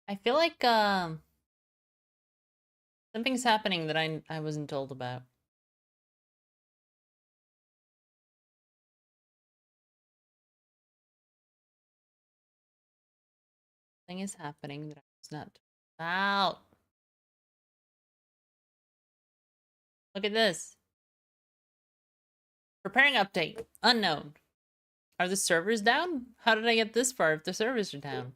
I feel like something's happening that I wasn't told about. Something is happening that I was not told about. Look at this. Preparing update. Unknown. Are the servers down? How did I get this far if the servers are down?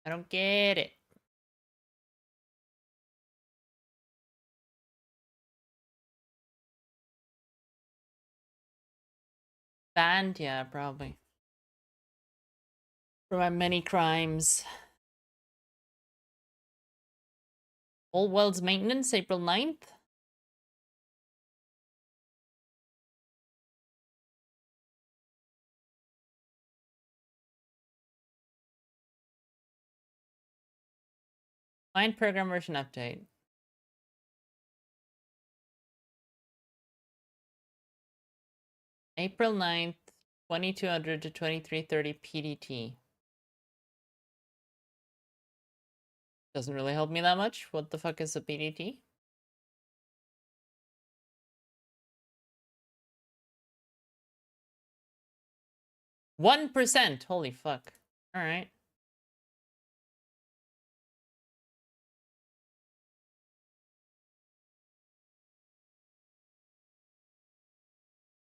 I don't get it. Banned? Yeah, probably. For my many crimes. All Wells Maintenance, April 9th. Find program version update. April 9th, 2200 to 2330 PDT. Doesn't really help me that much. What the fuck is a PDT? %. Holy fuck. Alright.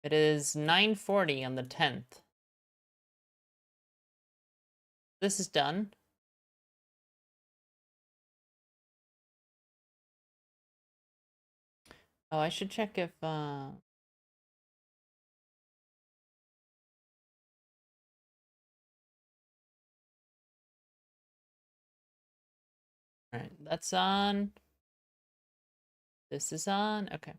It is 9:40 on the 10th. This is done. Oh, I should check if alright, that's on. This is on. Okay.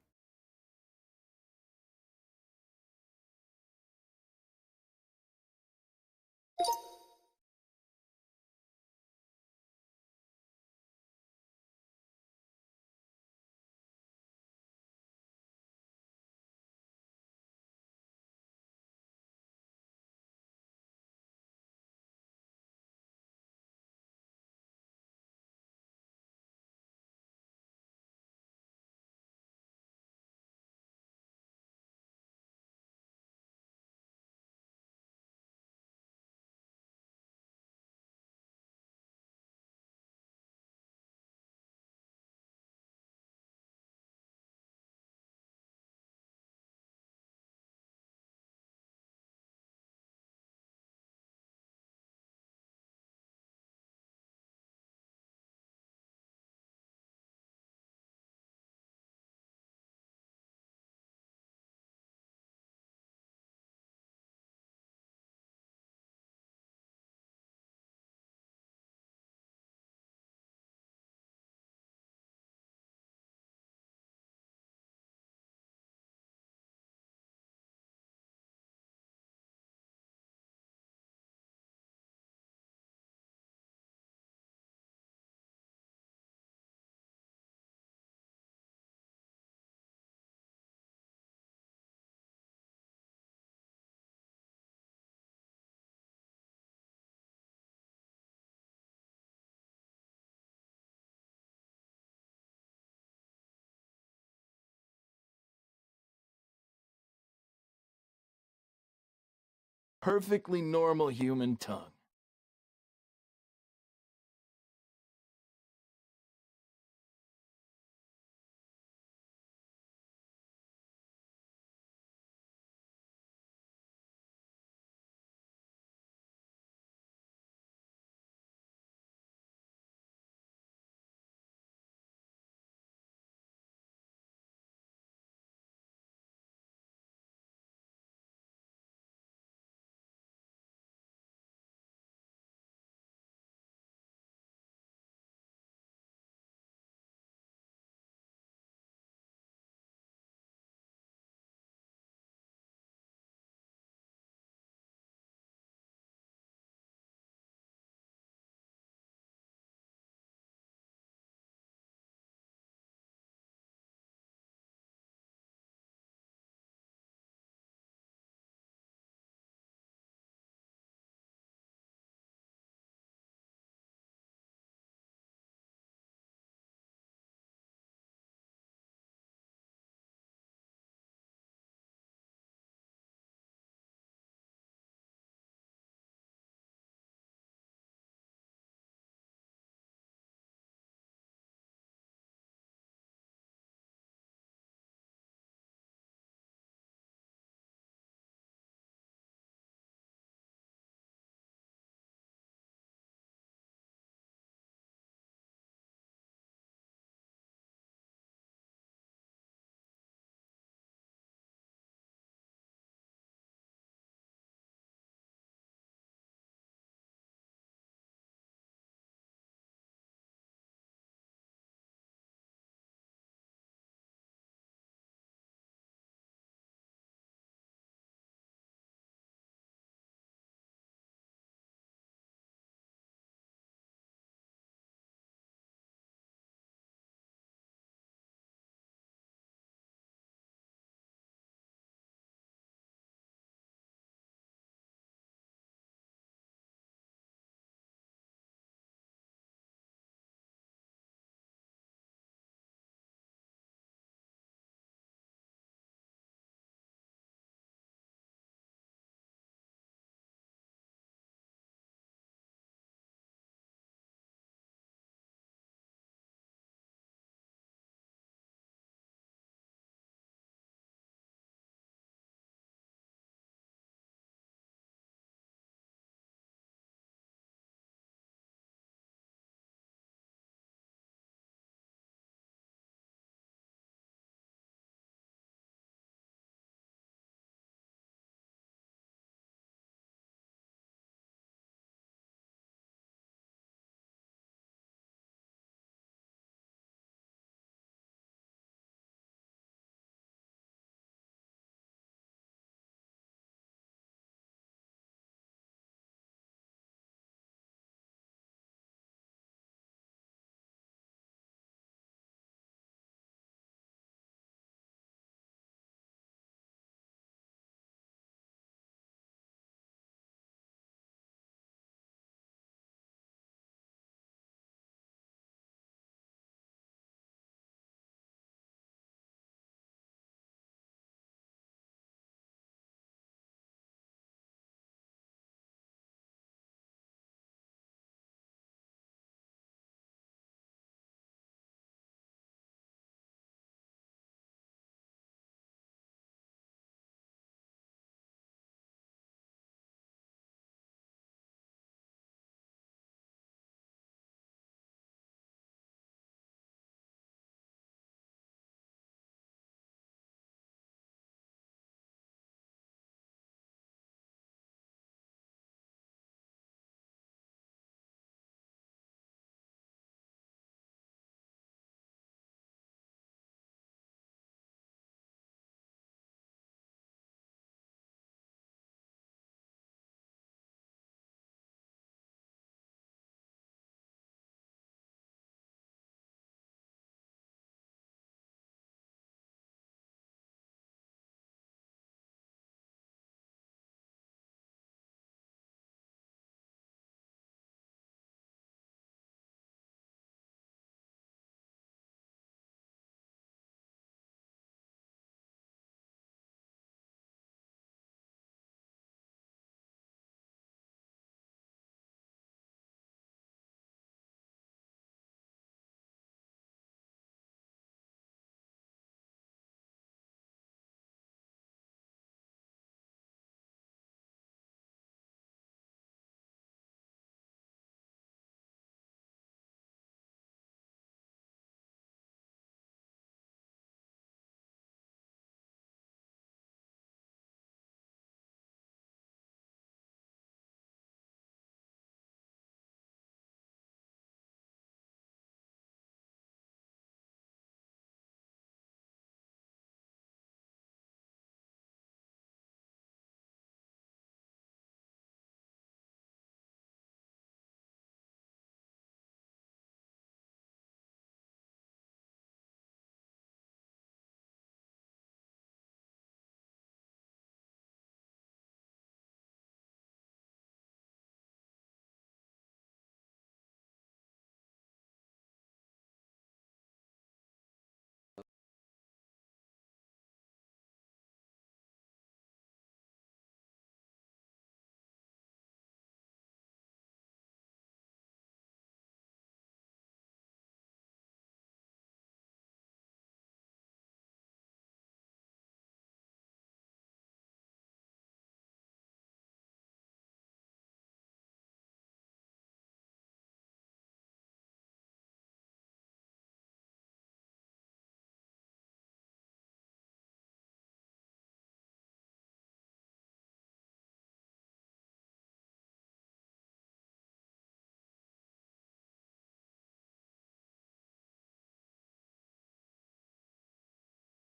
Perfectly normal human tongue.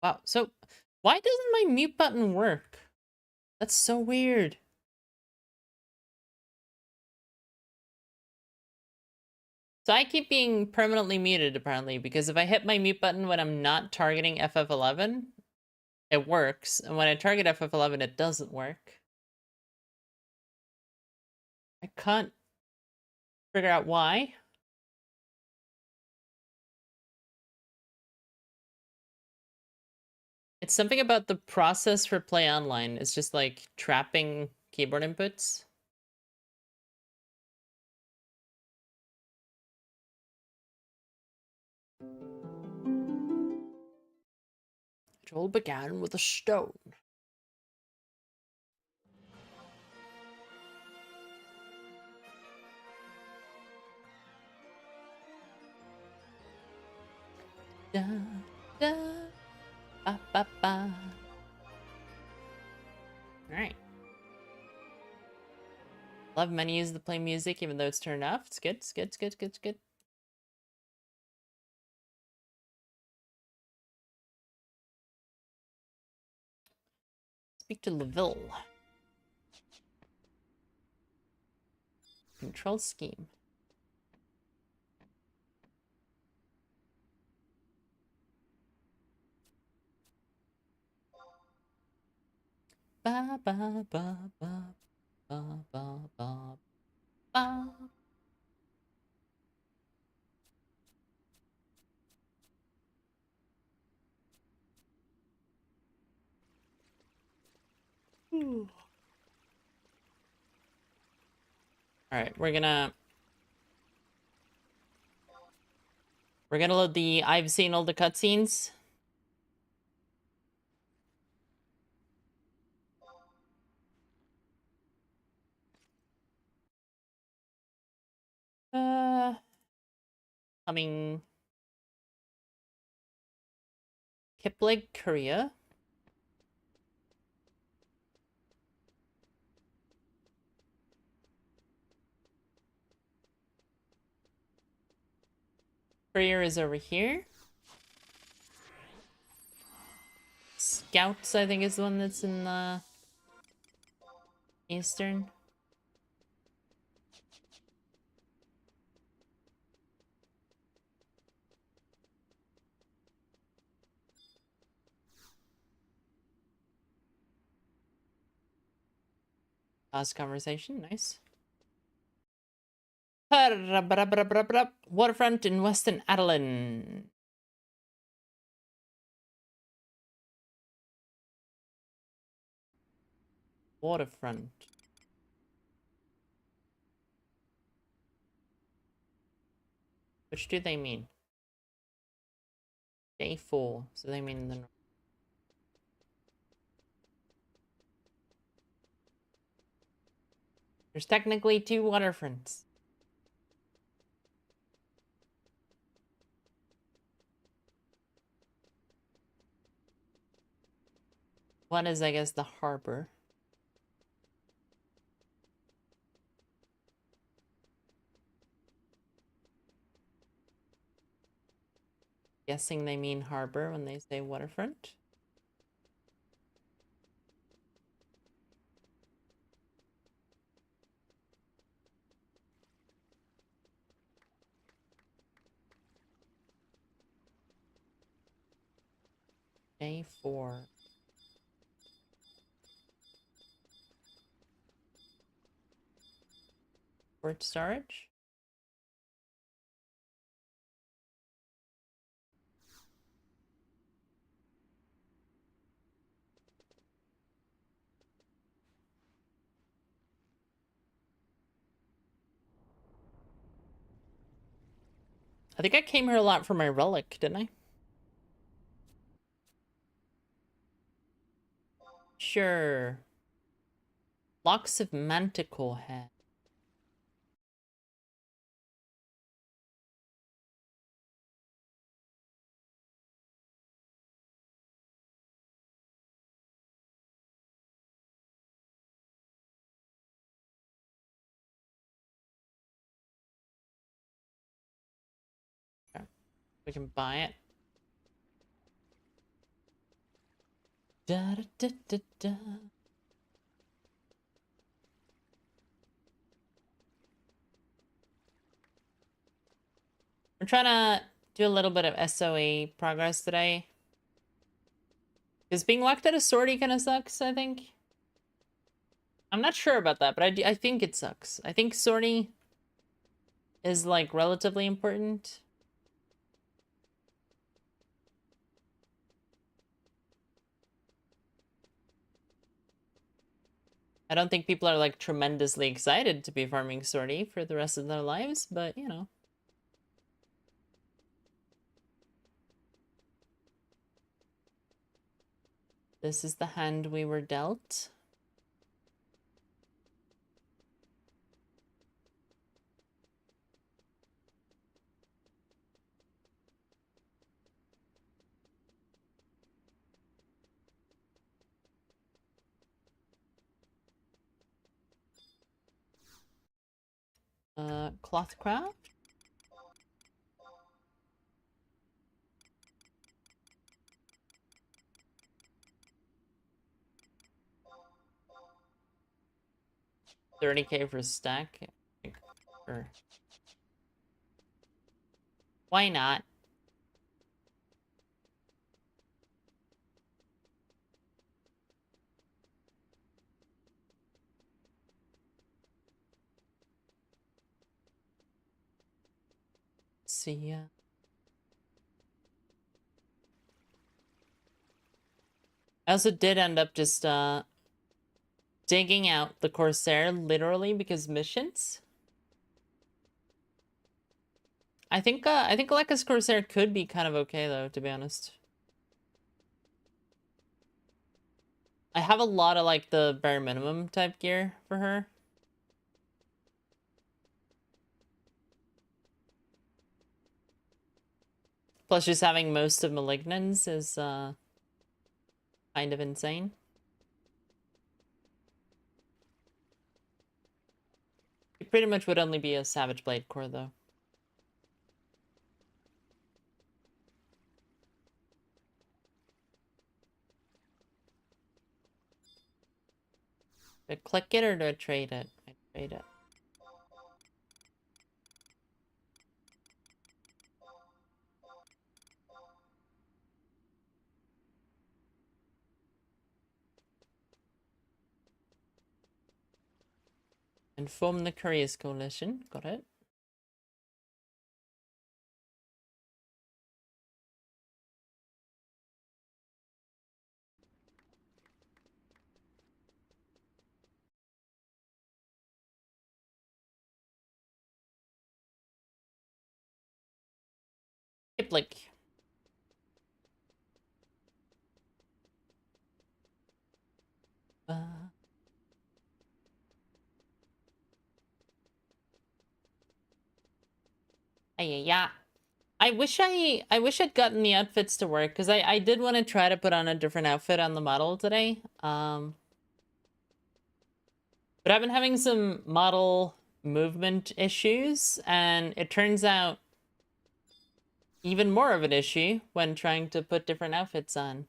Wow, so why doesn't my mute button work? That's so weird. So I keep being permanently muted, apparently, because if I hit my mute button when I'm not targeting FF11, it works. And when I target FF11, it doesn't work. I can't figure out why. It's something about the process for play online. It's just like trapping keyboard inputs. It all began with a stone. Da, da, ba, ba, ba. Alright. Love menus to play music even though it's turned off. It's good, it's good, it's good, it's good, it's good. Speak to Laville. Control scheme. Ba ba ba ba ba ba ba ba. Alright, we're gonna load the I've seen all the cutscenes. Coming Kipling, Korea. Korea is over here. Scouts, I think, is the one that's in the eastern. Pause conversation, nice. Waterfront in Western Adelan. Waterfront. Which do they mean? Day 4, so they mean the north. There's technically 2 waterfronts. One is, I guess, the harbor. Guessing they mean harbor when they say waterfront. Day 4. Port storage. I think I came here a lot for my relic, didn't I? Sure. Locks of manticore head. Okay. We can buy it. Da, da, da, da, da. We're trying to do a little bit of SOA progress today. Because being locked at a sortie kind of sucks, I think. I'm not sure about that, but I think it sucks. I think sortie is, like, relatively important. I don't think people are, like, tremendously excited to be farming sortie for the rest of their lives, but, you know. This is the hand we were dealt. Clothcraft? $30K for a stack? Sure. Why not? See ya. I also did end up just digging out the Corsair literally because missions. I think Aleka's Corsair could be kind of okay though, to be honest. I have a lot of like the bare minimum type gear for her. Plus just having most of Malignans is kind of insane. It pretty much would only be a Savage Blade core though. Do I click it or do I trade it? I trade it. And form the Couriers Coalition. Got it. Kiplik. Yeah. I wish I'd gotten the outfits to work because I did want to try to put on a different outfit on the model today. But I've been having some model movement issues, and it turns out even more of an issue when trying to put different outfits on.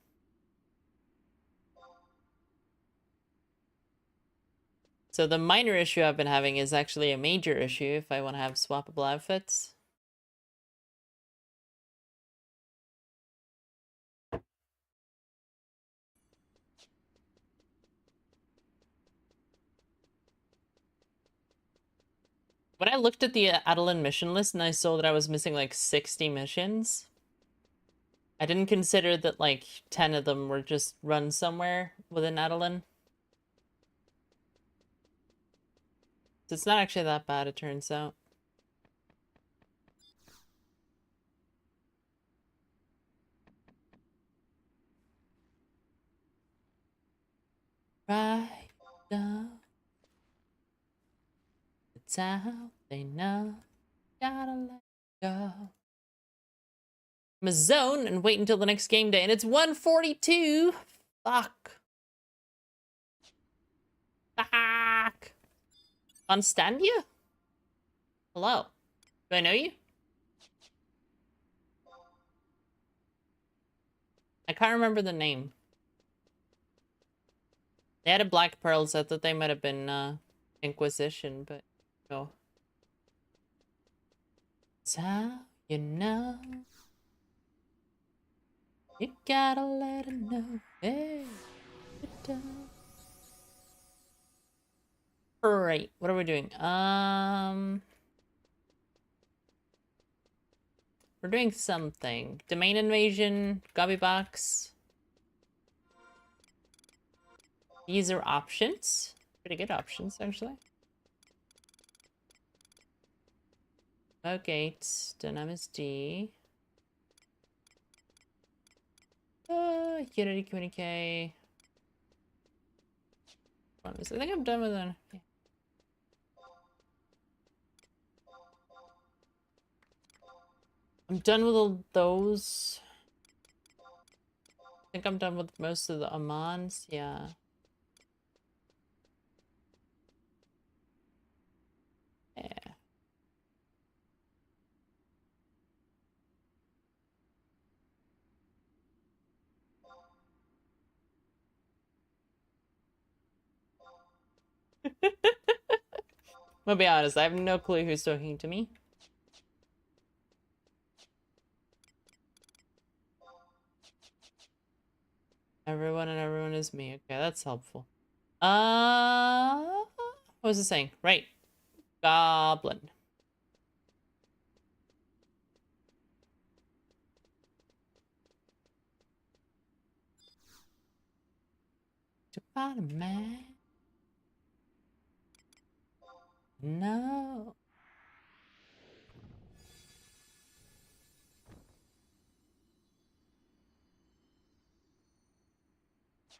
So the minor issue I've been having is actually a major issue if I want to have swappable outfits. When I looked at the Adeline mission list and I saw that I was missing like 60 missions, I didn't consider that like 10 of them were just run somewhere within Adeline. So it's not actually that bad, it turns out. Right now, it's out, they know, gotta let go. I'm a zone and wait until the next game day, and it's 1:42. Fuck. Fuck. Constandia? Hello. Do I know you? I can't remember the name. They had a black pearls. I thought they might have been Inquisition, but no. It's how you know. You gotta let it know. Hey, Alright, what are we doing? We're doing something. Domain invasion, Gobby box. These are options. Pretty good options, actually. Okay, Dynamis D. Unity Communique. I think I'm done with that. Yeah. I'm done with all those. I think I'm done with most of the Amans. Yeah. Yeah. I'll be honest, I have no clue who's talking to me. Everyone and everyone is me. Okay, that's helpful. What was it saying? Right. Goblin. Man. No.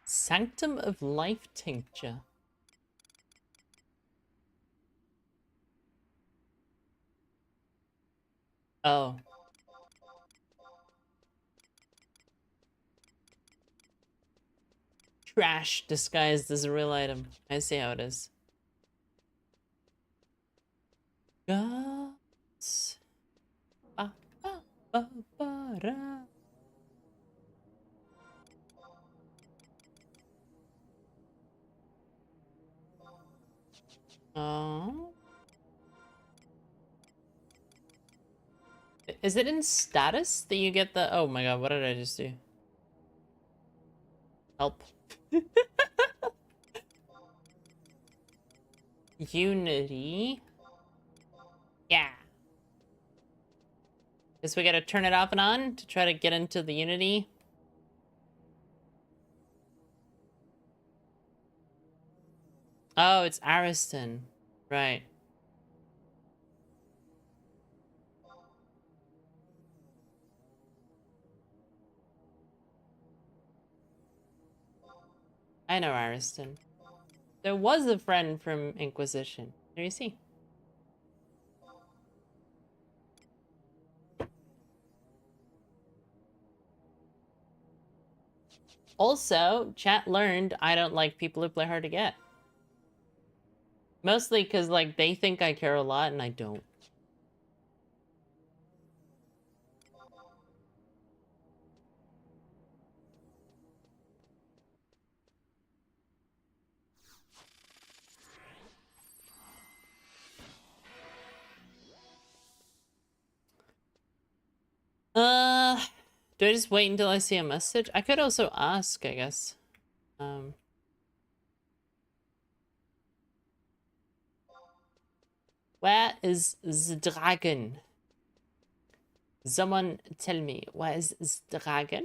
Sanctum of Life Tincture. Oh. Trash disguised as a real item. I see how it is. Gods. Ba, ba, ba, ba, ra. Oh. Is it in status that you get the... Oh my god, what did I just do? Help. Unity. Yeah. Guess we gotta turn it off and on to try to get into the Unity. Oh, it's Ariston. Right. I know Ariston. There was a friend from Inquisition. There you see. Also, chat learned I don't like people who play hard to get. Mostly because, like, they think I care a lot and I don't. Do I just wait until I see a message? I could also ask, I guess. Where is the dragon? Someone tell me, where is the dragon?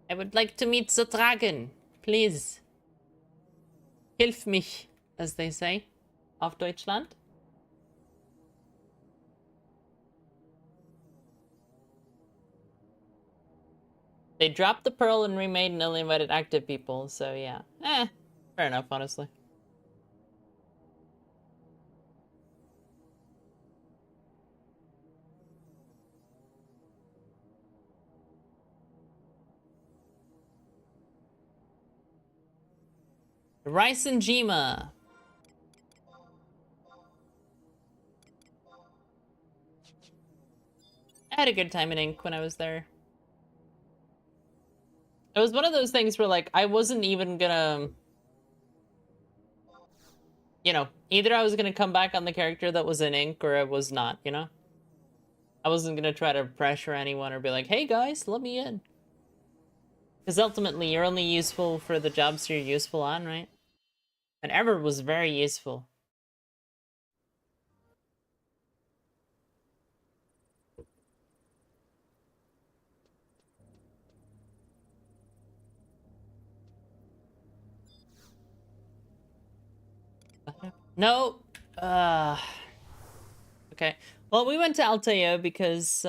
I would like to meet the dragon. Please. Hilf mich, as they say, auf Deutschland. They dropped the pearl and remade and only invited active people, so yeah. Fair enough, honestly. Rice and Jima. I had a good time in Ink when I was there. It was one of those things where, like, I wasn't even gonna... You know, either I was gonna come back on the character that was in Ink or I was not, you know? I wasn't gonna try to pressure anyone or be like, hey guys, let me in. Because ultimately, you're only useful for the jobs you're useful on, right? And Ever was very useful. No! Okay. Well, we went to Altea because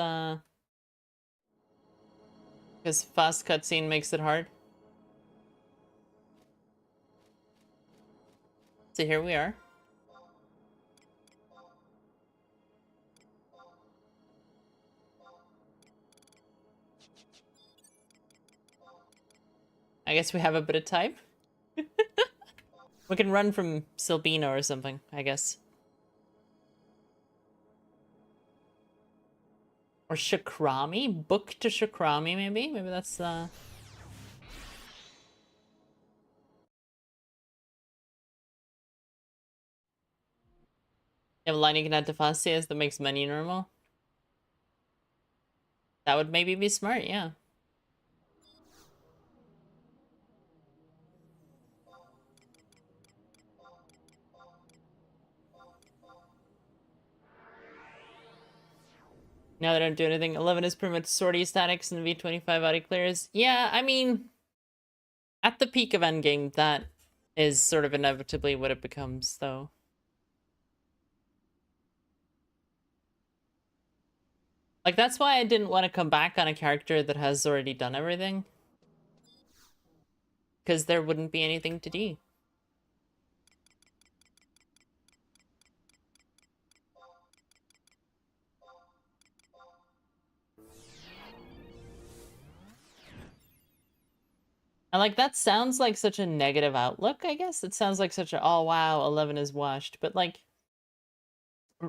fast cutscene makes it hard. So here we are. I guess we have a bit of time. We can run from Silbino or something, I guess. Or Shakrami? Book to Shakrami, maybe? Maybe that's, You have a line you can add to Fastias that makes menu normal? That would maybe be smart, yeah. Now they don't do anything. 11 is pretty much sortie statics and V25 auto clears. Yeah, I mean, at the peak of endgame, that is sort of inevitably what it becomes, though. Like, that's why I didn't want to come back on a character that has already done everything. Because there wouldn't be anything to do. And, like, that sounds like such a negative outlook, I guess. It sounds like such a, oh, wow, 11 is washed. But, like,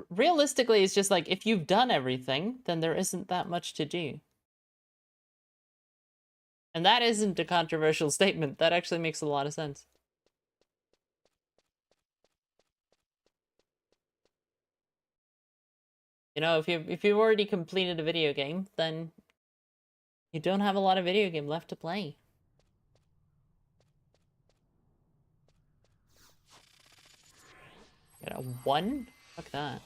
realistically, it's just like, if you've done everything, then there isn't that much to do. And that isn't a controversial statement. That actually makes a lot of sense. You know, if you've already completed a video game, then you don't have a lot of video game left to play. Got a 1? Fuck that.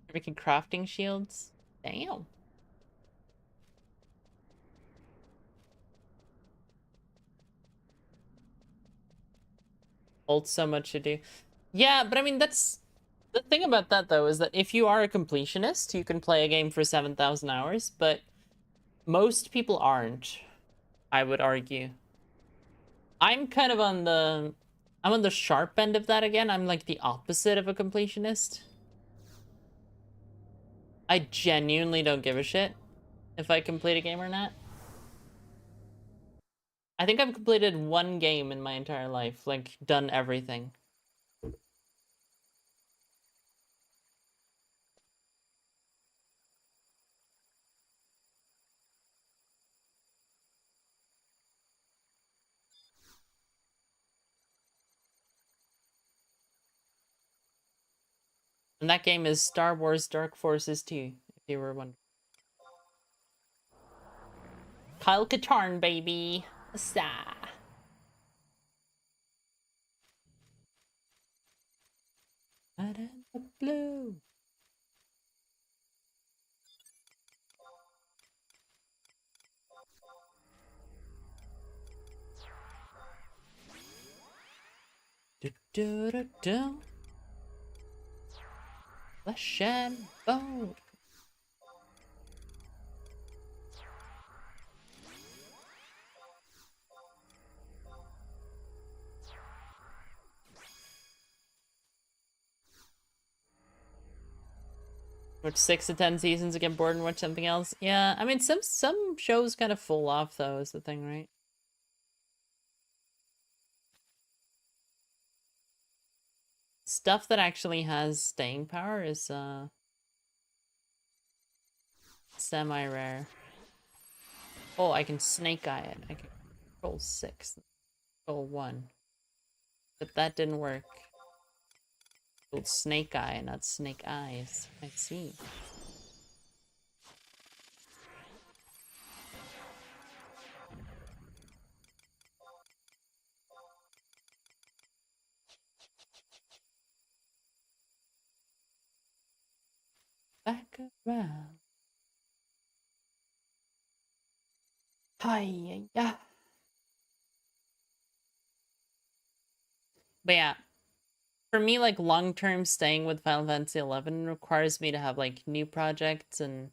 You're making crafting shields? Damn. Hold so much to do. Yeah, but I mean, that's... The thing about that, though, is that if you are a completionist, you can play a game for 7,000 hours, but most people aren't, I would argue. I'm kind of on the... I'm on the sharp end of that again. I'm like the opposite of a completionist. I genuinely don't give a shit if I complete a game or not. I think I've completed one game in my entire life, like, done everything. And that game is Star Wars Dark Forces 2, if you were wondering. Kyle Katarn, baby. Asa. Out of the blue. Do do do do. Flesh and bone. Watch 6 to 10 seasons and get bored and watch something else. Yeah, I mean, some shows kind of fall off, though, is the thing, right? Stuff that actually has staying power is, semi-rare. Oh, I can snake eye it. I can control 6. Control 1. But that didn't work. It's snake eye, not snake eyes. I see. Back around. Hi, yeah. But yeah, for me, like long-term staying with Final Fantasy 11 requires me to have like new projects and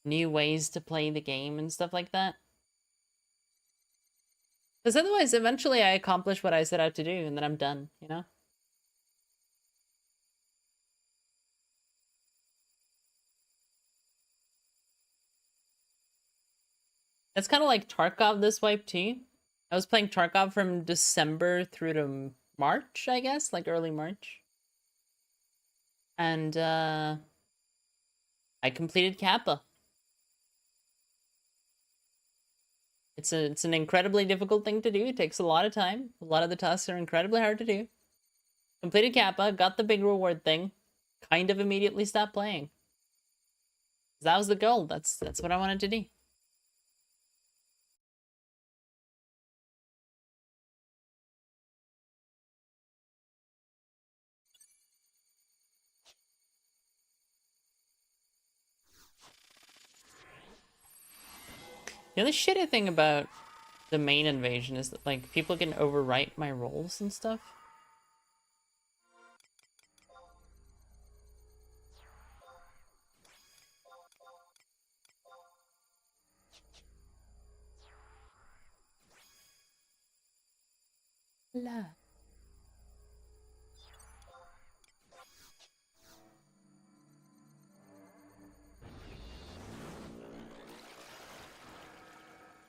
new ways to play the game and stuff like that. Because otherwise, eventually I accomplish what I set out to do and then I'm done, you know? It's kind of like Tarkov this wipe too. I was playing Tarkov from December through to March, I guess, like early March. And I completed Kappa. It's an incredibly difficult thing to do. It takes a lot of time. A lot of the tasks are incredibly hard to do. Completed Kappa, got the big reward thing, kind of immediately stopped playing. That was the goal. That's what I wanted to do. The other shitty thing about the main invasion is that like people can overwrite my rolls and stuff. La.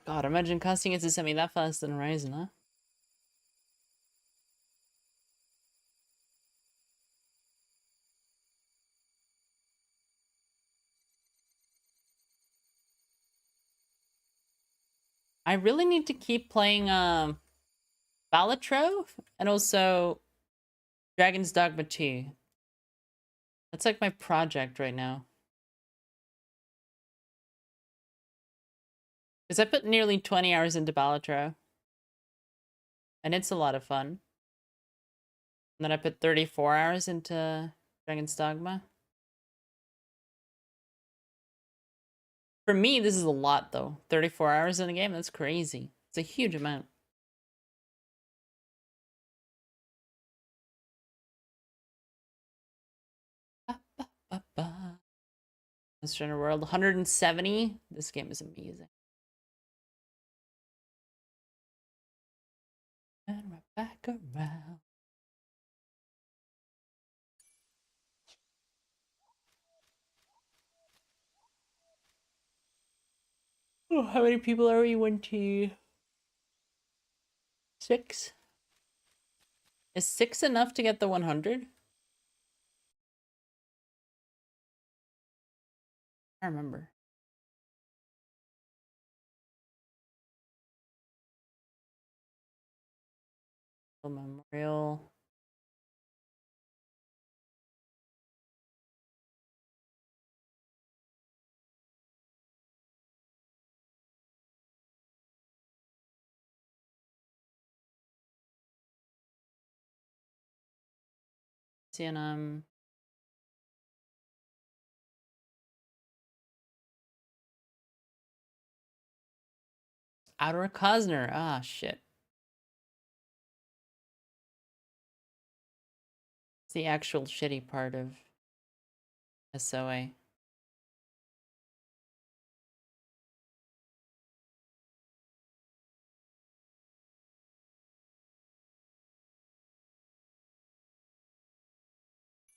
God, imagine casting into semi that fast in Horizon, huh? I really need to keep playing Balatro and also Dragon's Dogma 2. That's like my project right now. Because I put nearly 20 hours into Balatro. And it's a lot of fun. And then I put 34 hours into Dragon's Dogma. For me, this is a lot, though. 34 hours in a game, that's crazy. It's a huge amount. Monster Hunter World, 170. This game is amazing. And we're back around. Oh, how many people are we? 1, 2, 6? Is 6 enough to get the 100? I remember. The memorial. CNM. Outer Cosner. Ah, shit. It's the actual shitty part of SOA.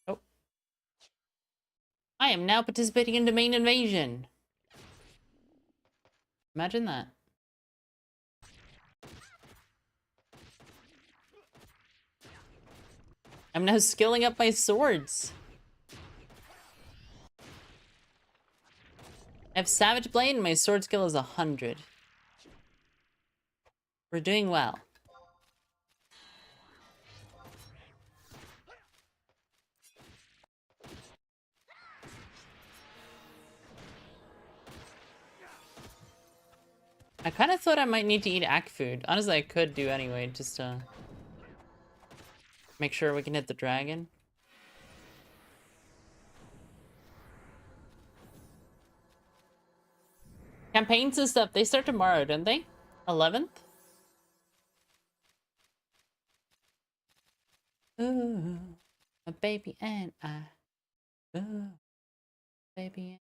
Oh. I am now participating in domain invasion. Imagine that. I'm now skilling up my swords. I have Savage Blade and my sword skill is 100. We're doing well. I kind of thought I might need to eat ack food. Honestly, I could do anyway, just to make sure we can hit the dragon. Campaigns and stuff, they start tomorrow, don't they? 11th? Ooh, a baby and I. Ooh, baby.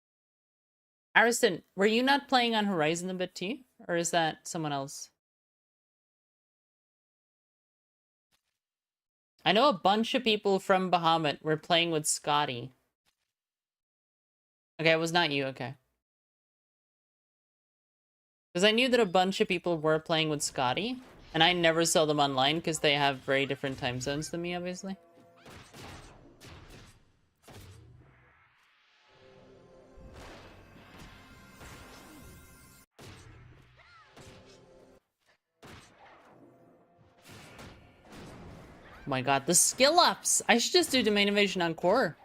Ariston, were you not playing on Horizon a bit too? Or is that someone else? I know a bunch of people from Bahamut were playing with Scotty. Okay, it was not you, okay. Because I knew that a bunch of people were playing with Scotty, and I never saw them online because they have very different time zones than me, obviously. Oh my god, the skill ups! I should just do domain invasion on core.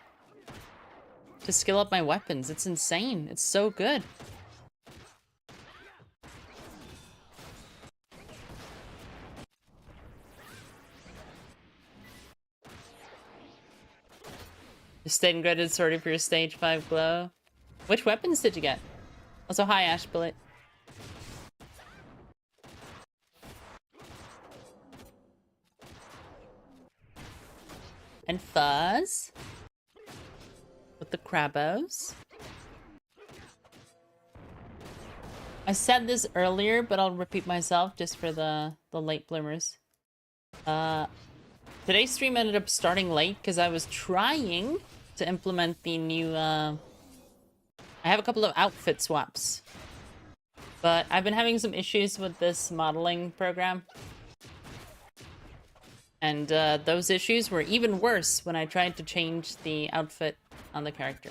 To skill up my weapons. It's insane. It's so good. You stayed and graded sorry for your stage 5 glow. Which weapons did you get? Also, hi Ash Bullet. And Fuzz. With the Crabos. I said this earlier, but I'll repeat myself just for the late bloomers. Today's stream ended up starting late because I was trying to implement the new, I have a couple of outfit swaps. But I've been having some issues with this modeling program. And those issues were even worse when I tried to change the outfit on the character.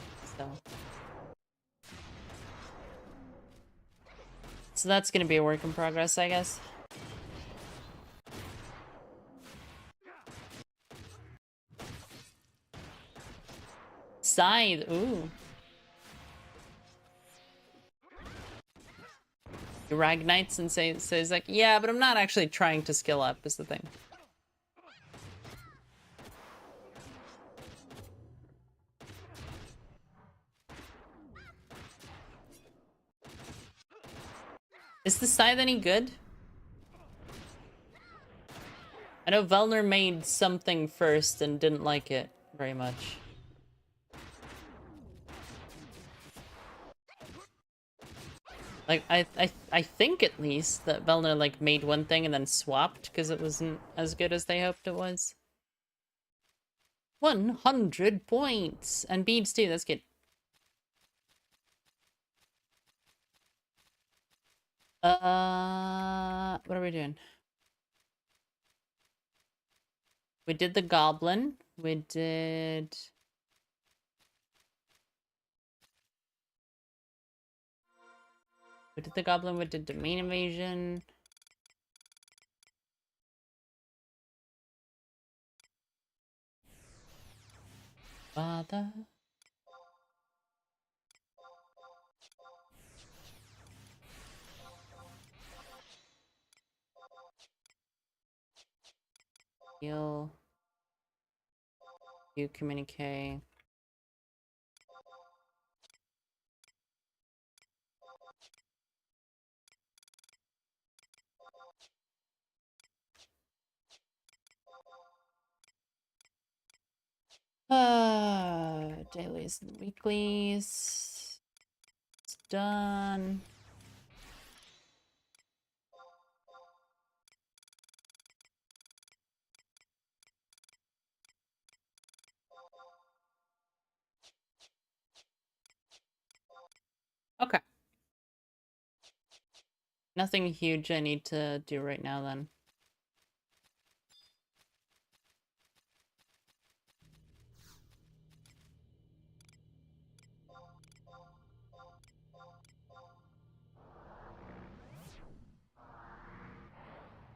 So that's gonna be a work in progress, I guess. Scythe, ooh. Ragnites and says like, yeah, but I'm not actually trying to skill up is the thing. Is the scythe any good? I know Velner made something first and didn't like it very much. Like, I think at least that Velner like made one thing and then swapped because it wasn't as good as they hoped it was. 100 points! And beads too, that's good. What are we doing? We did the goblin. We did... We did the goblin, we did domain invasion. Father. Heal. You communicate. Dailies and weeklies. It's done. Nothing huge I need to do right now then.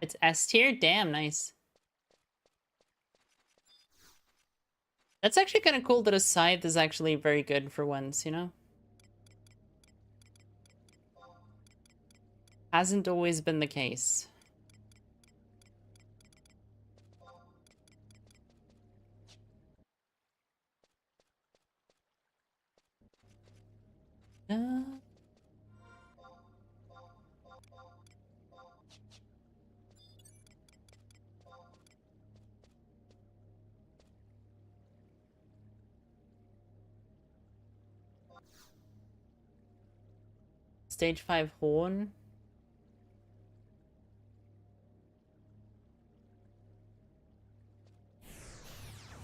It's S tier? Damn, nice. That's actually kind of cool that a scythe is actually very good for once, you know? Hasn't always been the case. Stage 5 horn.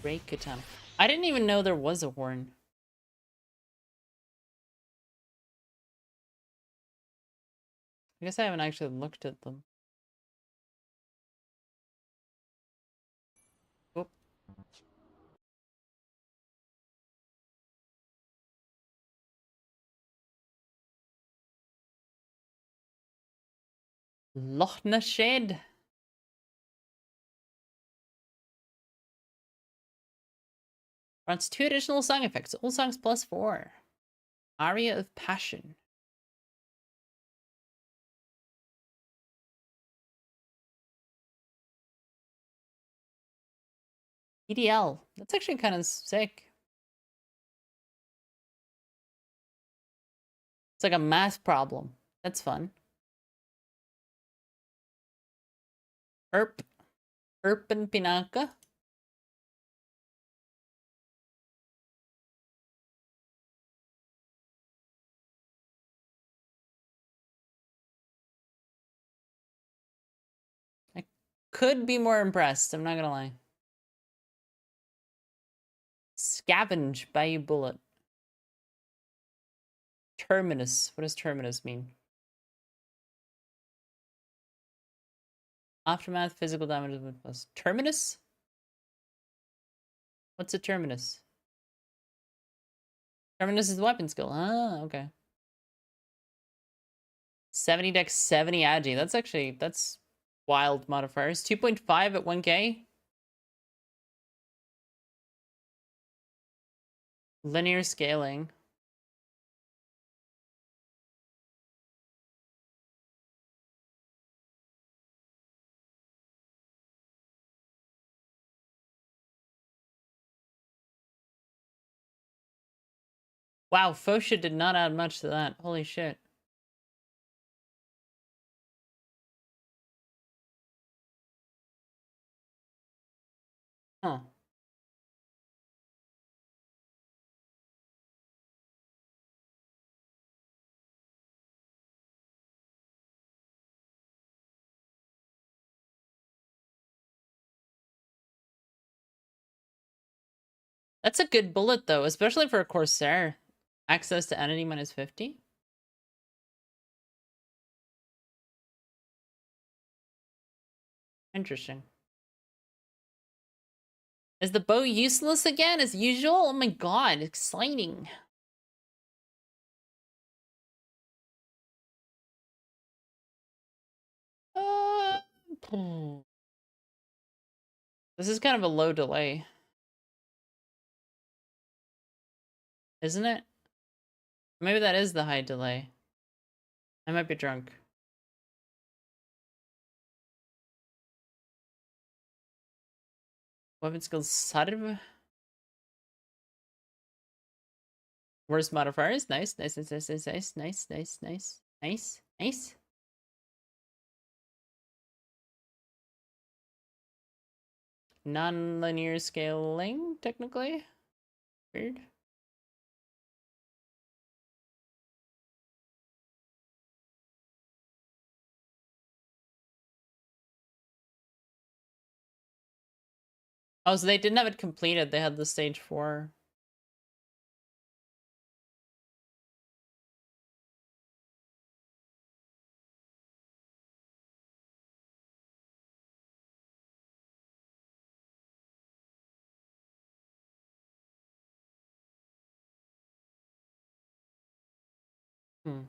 Break katana. I didn't even know there was a horn. I guess I haven't actually looked at them. Oh. Loch Ness Shed. Runs 2 additional song effects. All songs plus 4. Aria of Passion. EDL. That's actually kind of sick. It's like a math problem. That's fun. Erp. Erp and Pinaka. I could be more impressed, I'm not gonna lie. Scavenge by bullet. Terminus. What does terminus mean? Aftermath, physical damage plus. Terminus? What's a terminus? Terminus is the weapon skill. Ah, okay. 70 dex, 70 agi. That's wild modifiers. 2.5 at 1k. Linear scaling. Wow, Fosha did not add much to that. Holy shit. Huh. That's a good bullet, though, especially for a Corsair. Access to entity minus 50. Interesting. Is the bow useless again as usual? Oh my god, exciting. Uh, this is kind of a low delay. Isn't it? Maybe that is the high delay. I might be drunk. Weapon skills Sarv. Worst modifiers. Nice, nice, nice, nice, nice, nice, nice, nice, nice, nice, nice. Non-linear scaling, technically. Weird. Oh, so they didn't have it completed. They had the stage 4. Hmm.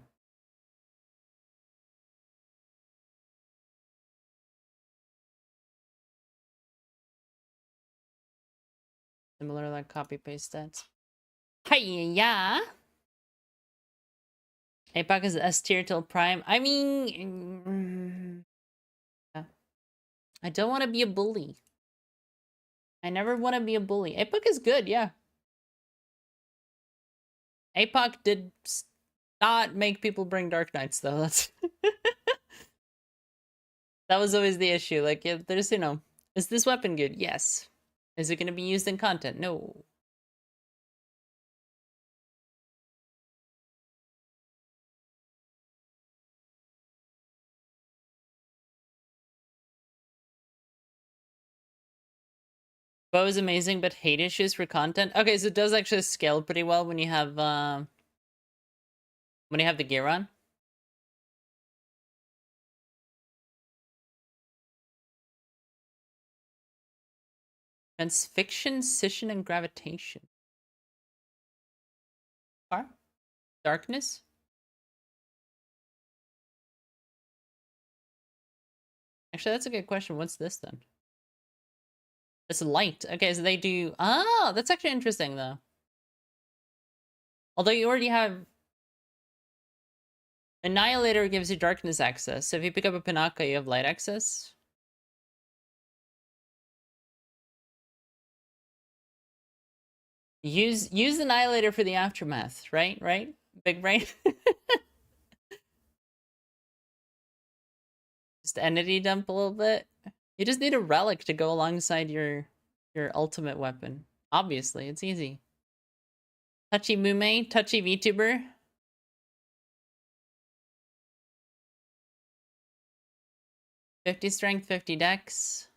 Similar like copy paste stats. Hiya! APOC is S tier till prime. I mean, yeah. I don't want to be a bully. I never want to be a bully. APOC is good, yeah. APOC did not make people bring Dark Knights though. That's that was always the issue. Like, there's, you know, is this weapon good? Yes. Is it going to be used in content? No. Bow is amazing, but hate issues for content. Okay, so it does actually scale pretty well when you have the gear on. Transfixion, scission, and gravitation. Are? Darkness? Actually, that's a good question. What's this then? It's light. Okay, so they do... Ah, that's actually interesting, though. Although you already have... Annihilator gives you darkness access. So if you pick up a Pinaka, you have light access. Use Annihilator for the aftermath, right? Right? Big brain? Just entity dump a little bit. You just need a relic to go alongside your ultimate weapon. Obviously, it's easy. Touchy Mume, touchy VTuber. 50 strength, 50 dex.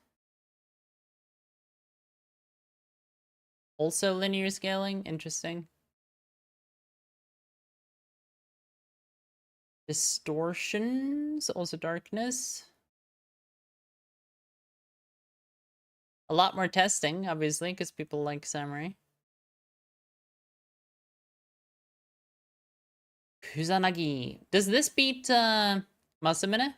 Also linear scaling, interesting. Distortions, also darkness. A lot more testing, obviously, because people like samurai. Kusanagi. Does this beat Masamune?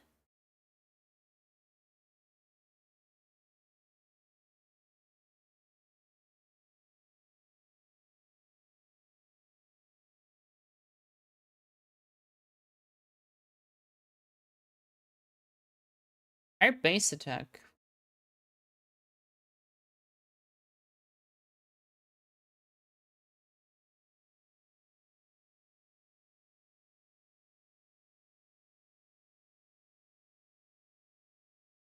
Our base attack.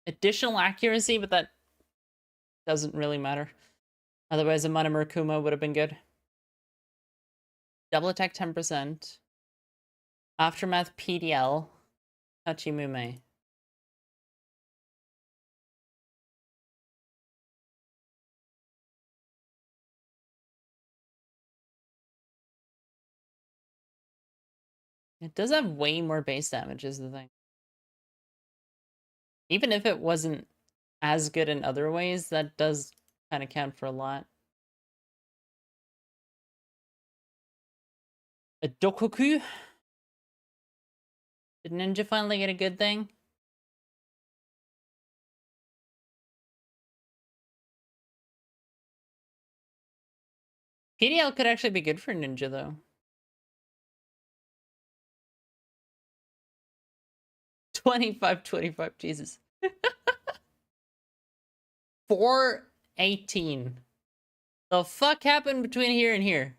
Additional accuracy, but that doesn't really matter. Otherwise, a Mana Murkuma would have been good. Double attack 10%. Aftermath PDL. Touchy Mume. It does have way more base damage, is the thing. Even if it wasn't as good in other ways, that does kind of count for a lot. A Dokoku? Did Ninja finally get a good thing? PDL could actually be good for Ninja, though. 25, Jesus. 418. The fuck happened between here and here?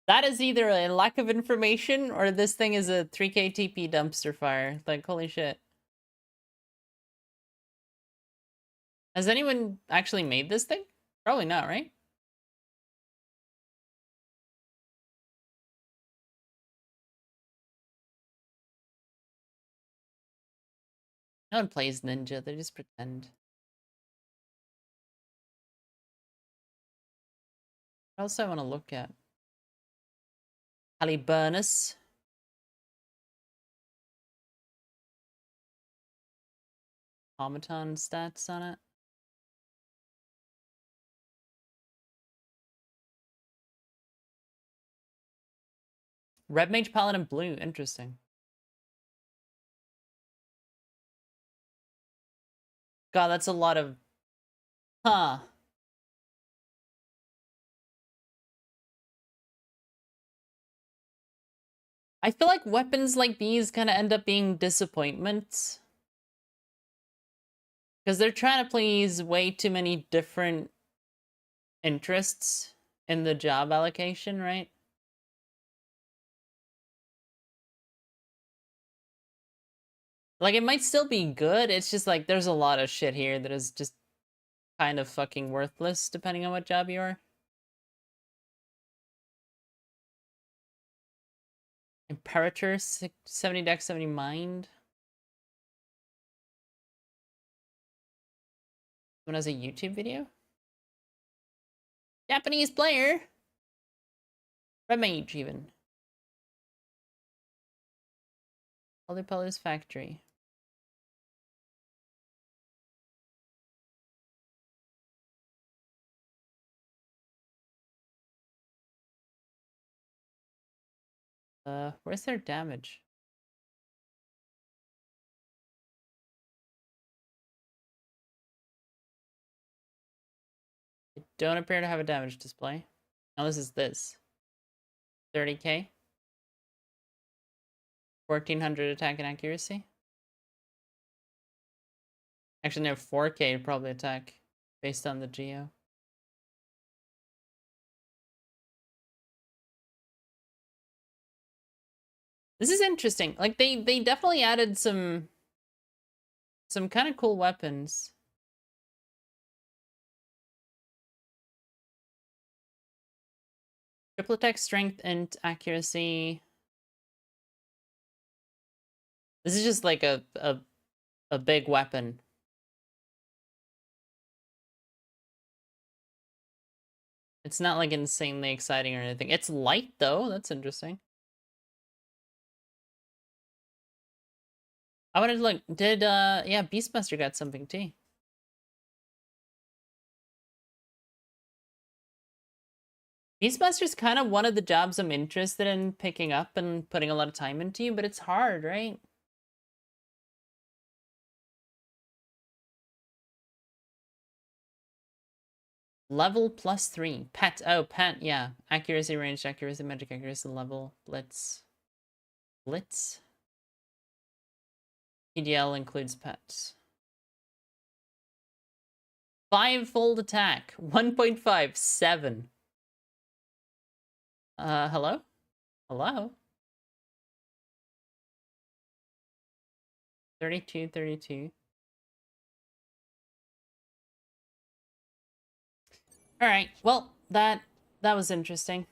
That is either a lack of information or this thing is a 3k TP dumpster fire. Like, holy shit. Has anyone actually made this thing? Probably not, right? No one plays Ninja, they just pretend. What else I want to look at? Haliburnus. Automaton stats on it. Red Mage Paladin Blue, interesting. God, that's a lot of... Huh. I feel like weapons like these kind of end up being disappointments. Because they're trying to please way too many different interests in the job allocation, right? Like, it might still be good, it's just like, there's a lot of shit here that is just kind of fucking worthless, depending on what job you are. Imperator, 70 dex, 70 mind. Someone has a YouTube video? Japanese player! Red Mage, even. Polypolys Factory. Where's their damage? They don't appear to have a damage display. Unless it's this. 30k. 1400 attack and accuracy. Actually, no, 4k probably attack based on the geo. This is interesting. Like they definitely added some kind of cool weapons. Triple attack, strength, and accuracy. This is just like a big weapon. It's not like insanely exciting or anything. It's light though. That's interesting. I wanted to look. Did yeah, Beastmaster got something too. Beastmaster's kind of one of the jobs I'm interested in picking up and putting a lot of time into, but it's hard, right? Level +3. Pet. Oh, pet. Yeah. Accuracy, ranged accuracy, magic accuracy, level, blitz. Blitz? PDL includes pets. 5-fold attack. 1.5. 7. Hello? Hello? 32, 32. Alright, well, that was interesting.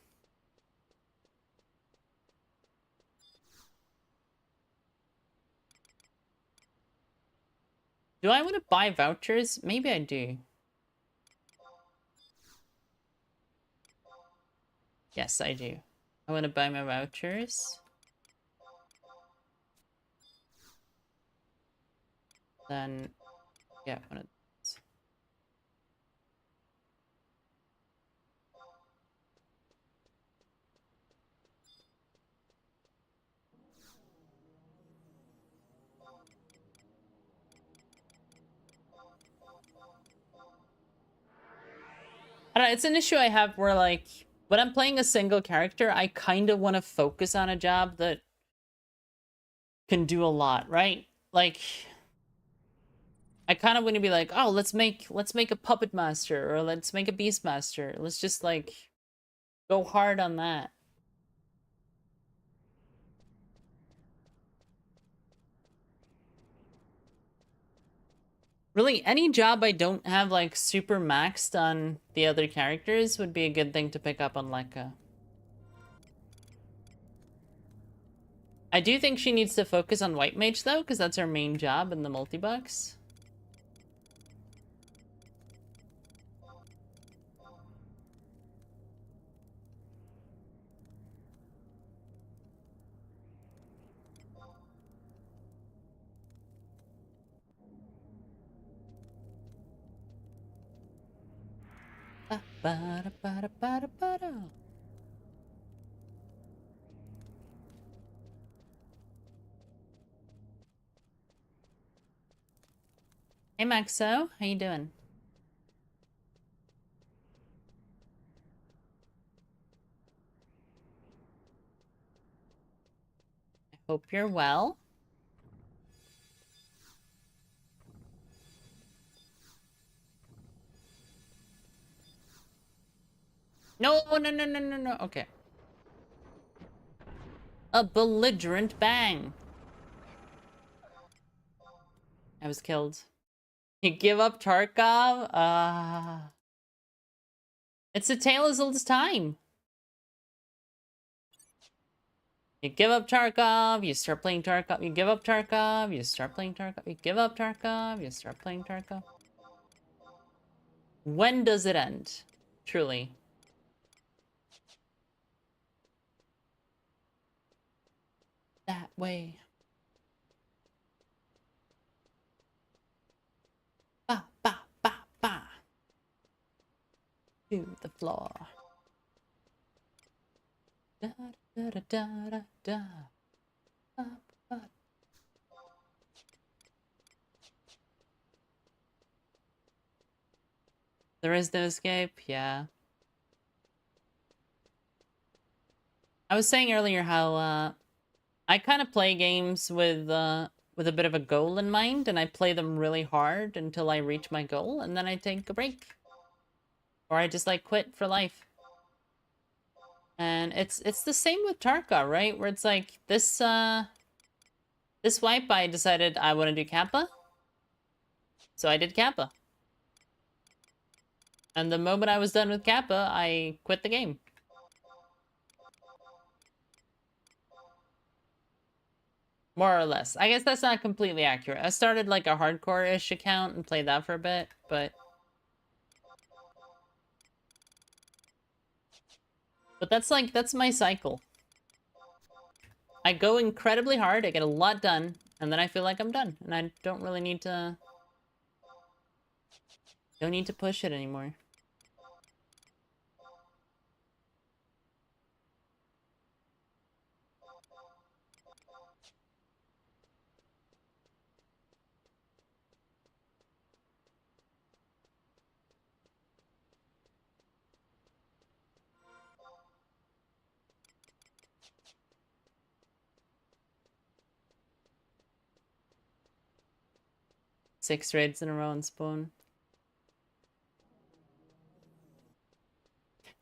Do I want to buy vouchers? Maybe I do. Yes, I do. I want to buy my vouchers. Then, yeah, one of those. I don't know, it's an issue I have where, like, when I'm playing a single character, I kind of want to focus on a job that can do a lot, right? Like, I kind of want to be like, oh, let's make a puppet master, or let's make a beast master. Let's just like go hard on that. Really, any job I don't have like super maxed on the other characters would be a good thing to pick up on Lekka. I do think she needs to focus on White Mage though, because that's her main job in the multi-box. Ba-da-ba-da-ba-da-ba-da. Hey Maxo, how you doing? I hope you're well. No, no, no, no, no, no. Okay. A belligerent bang. I was killed. You give up Tarkov? It's a tale as old as time. You give up Tarkov, you start playing Tarkov, you give up Tarkov, you start playing Tarkov, you give up Tarkov, you start playing Tarkov. When does it end? Truly. That way. Ba, ba, ba, ba. To the floor. Da, da, da, da, da, da. Ba, ba. There is no escape, yeah. I was saying earlier how I kind of play games with a bit of a goal in mind, and I play them really hard until I reach my goal, and then I take a break. Or I just like quit for life. And it's the same with Tarka, right? Where it's like this wipe I decided I want to do Kappa. So I did Kappa. And the moment I was done with Kappa, I quit the game. More or less. I guess that's not completely accurate. I started like a hardcore-ish account and played that for a bit, but that's my cycle. I go incredibly hard, I get a lot done, and then I feel like I'm done. And I don't really need to... Don't need to push it anymore. Six raids in a row and spawn.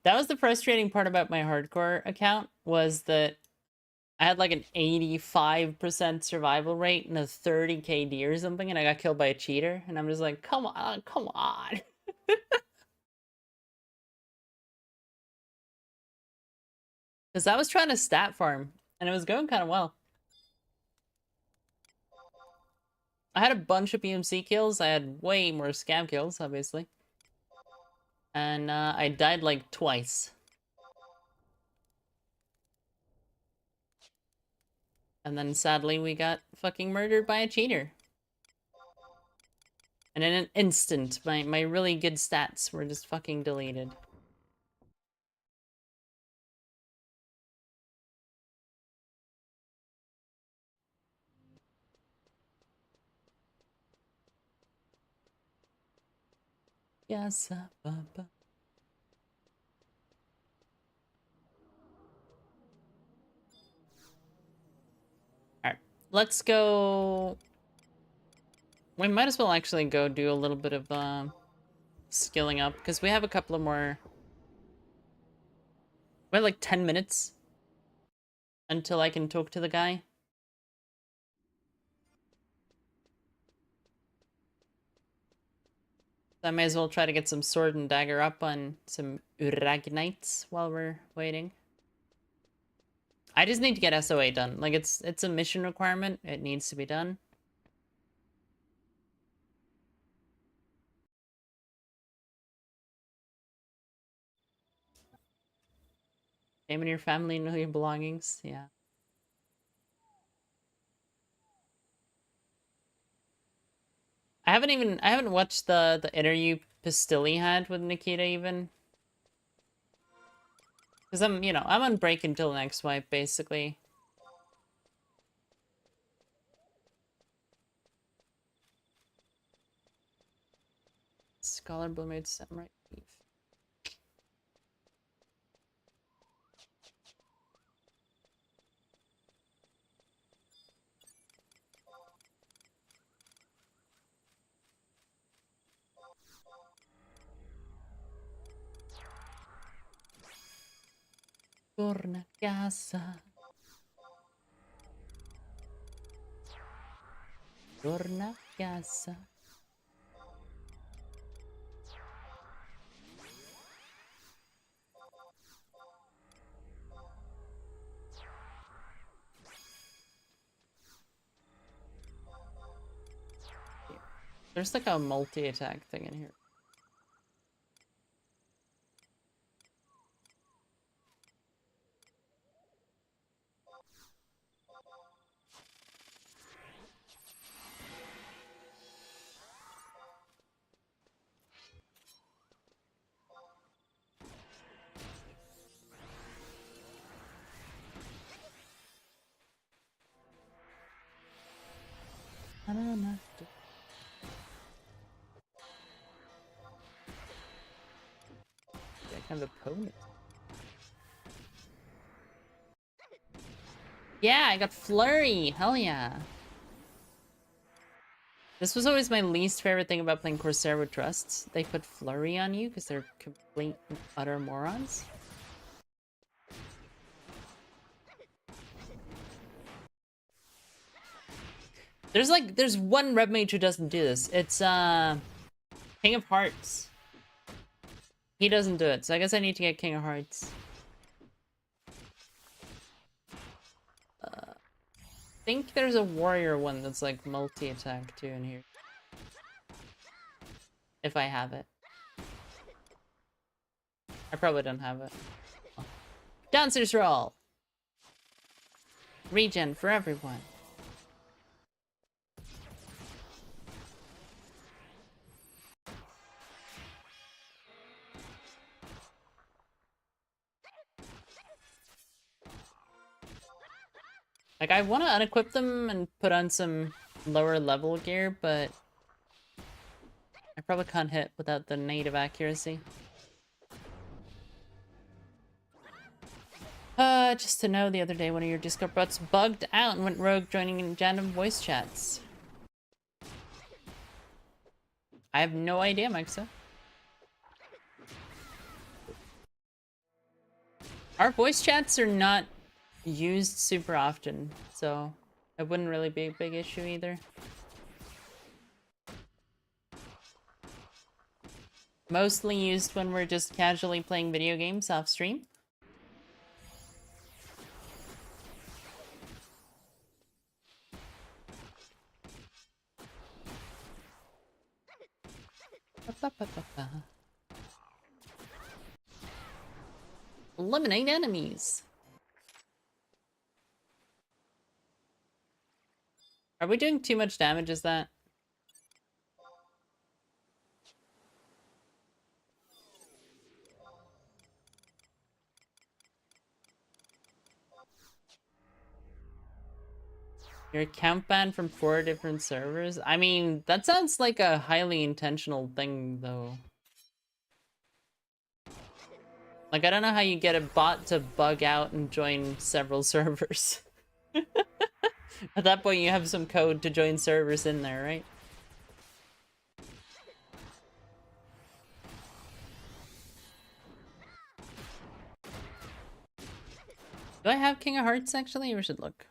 That was the frustrating part about my hardcore account, was that I had like an 85% survival rate and a 30 KD or something, and I got killed by a cheater, and I'm just like, come on, come on. Because I was trying to stat farm, and it was going kind of well. I had a bunch of PMC kills. I had way more scam kills, obviously. And I died like twice. And then sadly we got fucking murdered by a cheater. And in an instant, my really good stats were just fucking deleted. Yes, Alright, let's go... We might as well actually go do a little bit of skilling up, because we have a couple of more... We have like 10 minutes until I can talk to the guy. So I may as well try to get some sword and dagger up on some Uragnites while we're waiting. I just need to get SOA done. Like, it's a mission requirement. It needs to be done. Name in your family, know your belongings. Yeah. I haven't watched the interview Pistilli had with Nikita even. Because I'm on break until next wipe, basically. Scholar, Blue Samurai Thief. Torna a casa. Torna a casa. There's like a multi-attack thing in here. I don't know. That kind of opponent. Yeah, I got Flurry. Hell yeah. This was always my least favorite thing about playing Corsair with Trusts. They put Flurry on you because they're complete and utter morons. There's one red mage who doesn't do this. It's King of Hearts. He doesn't do it, so I guess I need to get King of Hearts. I think there's a warrior one that's like multi-attack too in here. If I have it. I probably don't have it. Oh. Dancer's roll! Regen for everyone. Like, I want to unequip them and put on some lower level gear, but I probably can't hit without the native accuracy. Just to know, the other day one of your Discord bots bugged out and went rogue, joining in random voice chats. I have no idea, Mikeso. Our voice chats are not used super often, so it wouldn't really be a big issue either. Mostly used when we're just casually playing video games off stream. Eliminate enemies. Are we doing too much damage, is that? Your account banned from 4 different servers? I mean, that sounds like a highly intentional thing, though. Like, I don't know how you get a bot to bug out and join several servers. At that point, you have some code to join servers in there, right? Do I have King of Hearts, actually? We should look.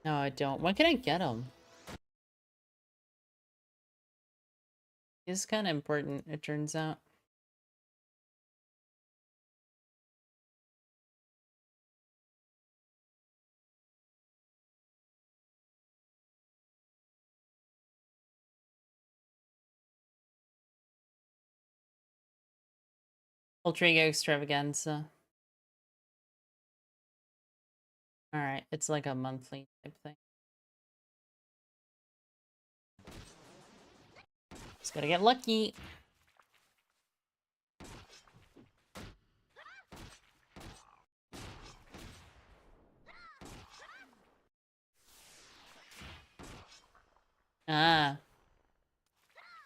No, I don't. When can I get him? It's kind of important, it turns out. Ultra Extravaganza. Alright, it's like a monthly type thing. Just gotta get lucky.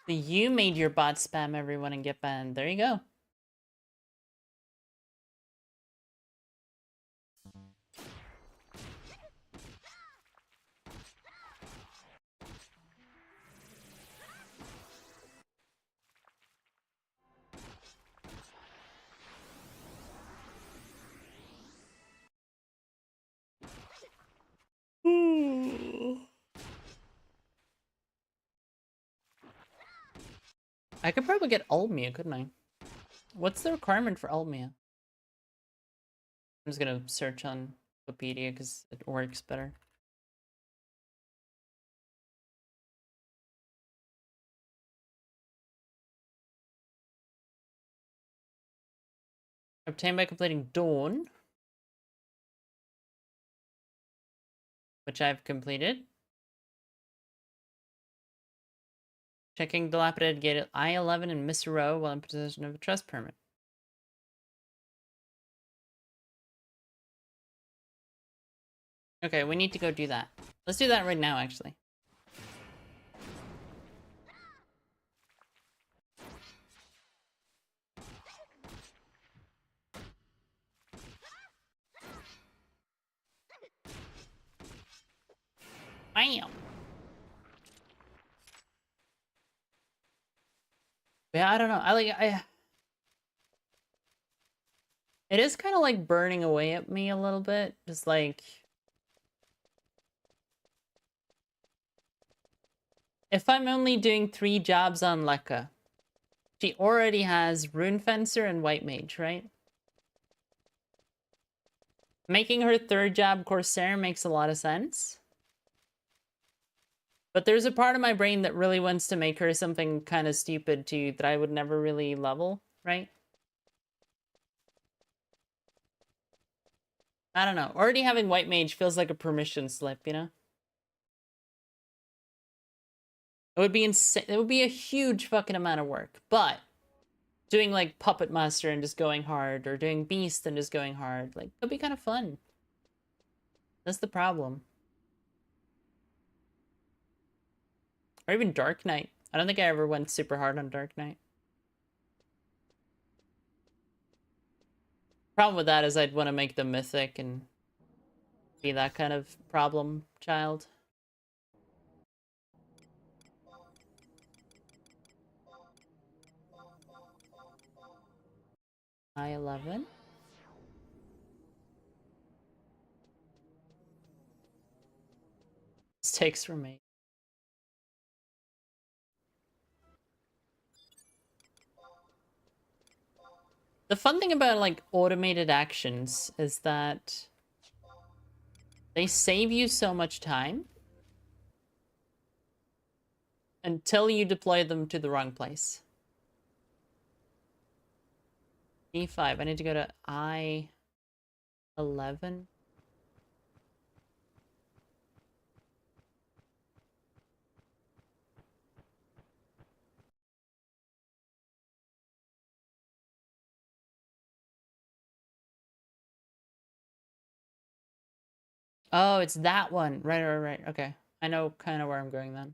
So you made your bot spam everyone and get banned. There you go. I could probably get Ulmia, couldn't I? What's the requirement for Ulmia? I'm just gonna search on Wikipedia because it works better. Obtained by completing Dawn, which I've completed. Checking dilapidated gate at I-11 and Miss Row while in possession of a trust permit. Okay, we need to go do that. Let's do that right now, actually. Bam! Yeah, I don't know. It is kind of like burning away at me a little bit. Just like... If I'm only doing 3 jobs on Lekka, she already has Rune Fencer and White Mage, right? Making her 3rd job Corsair makes a lot of sense. But there's a part of my brain that really wants to make her something kind of stupid too that I would never really level, right? I don't know. Already having White Mage feels like a permission slip, you know? It would be insane. It would be a huge fucking amount of work. But doing like Puppet Master and just going hard, or doing Beast and just going hard, like, it'll be kind of fun. That's the problem. Or even Dark Knight. I don't think I ever went super hard on Dark Knight. Problem with that is I'd want to make them mythic and be that kind of problem child. I-11. Mistakes were made. The fun thing about like automated actions is that they save you so much time until you deploy them to the wrong place. E5. I need to go to I-11. Oh, it's that one. Right. Okay. I know kind of where I'm going then.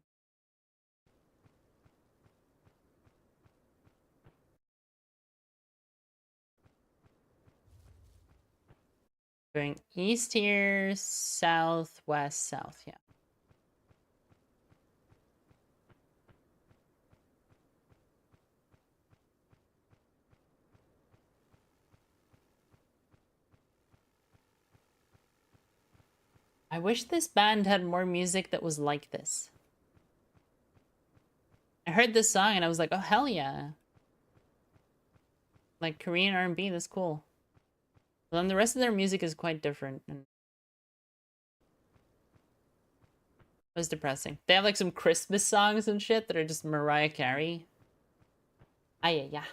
Going east here, south, west, south. Yeah. I wish this band had more music that was like this. I heard this song and I was like, oh, hell yeah. Like Korean R&B, that's cool. But then the rest of their music is quite different. And it was depressing. They have like some Christmas songs and shit that are just Mariah Carey. Ah, yeah.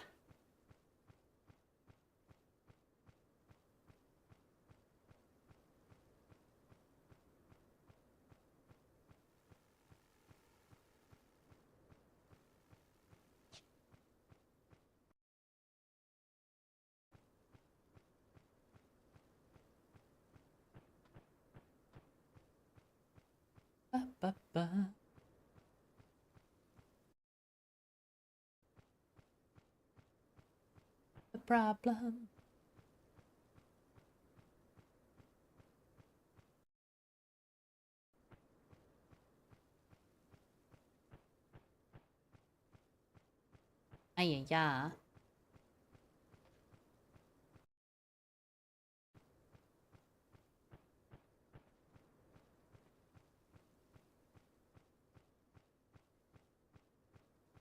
Ba, ba, ba. problem. Ay, yeah.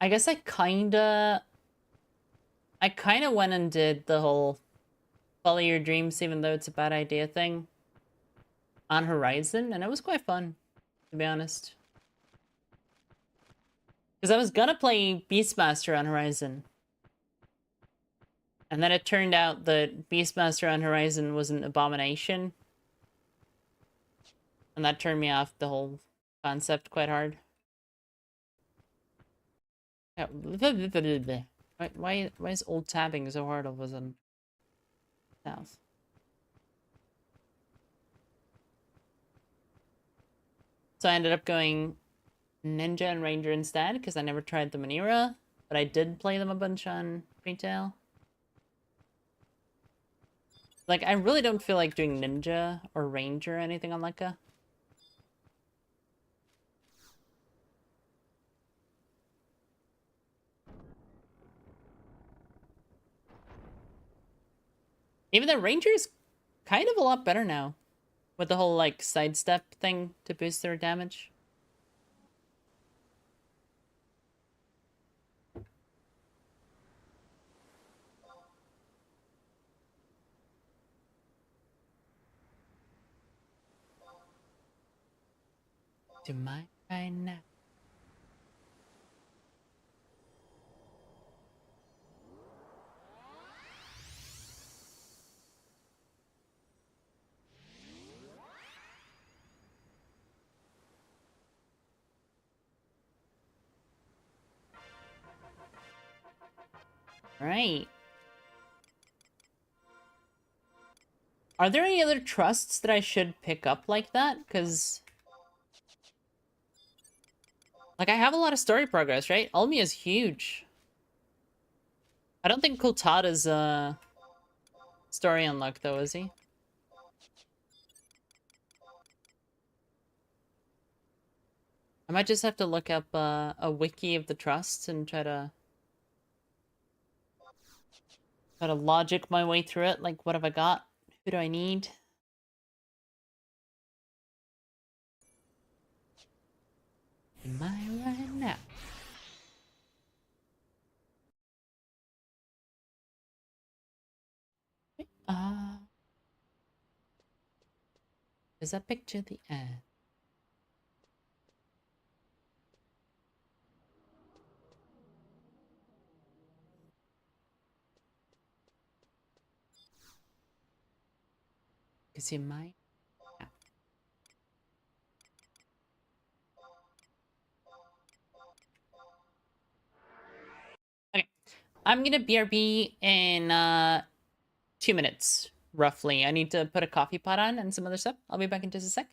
I guess I kinda went and did the whole follow your dreams even though it's a bad idea thing on Horizon, and it was quite fun, to be honest. Because I was gonna play Beastmaster on Horizon. And then it turned out that Beastmaster on Horizon was an abomination. And that turned me off the whole concept quite hard. Yeah. Why is old tabbing so hard all of a sudden? South. So I ended up going Ninja and Ranger instead, because I never tried them in Era, but I did play them a bunch on retail. Like, I really don't feel like doing Ninja or Ranger or anything on Leica. Even though Ranger is kind of a lot better now, with the whole, like, sidestep thing to boost their damage. To my right now. Right. Are there any other trusts that I should pick up like that? Because, like, I have a lot of story progress, right? Ulmi is huge. I don't think Kotada's story unlocked, though, is he? I might just have to look up a wiki of the trusts and try to logic my way through it. Like, what have I got? Who do I need? Am I right now? Uh, is that picture the end? Because you might. Okay, I'm gonna BRB in 2 minutes, roughly. I need to put a coffee pot on and some other stuff. I'll be back in just a sec.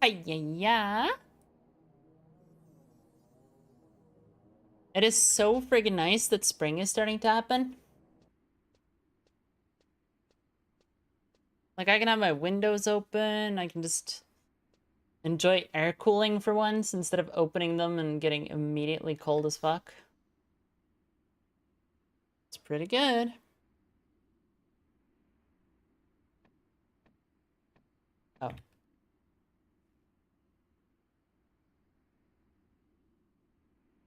Hi-ya-ya. It is so friggin' nice that spring is starting to happen. Like, I can have my windows open, I can just enjoy air cooling for once instead of opening them and getting immediately cold as fuck. It's pretty good. Oh.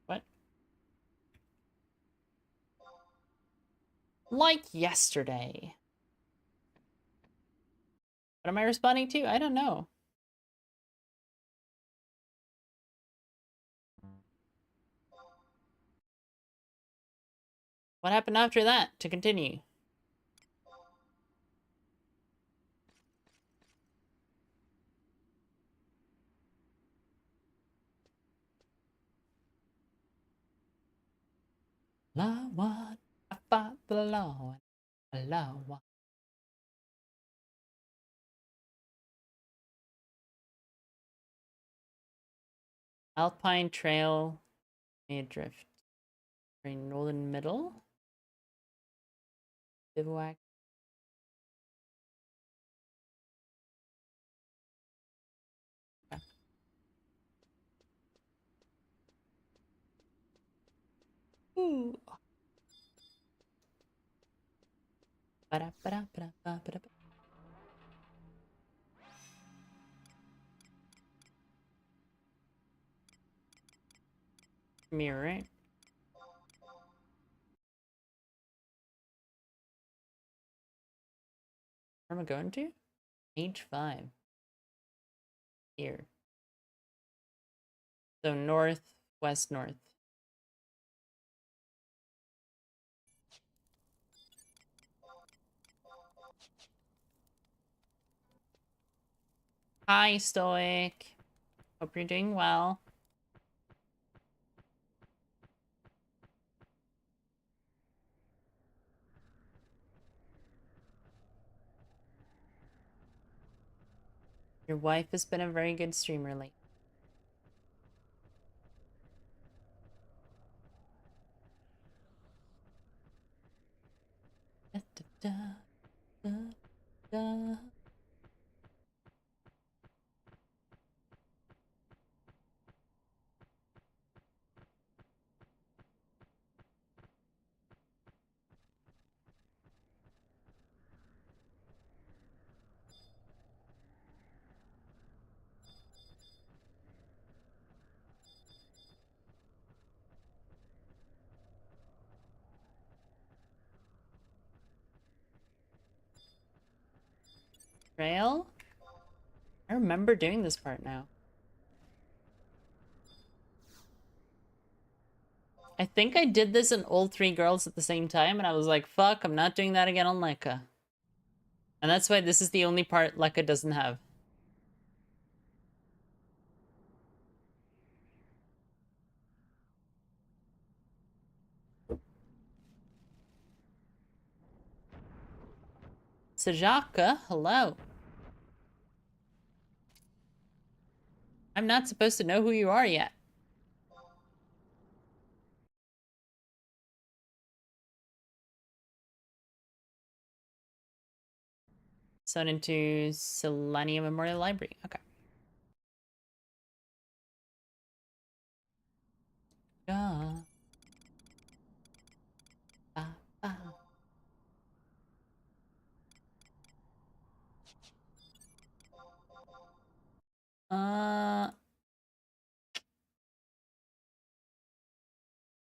What? Like yesterday. What am I responding to? I don't know. What happened after that to continue? La one, I fought the law. La one. Alpine Trail, may drift. Northern Middle. Bivouac. Ooh. Ba-da-ba-da-ba-da-ba-da-ba. Mirror, right? Where am I going to? H5. Here. So north, west, north. Hi, Stoic. Hope you're doing well. Your wife has been a very good streamer lately. Da, da, da, da. Trail? I remember doing this part now. I think I did this in all three girls at the same time, and I was like, fuck, I'm not doing that again on Lekka. And that's why this is the only part Lekka doesn't have. Sajaka, hello. I'm not supposed to know who you are yet. Sent into Selenium Memorial Library. Okay. Ah. Ah, ah.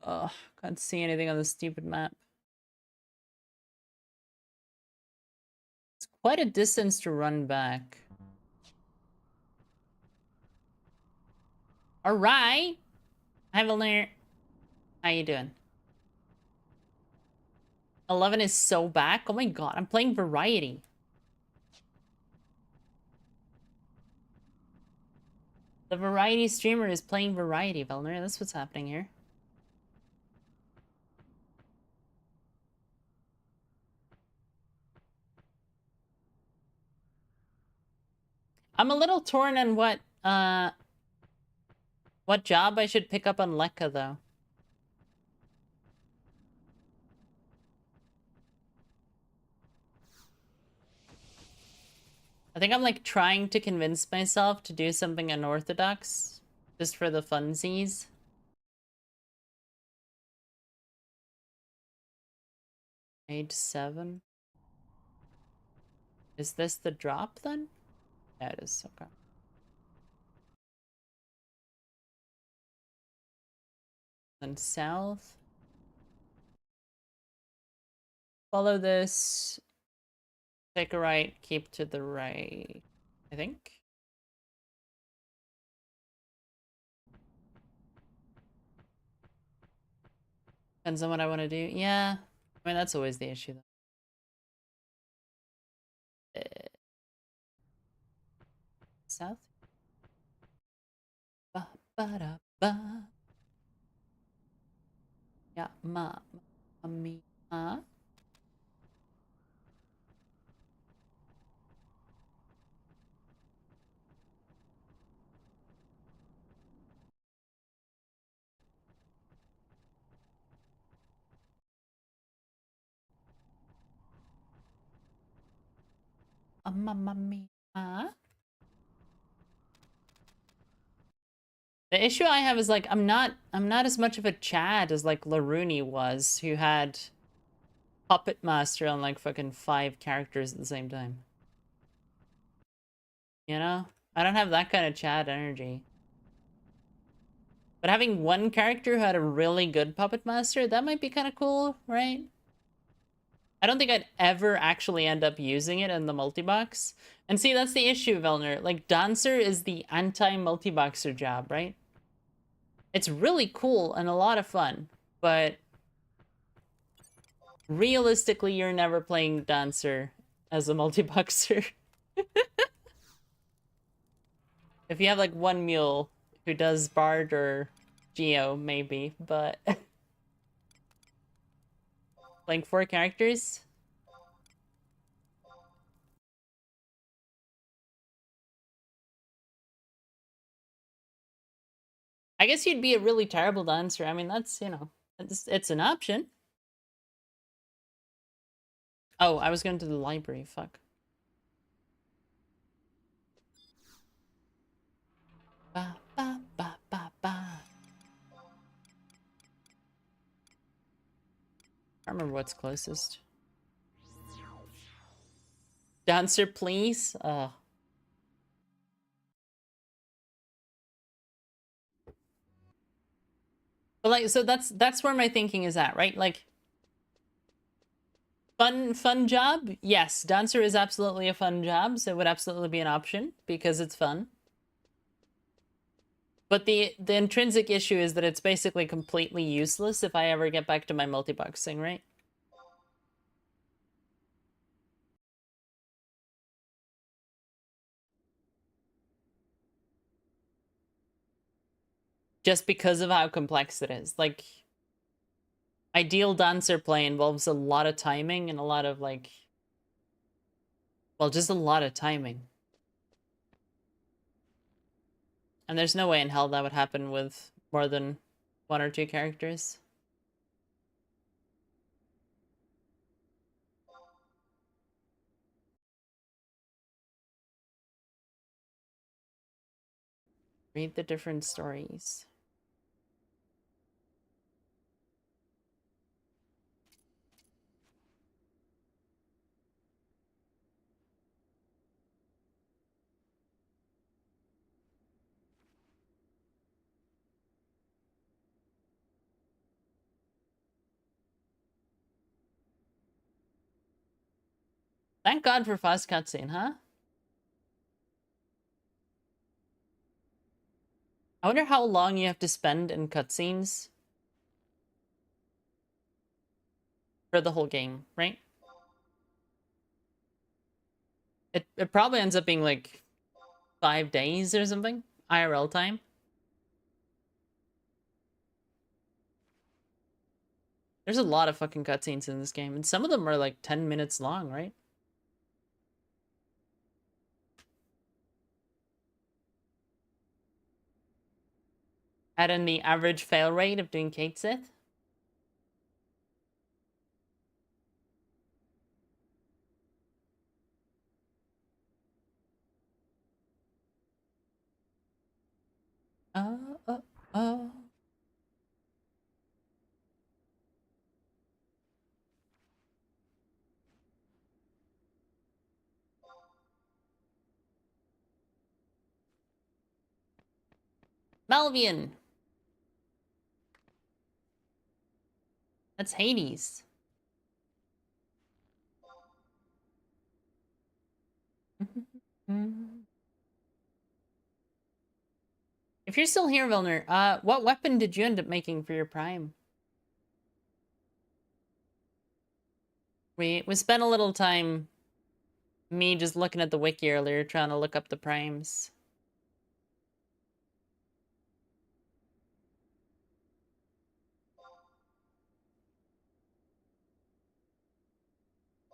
Oh, can't see anything on this stupid map. It's quite a distance to run back. All right. Hi, Valner. How you doing? 11 is so back. Oh my god, I'm playing Variety. The Variety streamer is playing Variety, Valner. That's what's happening here. I'm a little torn on what What job I should pick up on Lekka, though? I think I'm, like, trying to convince myself to do something unorthodox, just for the funsies. Age 7. Is this the drop, then? Yeah, it is. Okay. Then south. Follow this. Take a right, keep to the right, I think. Depends on what I want to do. Yeah. I mean, that's always the issue, though. South? Ba, ba, da, ba. Yeah, me, mamma mia. The issue I have is, like, I'm not as much of a Chad as, like, Larooney was, who had Puppet Master on, like, fucking 5 characters at the same time. You know? I don't have that kind of Chad energy. But having one character who had a really good Puppet Master, that might be kind of cool, right? I don't think I'd ever actually end up using it in the multi-box. And see, that's the issue, Velner. Like, Dancer is the anti-multi-boxer job, right? It's really cool and a lot of fun, but realistically, you're never playing Dancer as a multi-boxer. If you have, like, one mule who does Bard or Geo, maybe, but... playing 4 characters? I guess you'd be a really terrible dancer. I mean, that's, you know, it's an option. Oh, I was going to the library, fuck. Ba, ba, ba, ba, ba. I remember what's closest. Dancer, please? But like, so that's where my thinking is at, right? Like, fun job? Yes, dancer is absolutely a fun job, so it would absolutely be an option because it's fun. But the intrinsic issue is that it's basically completely useless if I ever get back to my multi-boxing, right? Just because of how complex it is. Like, ideal dancer play involves a lot of timing and a lot of, like... well, just a lot of timing. And there's no way in hell that would happen with more than 1 or 2 characters. Read the different stories. Thank God for fast cutscene, huh? I wonder how long you have to spend in cutscenes for the whole game, right? It probably ends up being like 5 days or something, IRL time. There's a lot of fucking cutscenes in this game, and some of them are like 10 minutes long, right? Add in the average fail rate of doing Kate Sith. Oh, oh, oh. Malvian. That's Hades. If you're still here, Vilner, what weapon did you end up making for your prime? We spent a little time, me just looking at the wiki earlier, trying to look up the primes.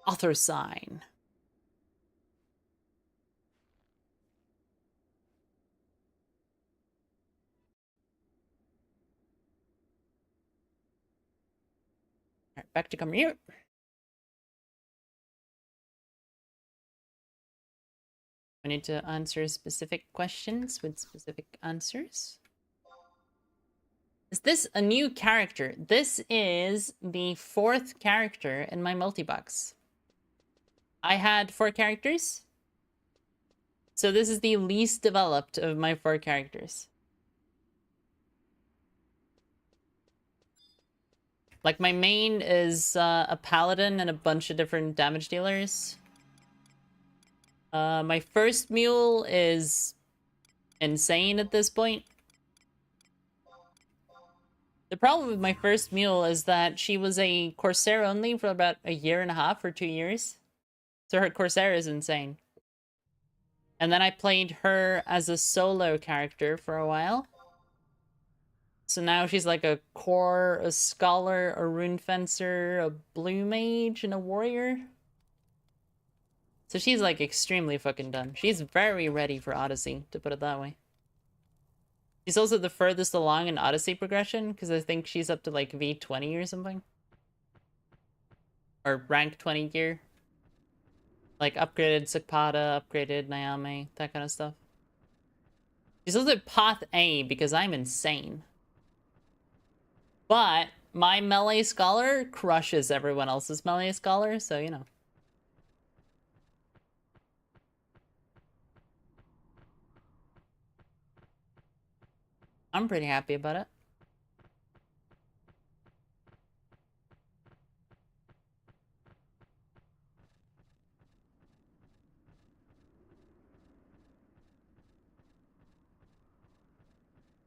Author sign. Alright, back to commute. I need to answer specific questions with specific answers. Is this a new character? This is the 4th character in my multi-box. I had 4 characters. So this is the least developed of my 4 characters. Like, my main is a paladin and a bunch of different damage dealers. My first mule is insane at this point. The problem with my first mule is that she was a Corsair only for about a year and a half or 2 years. So her Corsair is insane. And then I played her as a solo character for a while. So now she's like a core, a scholar, a rune fencer, a blue mage, and a warrior. So she's like extremely fucking done. She's very ready for Odyssey, to put it that way. She's also the furthest along in Odyssey progression, because I think she's up to like V20 or something. Or rank 20 gear. Like upgraded Sakpada, upgraded Nyame, that kind of stuff. She's also Path A because I'm insane. But my melee scholar crushes everyone else's melee scholar, so you know. I'm pretty happy about it.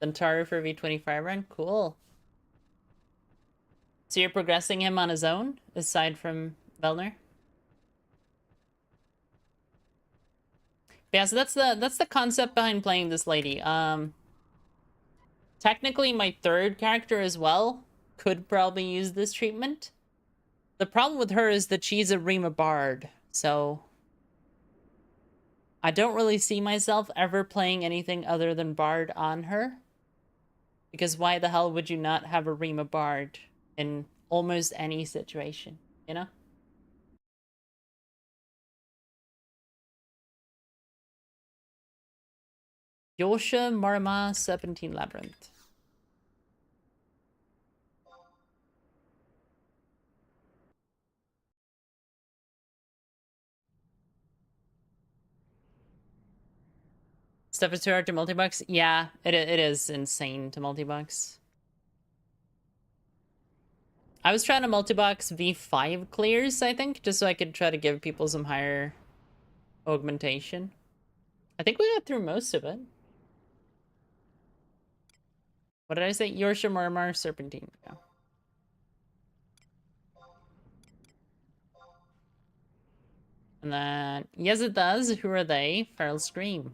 Centauri for V25 run? Cool. So you're progressing him on his own, aside from Velner? But yeah, so that's the concept behind playing this lady. Technically my 3rd character as well could probably use this treatment. The problem with her is that she's a Rima Bard, so I don't really see myself ever playing anything other than Bard on her. Because why the hell would you not have a Rima Bard in almost any situation, you know? Yosha Marma Serpentine Labyrinth. Stuff is too hard to multi-box? Yeah, it is insane to multi-box. I was trying to multi-box V5 clears, I think, just so I could try to give people some higher augmentation. I think we got through most of it. What did I say? Yorsha Murmur Serpentine. Yeah. And then, yes it does. Who are they? Feral Scream.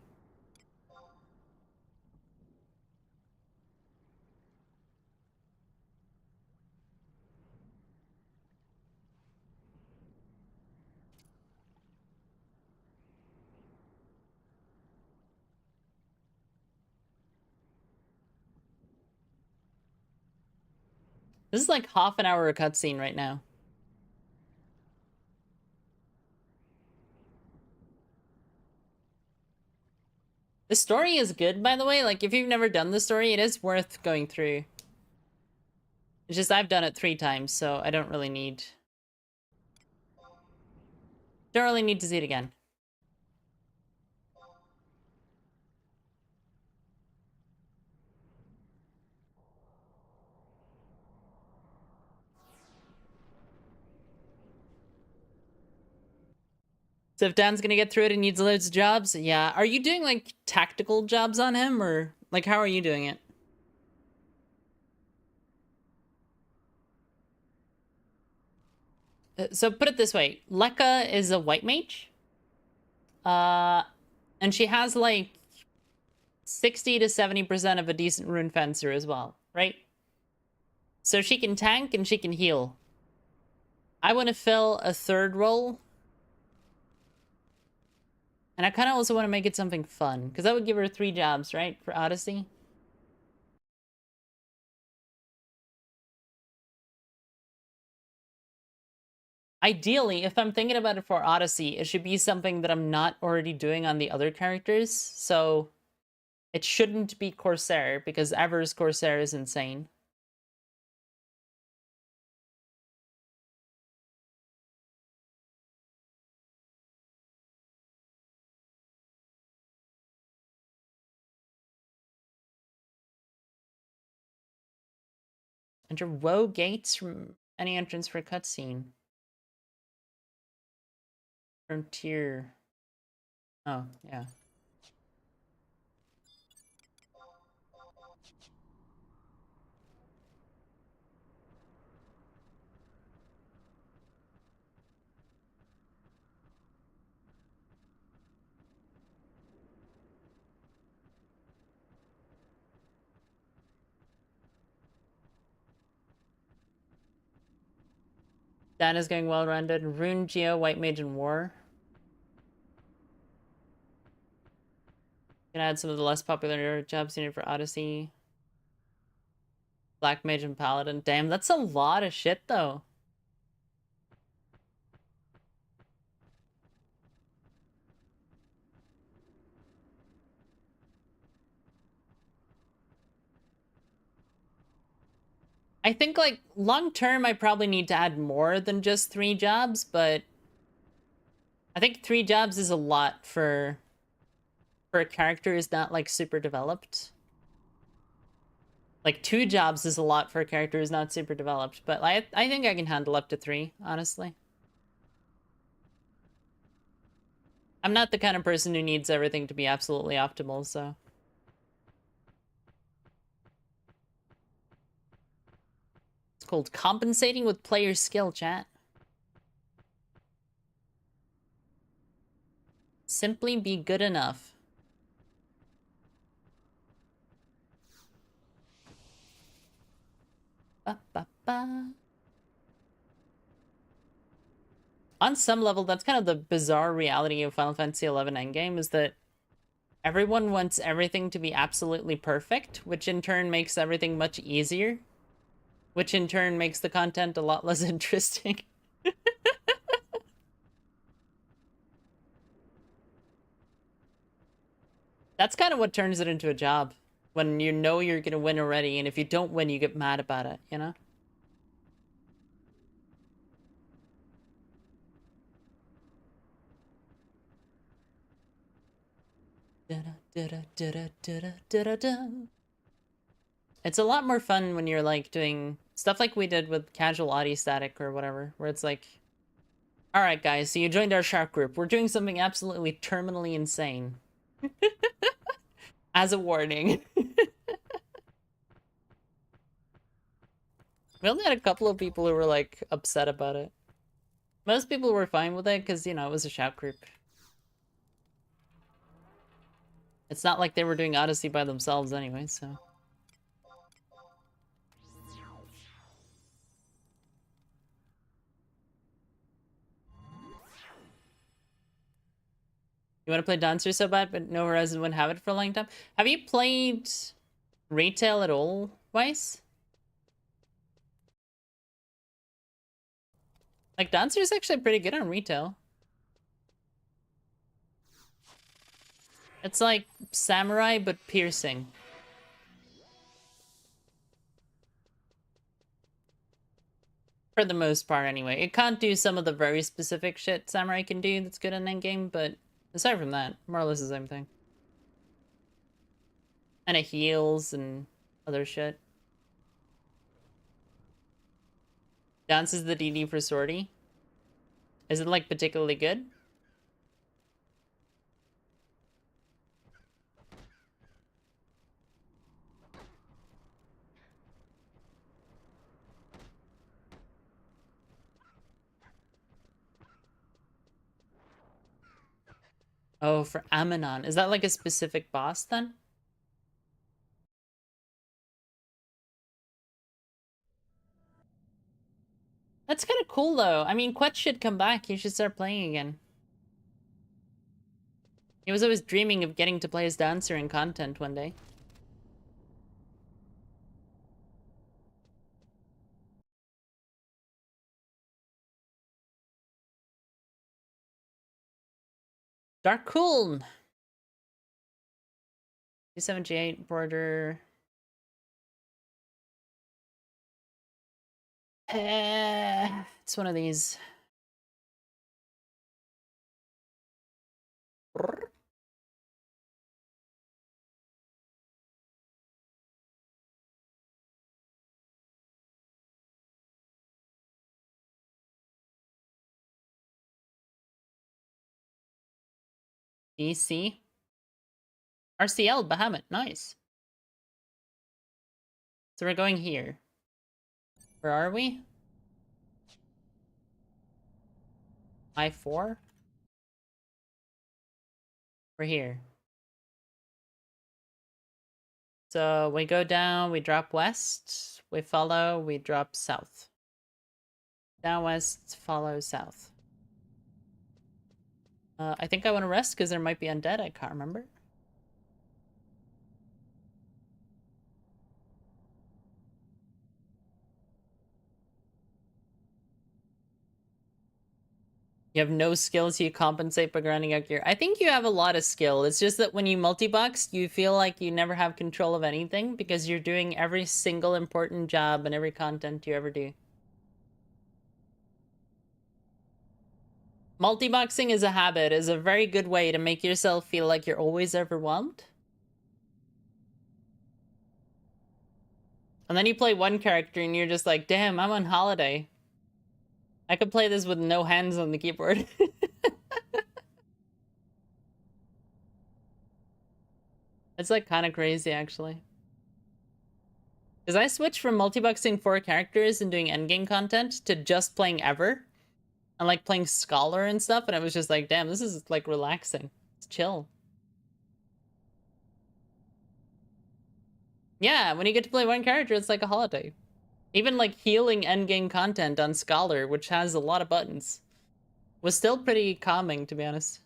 This is like half an hour of cutscene right now. The story is good, by the way. Like, if you've never done the story, it is worth going through. It's just I've done it 3 times, so I don't really need... Don't really need to see it again. So if Dan's gonna get through it and needs loads of jobs, yeah. Are you doing, like, tactical jobs on him, or... Like, how are you doing it? So put it this way. Lekka is a white mage. And she has, like, 60 to 70% of a decent rune fencer as well, right? So she can tank and she can heal. I want to fill a 3rd role. And I kind of also want to make it something fun. Because that would give her 3 jobs, right? For Odyssey. Ideally, if I'm thinking about it for Odyssey, it should be something that I'm not already doing on the other characters. So it shouldn't be Corsair, because Ever's Corsair is insane. Enter Woe gates from any entrance for cutscene. Frontier. Oh, yeah. Dan is going well-rounded. Rune, Geo, White Mage, and War. Can add some of the less popular jobs needed for Odyssey. Black Mage and Paladin. Damn, that's a lot of shit, though. I think, like, long-term, I probably need to add more than just 3 jobs, but... I think 3 jobs is a lot for a character who's not, like, super developed. Like, 2 jobs is a lot for a character who's not super developed, but I think I can handle up to 3, honestly. I'm not the kind of person who needs everything to be absolutely optimal, so... It's called compensating with player skill, chat. Simply be good enough. Ba, ba, ba. On some level, that's kind of the bizarre reality of Final Fantasy XI Endgame, is that everyone wants everything to be absolutely perfect, which in turn makes everything much easier, which in turn makes the content a lot less interesting. That's kind of what turns it into a job. When you know you're gonna win already, and if you don't win, you get mad about it, you know? It's a lot more fun when you're, like, doing stuff like we did with Casual Audio Static or whatever, where it's like, alright guys, so you joined our shark group. We're doing something absolutely terminally insane. As a warning. We only had a couple of people who were, like, upset about it. Most people were fine with it, because, you know, it was a shout group. It's not like they were doing Odyssey by themselves anyway, so... You want to play Dancer so bad, but no Horizon wouldn't have it for a long time? Have you played Retail at all, Weiss? Like, Dancer's actually pretty good on retail. It's like Samurai, but piercing. For the most part, anyway. It can't do some of the very specific shit Samurai can do that's good in endgame, but aside from that, more or less the same thing. And it heals and other shit. Dance is the DD for Swordy. Is it, like, particularly good? Oh, for Amanon. Is that like a specific boss then? That's kind of cool though. I mean, Quet should come back. He should start playing again. He was always dreaming of getting to play as Dancer in content one day. Darkcool! 278 border. It's one of these. DC. RCL, Bahamut, nice. So we're going here. Where are we? I4? We're here. So we go down, we drop west, we follow, we drop south. Down west, follow south. I think I want to rest because there might be undead, I can't remember. You have no skills, you compensate by grinding out gear. I think you have a lot of skill. It's just that when you multi-box, you feel like you never have control of anything because you're doing every single important job and every content you ever do. Multi-boxing is a habit, is a very good way to make yourself feel like you're always overwhelmed. And then you play one character and you're just like, damn, I'm on holiday. I could play this with no hands on the keyboard. It's like kind of crazy, actually. Because I switched from multi-boxing 4 characters and doing endgame content to just playing Ever. And like playing Scholar and stuff, and I was just like, damn, this is like relaxing. It's chill. Yeah, when you get to play one character, it's like a holiday. Even like healing endgame content on Scholar, which has a lot of buttons, was still pretty calming, to be honest.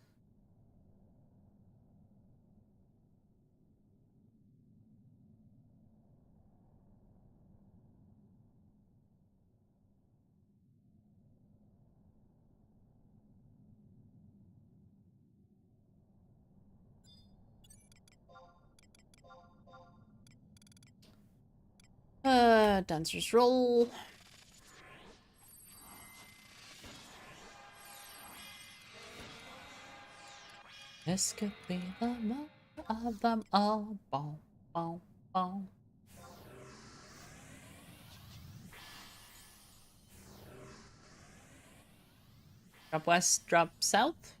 Dancer's roll. This could be the moment of them all. Boom, boom, boom. Drop west, drop south?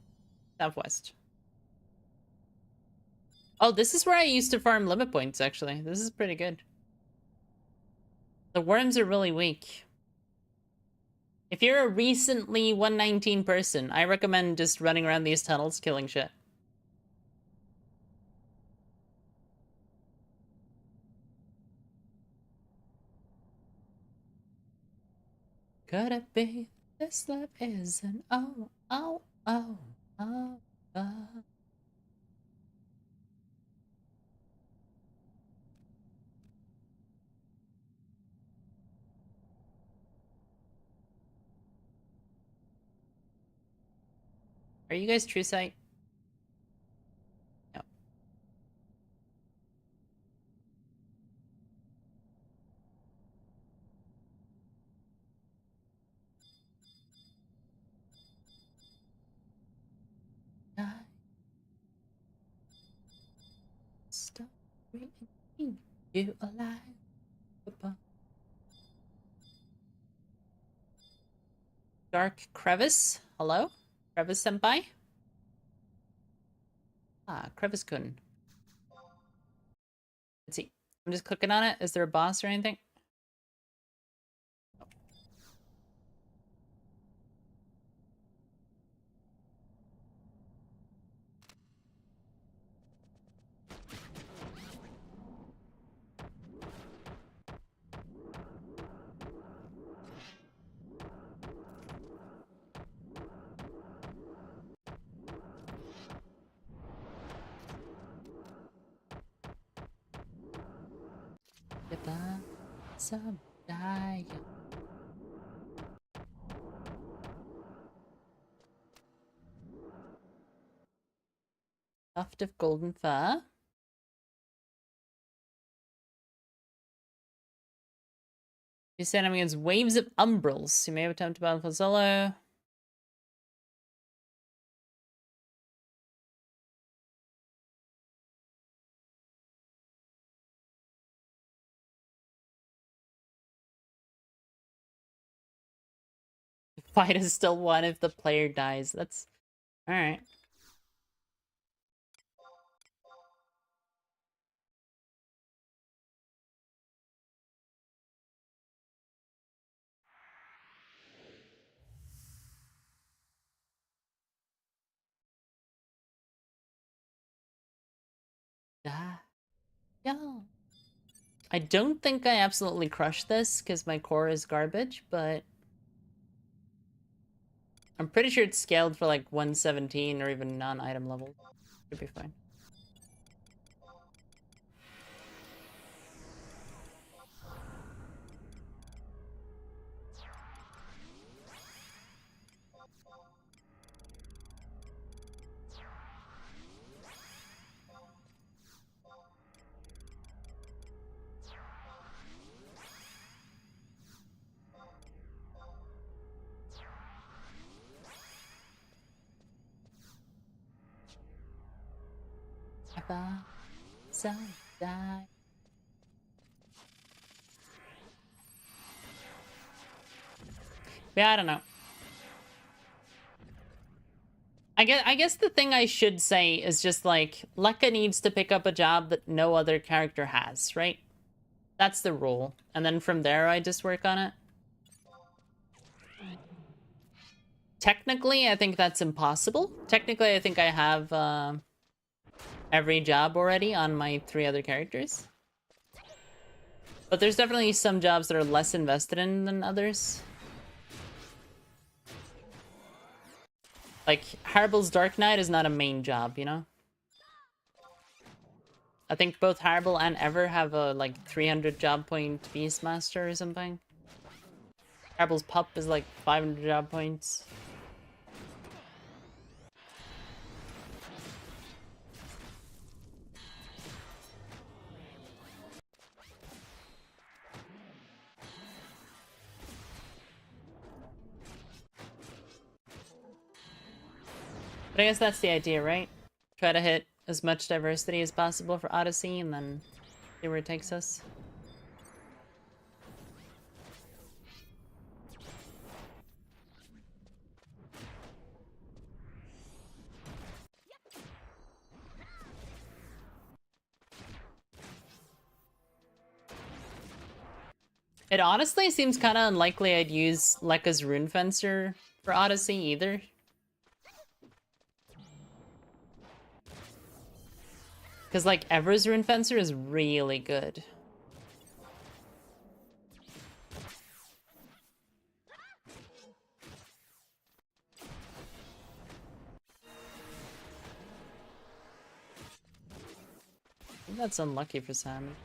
Southwest. Oh, this is where I used to farm limit points, actually. This is pretty good. The worms are really weak. If you're a recently 119 person, I recommend just running around these tunnels killing shit. Could it be this life is an oh, oh, oh, oh, oh. Are you guys true sight? No. Stop breathing you alive. Dark Crevice. Hello? Crevice senpai? Ah, Crevice-kun. Let's see. I'm just clicking on it. Is there a boss or anything? Some die. Tuft of golden fur. You stand up against waves of umbrals. You may attempt to battle for solo. The fight is still won if the player dies. That's alright. Yeah. I don't think I absolutely crushed this because my core is garbage, but I'm pretty sure it's scaled for like 117 or even non-item level. Should be fine. Some die. Yeah, I don't know. I guess the thing I should say is just like Lekka needs to pick up a job that no other character has, right? That's the rule. And then from there I just work on it. Technically, I think that's impossible. Technically, I think I have every job already on my 3 other characters. But there's definitely some jobs that are less invested in than others. Like, Harbel's Dark Knight is not a main job, you know? I think both Harbel and Ever have a, like, 300 job point Beastmaster or something. Harbel's Pup is, like, 500 job points. But I guess that's the idea, right? Try to hit as much diversity as possible for Odyssey and then see where it takes us. It honestly seems kind of unlikely I'd use Lekka's Rune Fencer for Odyssey either. Because, like, Ever's Rune Fencer is really good. I think that's unlucky for Sam.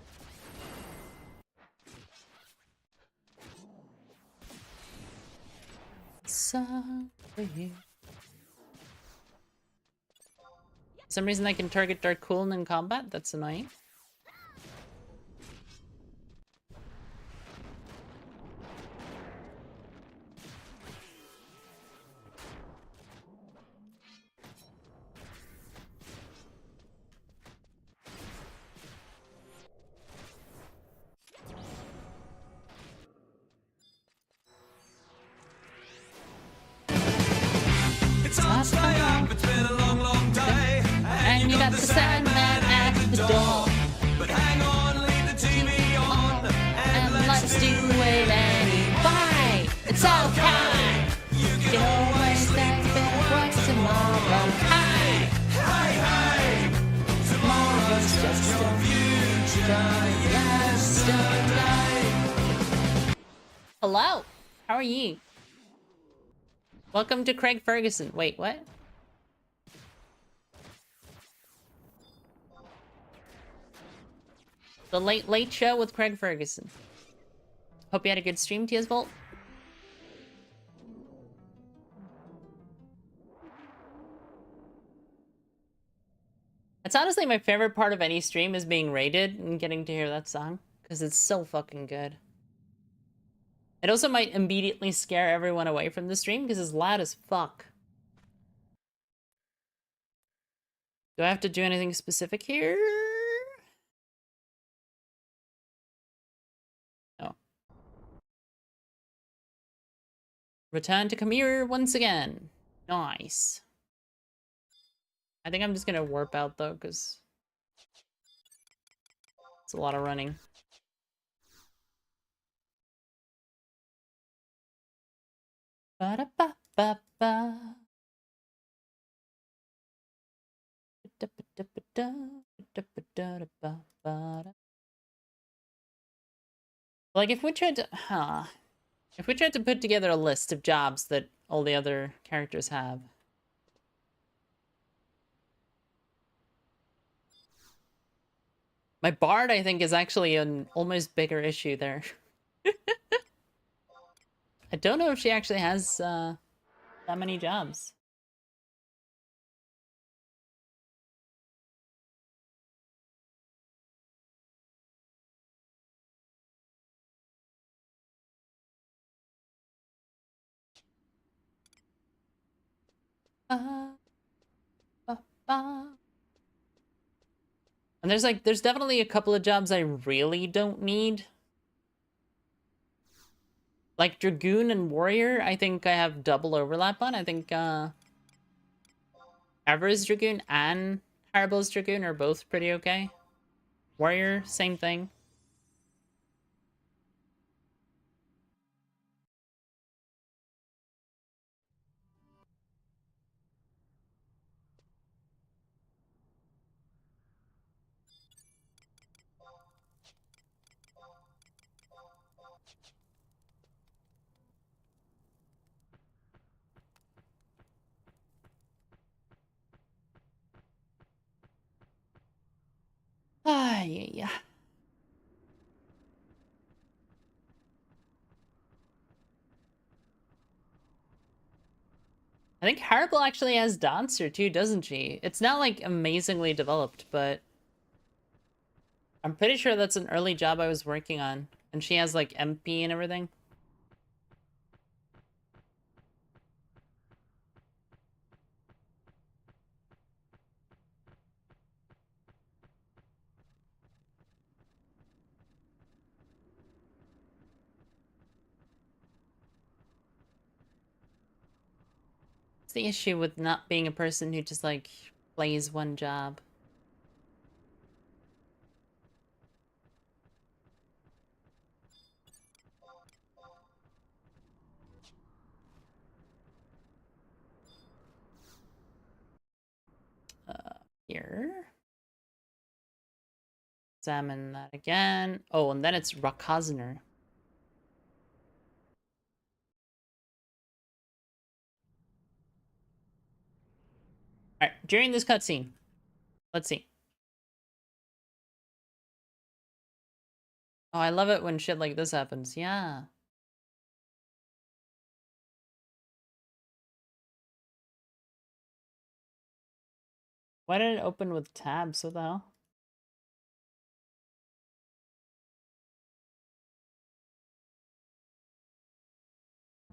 Sorry. For some reason I can target Dark Coolin in combat. That's annoying. It's been a long, long day. And you got the Sandman at the door. But hang on, leave the TV on. And let's do it anyway. It's okay. You can Get always always that bit work tomorrow. Hey, hey, hey. Tomorrow's just your future yesterday. hello. How are you? Welcome to Craig Ferguson. Wait, what? The Late Show with Craig Ferguson. Hope you had a good stream, TS Bolt. That's honestly my favorite part of any stream is being rated and getting to hear that song. Because it's so fucking good. It also might immediately scare everyone away from the stream because it's loud as fuck. Do I have to do anything specific here? No. Return to Khmer once again. Nice. I think I'm just gonna warp out though, because it's a lot of running. Ba-da-ba-ba-ba. Like if we tried to, if we tried to put together a list of jobs that all the other characters have. My bard, I think, is actually an almost bigger issue there. I don't know if she actually has that many jobs. And there's definitely a couple of jobs I really don't need. Like Dragoon and Warrior, I think I have double overlap on. I think Ever's Dragoon and Haribo's Dragoon are both pretty okay. Warrior, same thing. Ah, yeah. I think Haribo actually has Dancer too, doesn't she? It's not like amazingly developed, but I'm pretty sure that's an early job I was working on. And she has like MP and everything. It's the issue with not being a person who just like plays one job. Here. Examine that again. Oh, and then it's Rakazner. Alright, during this cutscene. Let's see. Oh, I love it when shit like this happens. Yeah. Why did it open with tabs? What the hell?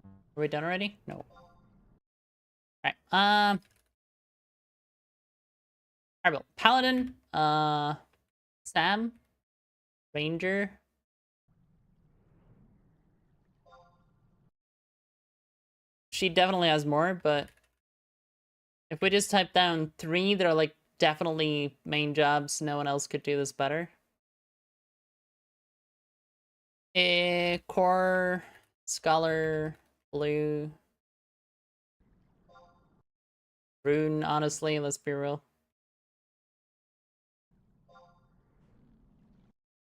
Are we done already? No. Alright, Alright, Paladin, Sam, Ranger. She definitely has more, but if we just type down 3 that are like definitely main jobs, no one else could do this better. Core, Scholar, Blue, Rune, honestly, let's be real.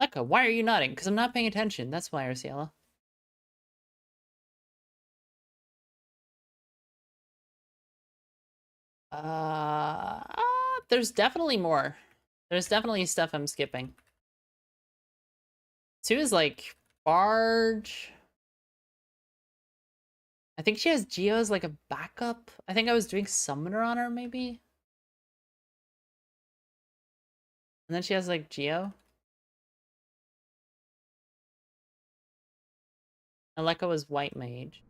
Lekka, why are you nodding? Because I'm not paying attention. That's why, Arciela. There's definitely more. There's definitely stuff I'm skipping. 2 is like Barge. I think she has Geo as like a backup. I think I was doing Summoner on her, maybe? And then she has like Geo. And Lekka was White Mage.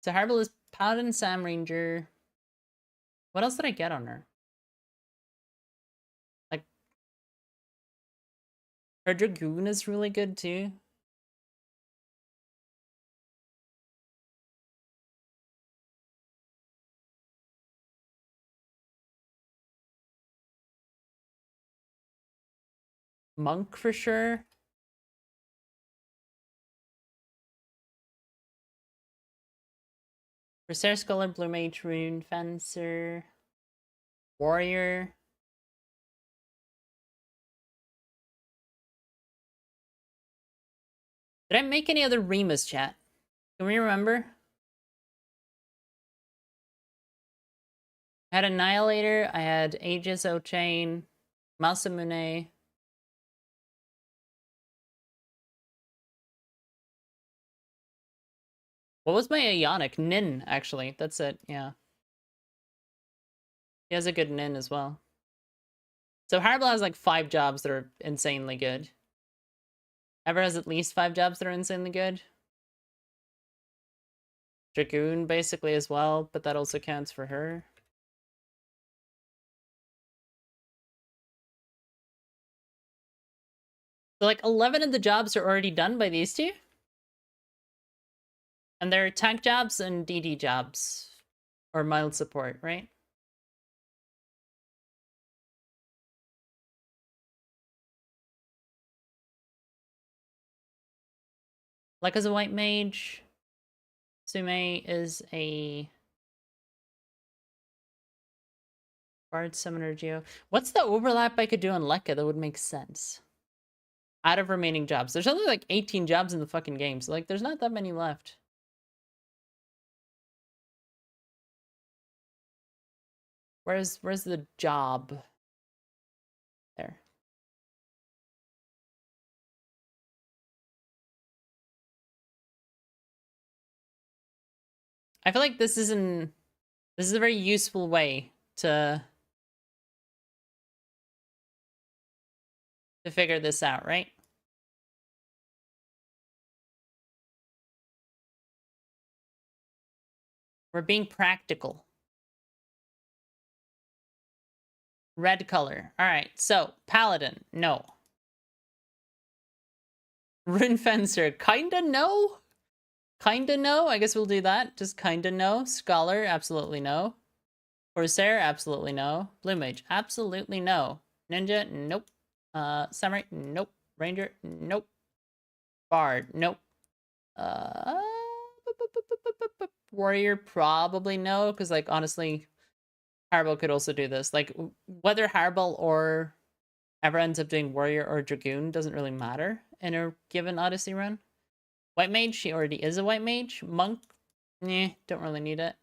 So Harbel is Paladin, Sam Ranger. What else did I get on her? Like, her Dragoon is really good too. Monk for sure. Berserker Scholar, Blue Mage, Rune Fencer, Warrior. Did I make any other Remus, chat? Can we remember? I had Annihilator, I had Aegis O'Chain, Masamune. What was my Ionic? Nin, actually. That's it, yeah. He has a good Nin as well. So Harbel has like 5 jobs that are insanely good. Ever has at least 5 jobs that are insanely good. Dragoon basically as well, but that also counts for her. So like 11 of the jobs are already done by these 2. And they're tank jobs and DD jobs. Or mild support, right? Like as a white mage, Sume is a Bard Summoner Geo. What's the overlap I could do on Lekka that would make sense? Out of remaining jobs. There's only like 18 jobs in the fucking game, so like there's not that many left. Where's the job? There. I feel like this is a very useful way to figure this out, right? We're being practical. Red color. All right, so Paladin, no. Rune Fencer, kinda no? Kinda no? I guess we'll do that. Just kinda no. Scholar, absolutely no. Corsair, absolutely no. Blue Mage, absolutely no. Ninja, nope. Samurai, nope. Ranger, nope. Bard, nope. Warrior, probably no, because like honestly, Harbel could also do this. Like whether Harbel or ever ends up doing Warrior or Dragoon doesn't really matter in a given Odyssey run. White Mage, she already is a White Mage. Monk, don't really need it.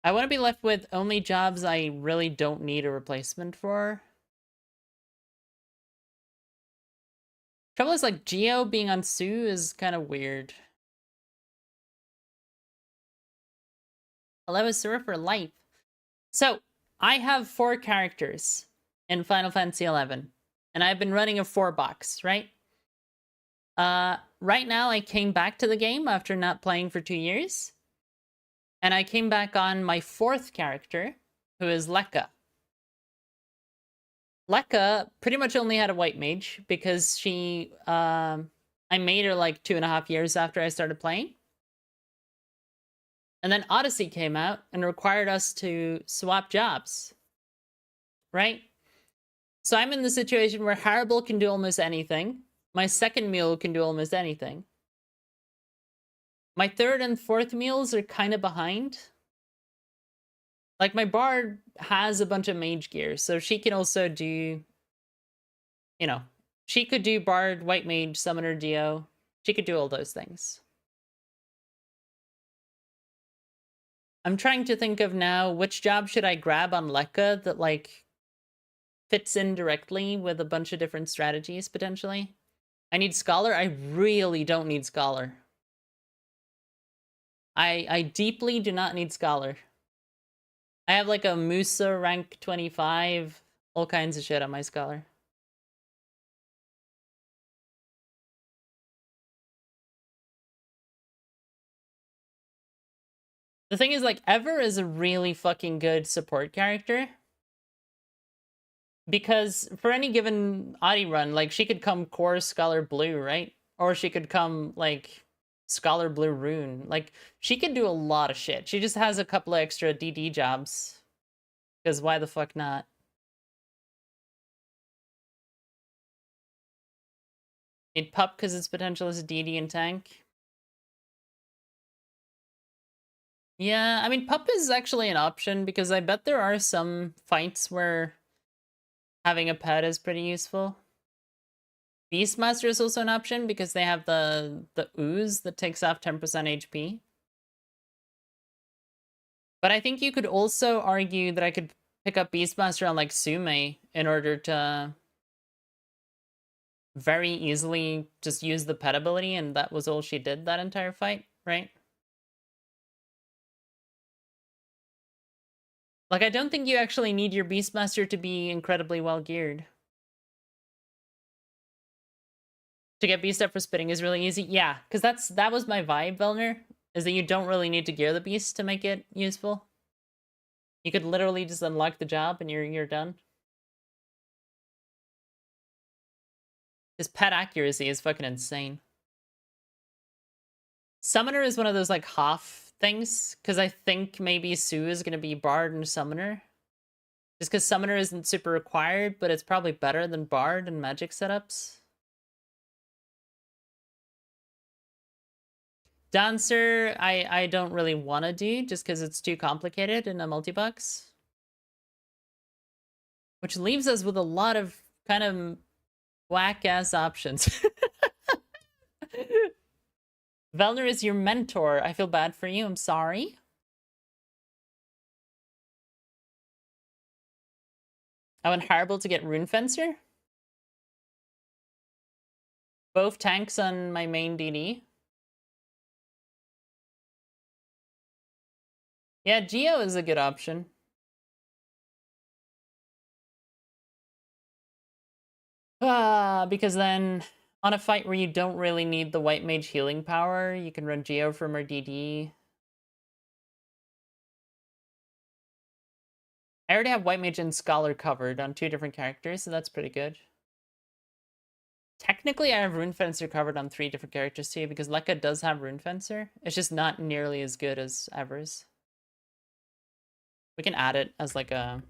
I want to be left with only jobs I really don't need a replacement for. Trouble is, like, Geo being on Sue is kind of weird. Hello, Surfer Life. So, I have 4 characters in Final Fantasy XI, and I've been running a 4-box, right? Right now, I came back to the game after not playing for 2 years, and I came back on my 4th character, who is Lekka. Lekka pretty much only had a white mage because I made her like 2.5 years after I started playing. And then Odyssey came out and required us to swap jobs. Right? So I'm in the situation where Haribo can do almost anything. My second mule can do almost anything. My third and fourth mules are kind of behind. Like, my bard has a bunch of mage gear, so she can also do, you know, she could do bard, white mage, summoner, Dio. She could do all those things. I'm trying to think of now, which job should I grab on Lekka that, like, fits in directly with a bunch of different strategies, potentially? I need Scholar? I really don't need Scholar. I deeply do not need Scholar. I have, like, a Musa rank 25, all kinds of shit on my Scholar. The thing is, like, Ever is a really fucking good support character. Because for any given Adi run, like, she could come Core Scholar Blue, right? Or she could come, like, Scholar Blue Rune. Like, she could do a lot of shit. She just has a couple of extra DD jobs. Because why the fuck not? Need Pup because its potential is a DD and tank. Yeah, I mean, Pup is actually an option because I bet there are some fights where having a pet is pretty useful. Beastmaster is also an option because they have the ooze that takes off 10% HP. But I think you could also argue that I could pick up Beastmaster on, like, Sume in order to very easily just use the pet ability, and that was all she did that entire fight, right? Like, I don't think you actually need your Beastmaster to be incredibly well geared. To get beast up for spitting is really easy. Yeah, because that was my vibe, Velner, is that you don't really need to gear the beast to make it useful. You could literally just unlock the job and you're done. His pet accuracy is fucking insane. Summoner is one of those, like, half things, because I think maybe Sue is gonna be Bard and Summoner. Just because Summoner isn't super required, but it's probably better than Bard and Magic setups. Dancer, I don't really want to do, just because it's too complicated in a multi-box. Which leaves us with a lot of kind of whack-ass options. Velner is your mentor. I feel bad for you. I'm sorry. I want Haribo to get Rune Fencer. Both tanks on my main DD. Yeah, Geo is a good option. Because then on a fight where you don't really need the white mage healing power, you can run Geo from our DD. I already have white mage and scholar covered on 2 different characters, so that's pretty good. Technically, I have Rune Fencer covered on 3 different characters too, because Lekka does have Rune Fencer. It's just not nearly as good as Ever's. We can add it as, like, a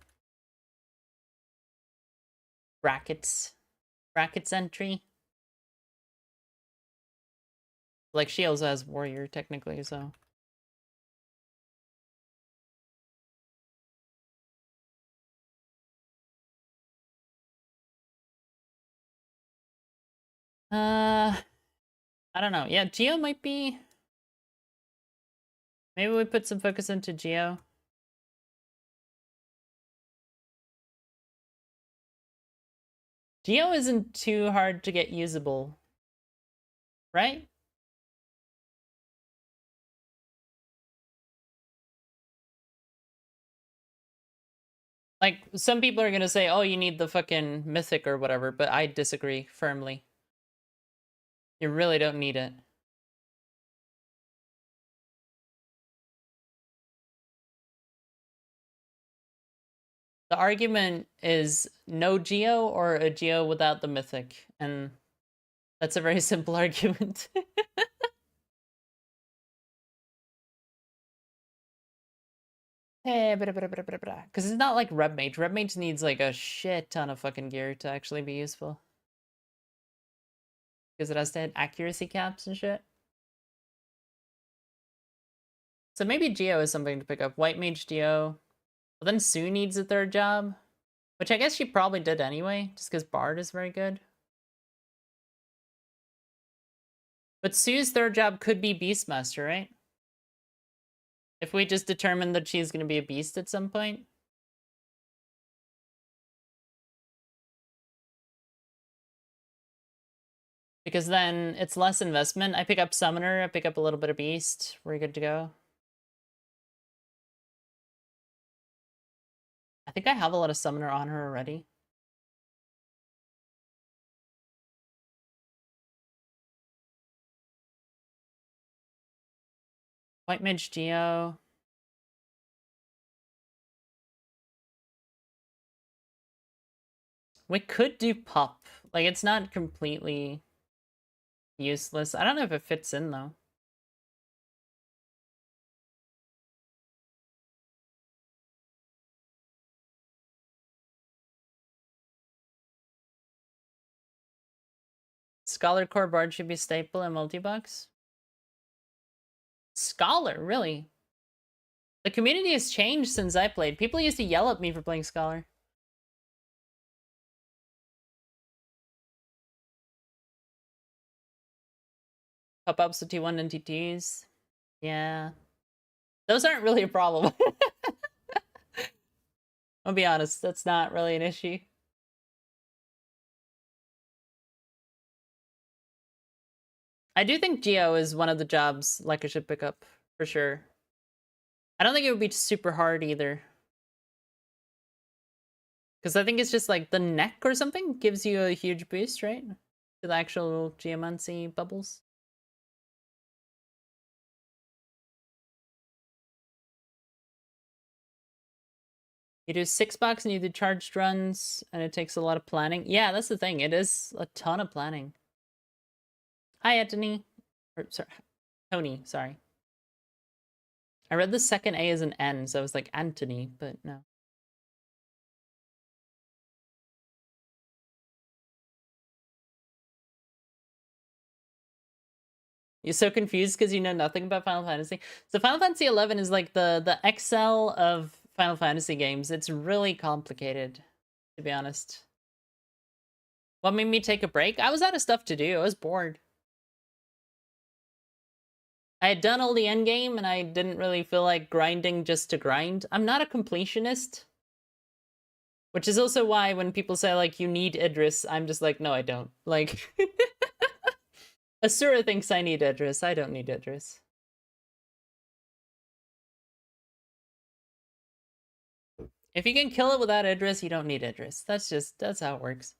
brackets entry. Like, she also has warrior technically, so. I don't know. Yeah, Geo might be. Maybe we put some focus into Geo. Geo isn't too hard to get usable, right? Like, some people are gonna say, oh, you need the fucking mythic or whatever, but I disagree firmly. You really don't need it. The argument is no Geo or a Geo without the mythic, and that's a very simple argument. Because it's not like Red Mage. Red Mage needs like a shit ton of fucking gear to actually be useful. Because it has to hit accuracy caps and shit. So maybe Geo is something to pick up. White Mage Geo. But then Sue needs a third job. Which I guess she probably did anyway, just because Bard is very good. But Sue's third job could be Beastmaster, right? If we just determine that she's going to be a beast at some point. Because then it's less investment. I pick up Summoner, I pick up a little bit of Beast. We're good to go. I think I have a lot of Summoner on her already. White Mage Geo. We could do Pup. Like, it's not completely useless. I don't know if it fits in, though. Scholar Core Bard should be staple in multi-box. Scholar, really? The community has changed since I played. People used to yell at me for playing Scholar. Pop-ups to T1 and T2s. Yeah. Those aren't really a problem. I'll be honest, that's not really an issue. I do think Geo is one of the jobs like I should pick up, for sure. I don't think it would be super hard either. Because I think it's just like the neck or something gives you a huge boost, right? To the actual geomancy bubbles. You do 6 bucks and you do charged runs, and it takes a lot of planning. Yeah, that's the thing. It is a ton of planning. Hi, Anthony. Or, sorry, Tony, sorry. I read the second A as an N, so I was like Anthony, but no. You're so confused because you know nothing about Final Fantasy. So Final Fantasy 11 is like the Excel of Final Fantasy games. It's really complicated, to be honest. What made me take a break? I was out of stuff to do. I was bored. I had done all the endgame and I didn't really feel like grinding just to grind. I'm not a completionist. Which is also why when people say like you need Idris, I'm just like, no, I don't. Like Asura thinks I need Idris. I don't need Idris. If you can kill it without Idris, you don't need Idris. That's how it works.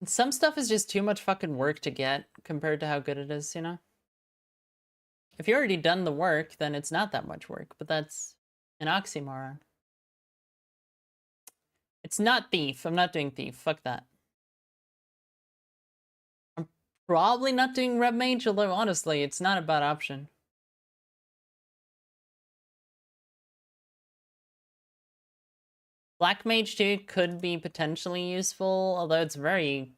Some stuff is just too much fucking work to get compared to how good it is, you know? If you already done the work, then it's not that much work, but that's an oxymoron. It's not Thief. I'm not doing Thief. Fuck that. I'm probably not doing Red Mage, although honestly, it's not a bad option. Black Mage 2 could be potentially useful, although it's very...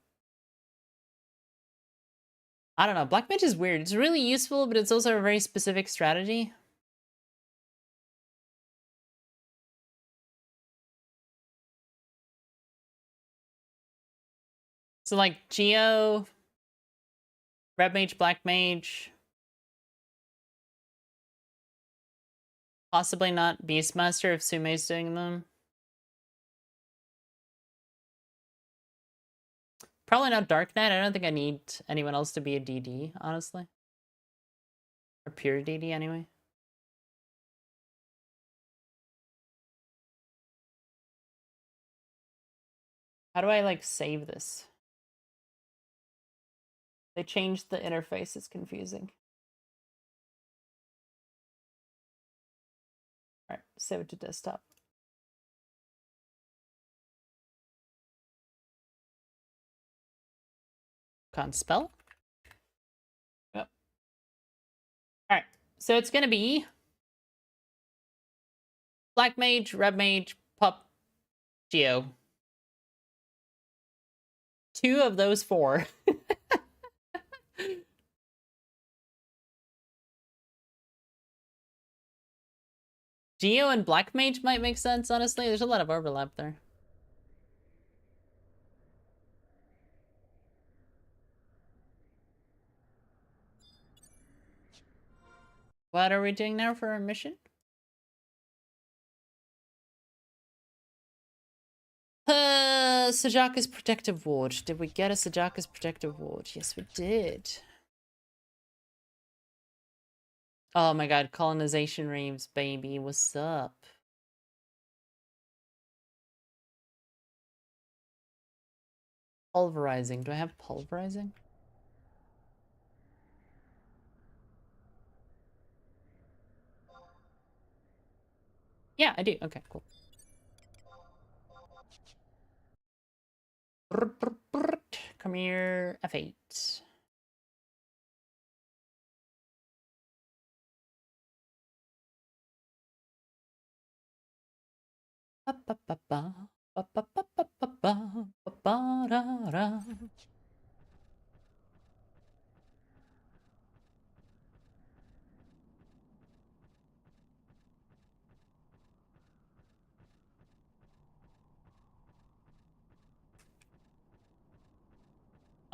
I don't know, Black Mage is weird. It's really useful, but it's also a very specific strategy. So like Geo, Red Mage, Black Mage. Possibly not Beastmaster if Sume's doing them. Probably not Dark Knight. I don't think I need anyone else to be a DD, honestly. Or pure DD, anyway. How do I, like, save this? They changed the interface. It's confusing. Alright, save it to desktop. Can't spell? Yep. Alright, so it's gonna be Black Mage, Red Mage, Pup, Geo. 2 of those 4. Geo and Black Mage might make sense, honestly. There's a lot of overlap there. What are we doing now for our mission? Sajaka's Protective Ward. Did we get a Sajaka's Protective Ward? Yes, we did. Oh my god, colonization reams, baby. What's up? Pulverizing. Do I have pulverizing? Yeah, I do. Okay, cool. Come here, F8.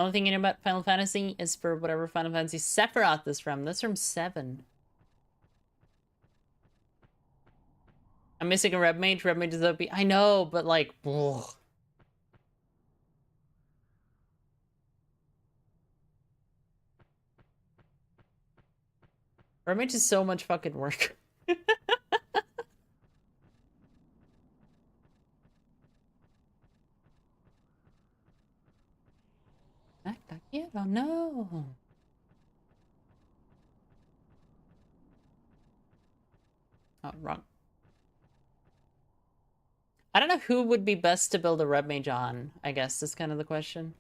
Only thing you know about Final Fantasy is for whatever Final Fantasy Sephiroth is from. That's from 7. I'm missing a Red Mage. Red Mage is OP. I know, but like, ugh. Red Mage is so much fucking work. Act like you don't know. Oh, wrong. I don't know who would be best to build a Red Mage on, I guess, is kind of the question.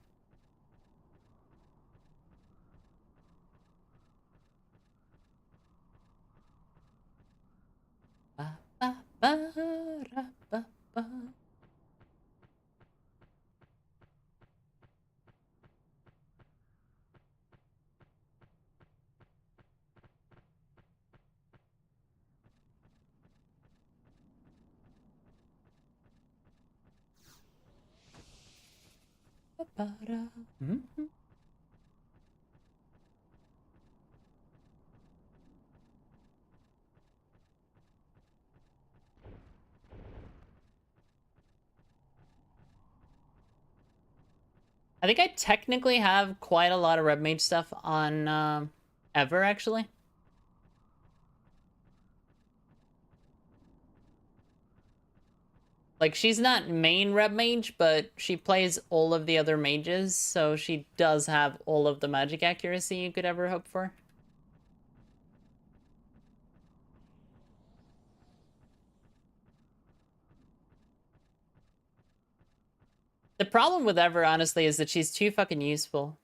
Ba, ba, ba, ra, ba, ba. Ba, ba, da. Mhm. I think I technically have quite a lot of Red Mage stuff on Ever, actually. Like, she's not main Red Mage, but she plays all of the other mages, so she does have all of the magic accuracy you could ever hope for. The problem with Ever, honestly, is that she's too fucking useful.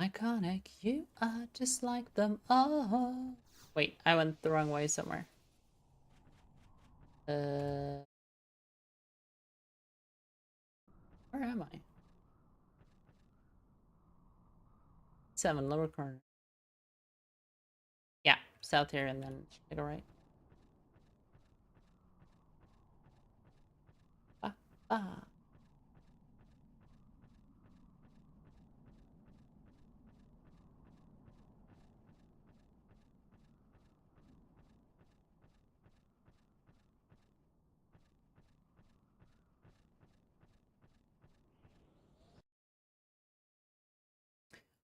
Iconic, you are just like them all. Wait, I went the wrong way somewhere. Where am I? 7, lower corner. Yeah, south here and then take a right. Ah, ah.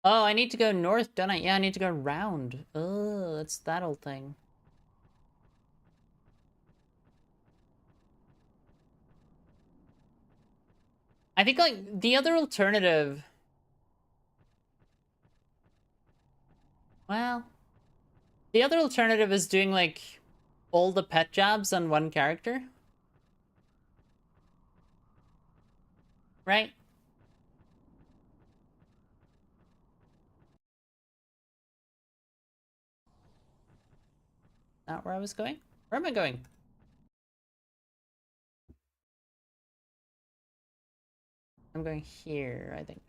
Oh, I need to go north, don't I? Yeah, I need to go round. Oh, that's that old thing. I think, like, the other alternative... Well... The other alternative is doing, like, all the pet jobs on one character. Right? Not where I was going? Where am I going? I'm going here, I think.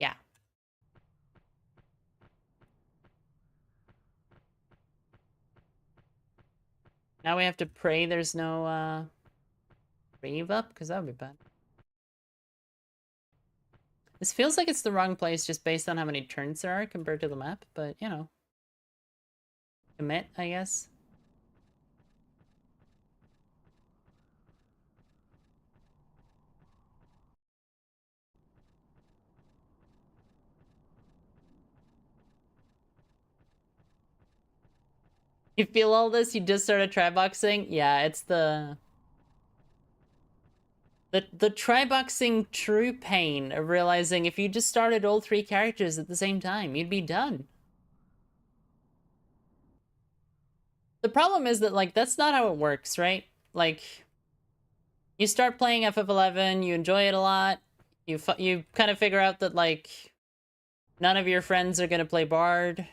Yeah. Now we have to pray there's no, grave up? Because that would be bad. This feels like it's the wrong place just based on how many turns there are compared to the map, but, you know. Commit, I guess. You feel all this? You just started try boxing? Yeah, it's the try boxing true pain of realizing if you just started all three characters at the same time, you'd be done. The problem is that, like, that's not how it works, right? Like, you start playing FF11, you enjoy it a lot, you kind of figure out that, like, none of your friends are gonna play Bard.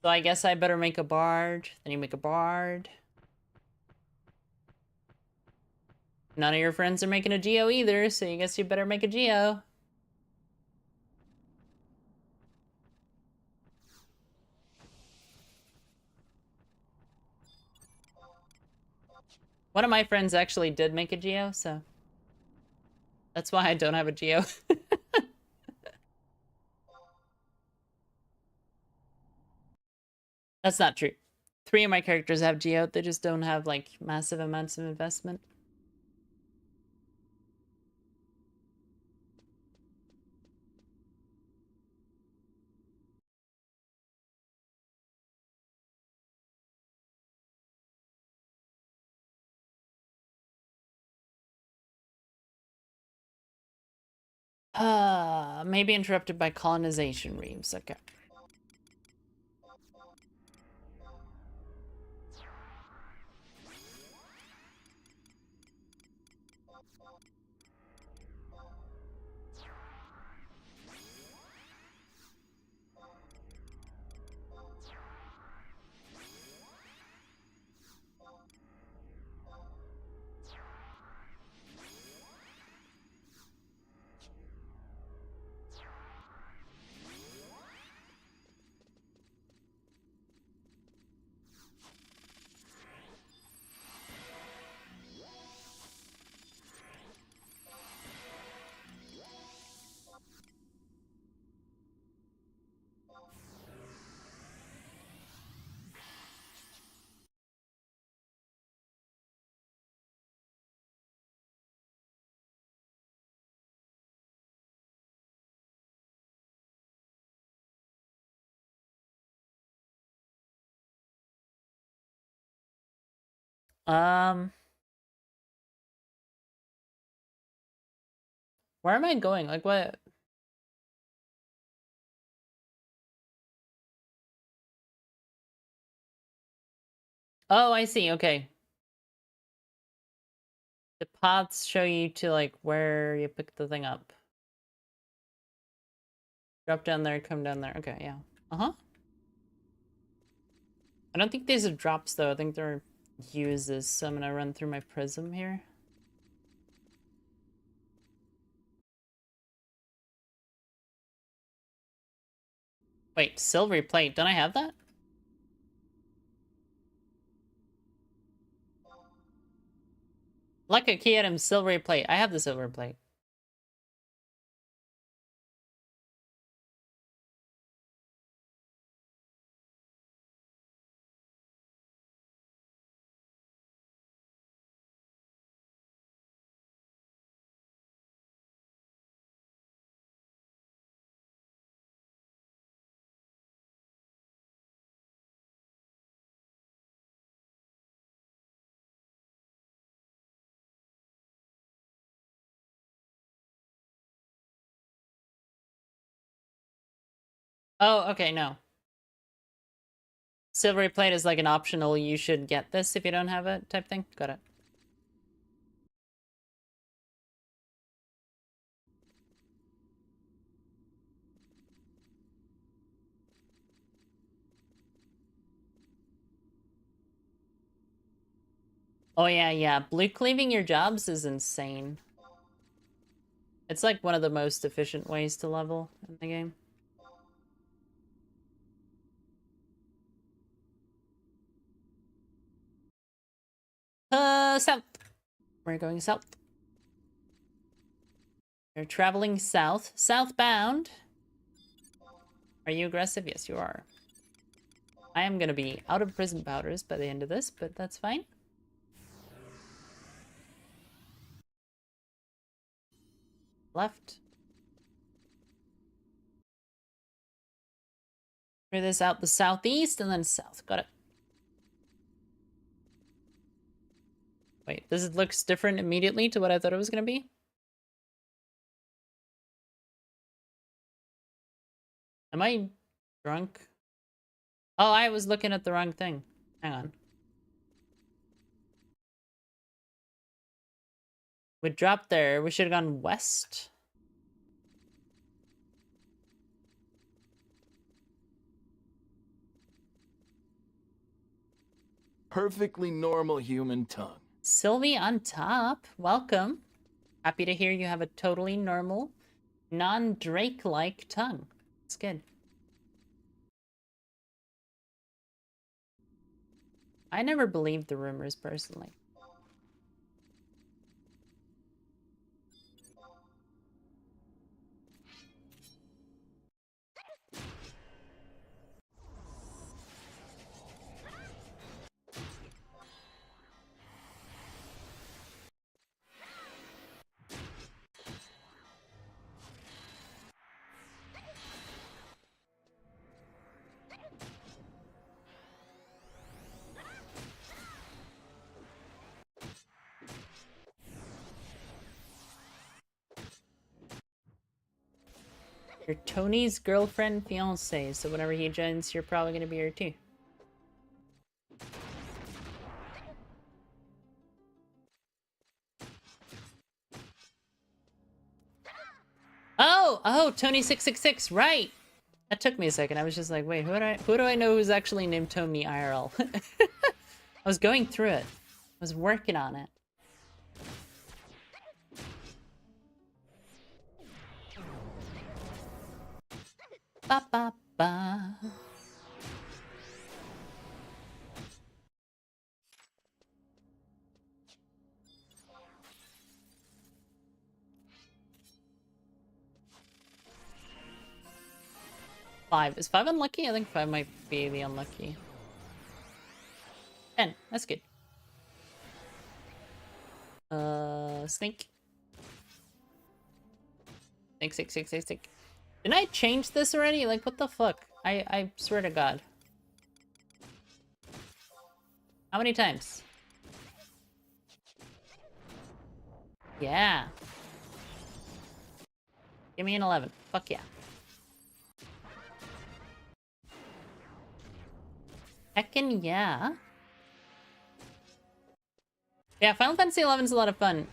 So I guess I better make a Bard. Then you make a Bard. None of your friends are making a Geo either, so I guess you better make a Geo. One of my friends actually did make a Geo, so that's why I don't have a Geo. That's not true. 3 of my characters have Geo, they just don't have, like, massive amounts of investment. Maybe interrupted by colonization reams. Okay. Um, where am I going? Like, what? Oh, I see. Okay. The paths show you to, like, where you pick the thing up. Drop down there, come down there. Okay, yeah. Uh-huh. I don't think these are drops, though. I think they're uses, so I'm gonna run through my prism here. Wait, silvery plate. Don't I have that? Like a key item, silvery plate. I have the silver plate. Oh, okay, no. Silvery plate is like an optional, you should get this if you don't have it type thing. Got it. Oh yeah, yeah. Blue cleaving your jobs is insane. It's like one of the most efficient ways to level in the game. South. We're going south. You're traveling south. Southbound. Are you aggressive? Yes, you are. I am gonna be out of prison powders by the end of this, but that's fine. Left. Clear this out the southeast and then south. Got it. Wait, this looks different immediately to what I thought it was gonna be. Am I drunk? Oh, I was looking at the wrong thing. Hang on. We dropped there. We should have gone west. Perfectly normal human tongue. Sylvie on top. Welcome. Happy to hear you have a totally normal, non-Drake-like tongue. It's good. I never believed the rumors personally. You're Tony's girlfriend, fiance, so whenever he joins, you're probably gonna be here too. Oh, Tony666, right! That took me a second. I was just like, wait, who do I know who's actually named Tony IRL? I was going through it. I was working on it. Ba ba ba. Five. Is 5 unlucky? I think 5 might be the unlucky. 10. That's good. Snake. Snake. Didn't I change this already? Like, what the fuck? I swear to God. How many times? Yeah. Give me an 11. Fuck yeah. Heckin' yeah. Yeah, Final Fantasy XI is a lot of fun.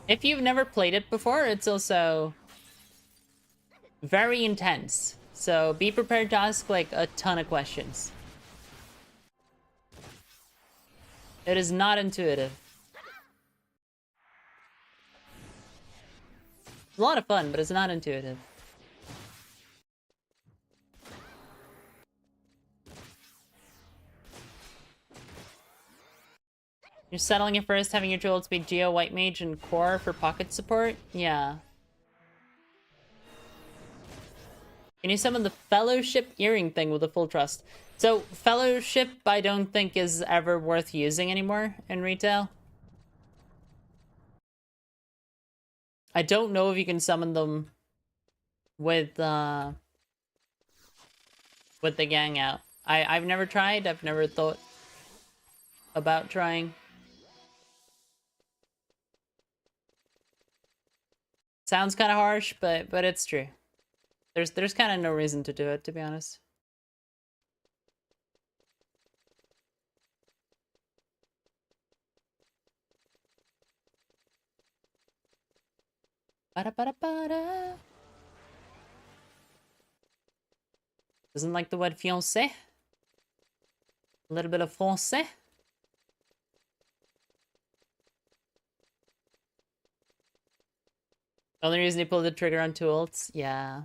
If you've never played it before, it's also very intense. So be prepared to ask, like, a ton of questions. It is not intuitive. It's a lot of fun, but it's not intuitive. You're settling it first, having your jewels be Geo, White Mage, and Core for pocket support? Yeah. Can you summon the Fellowship earring thing with a full trust? So, Fellowship I don't think is ever worth using anymore in retail. I don't know if you can summon them with the gang out. I've never tried, I've never thought about trying. Sounds kind of harsh, but it's true. There's kind of no reason to do it, to be honest. Ba-da-ba-da-ba-da. Doesn't like the word fiancé. A little bit of français. Only reason he pulled the trigger on 2 ults? Yeah.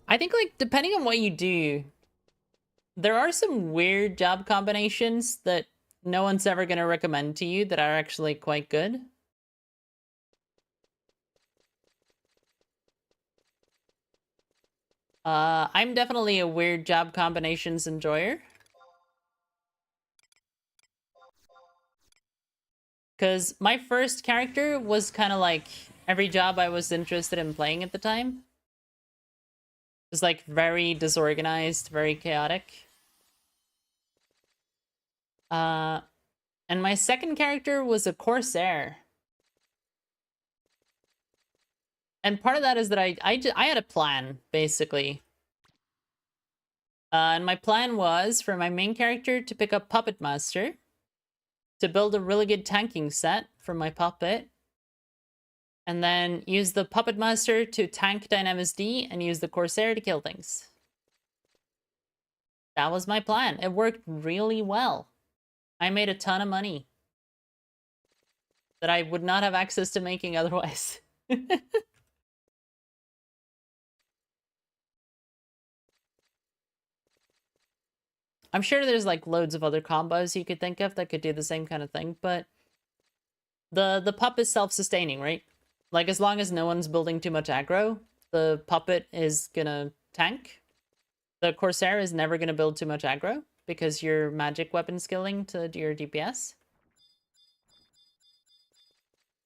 I think, like, depending on what you do, there are some weird job combinations that no one's ever going to recommend to you that are actually quite good. I'm definitely a weird job combinations enjoyer. Because my first character was kind of like every job I was interested in playing at the time. It was like very disorganized, very chaotic. And my second character was a Corsair. And part of that is that I had a plan, basically. And my plan was for my main character to pick up Puppet Master, to build a really good tanking set for my puppet, and then use the Puppet Master to tank Dynamis D and use the Corsair to kill things. That was my plan. It worked really well. I made a ton of money that I would not have access to making otherwise. I'm sure there's like loads of other combos you could think of that could do the same kind of thing, but the pup is self-sustaining, right? Like, as long as no one's building too much aggro, the puppet is gonna tank. The Corsair is never gonna build too much aggro because you're magic weapon skilling to do your DPS.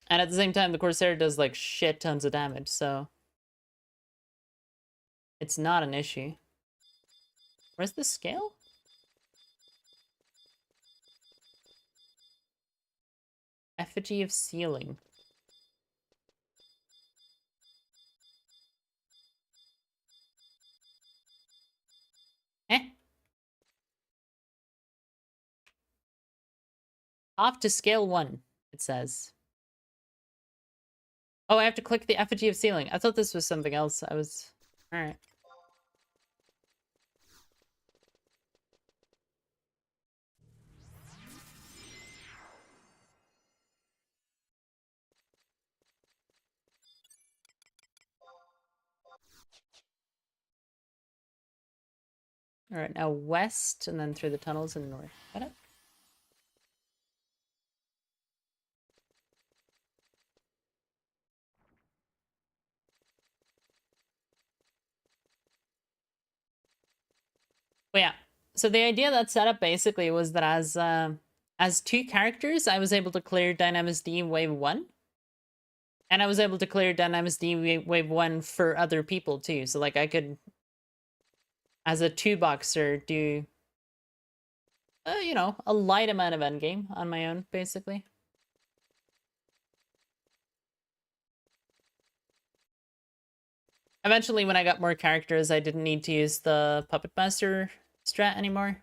And at the same time, the Corsair does like shit tons of damage, so it's not an issue. Where's the scale? Effigy of Sealing. Eh. Off to scale 1, it says. Oh, I have to click the Effigy of Sealing. I thought this was something else. I was... Alright. Alright, now west, and then through the tunnels and north. Got it? Well, yeah. So the idea that set up basically was that as 2 characters, I was able to clear Dynamis D wave 1. And I was able to clear Dynamis D wave 1 for other people too. So like I could, as a 2-boxer, do, you know, a light amount of endgame on my own, basically. Eventually, when I got more characters, I didn't need to use the Puppet Master strat anymore.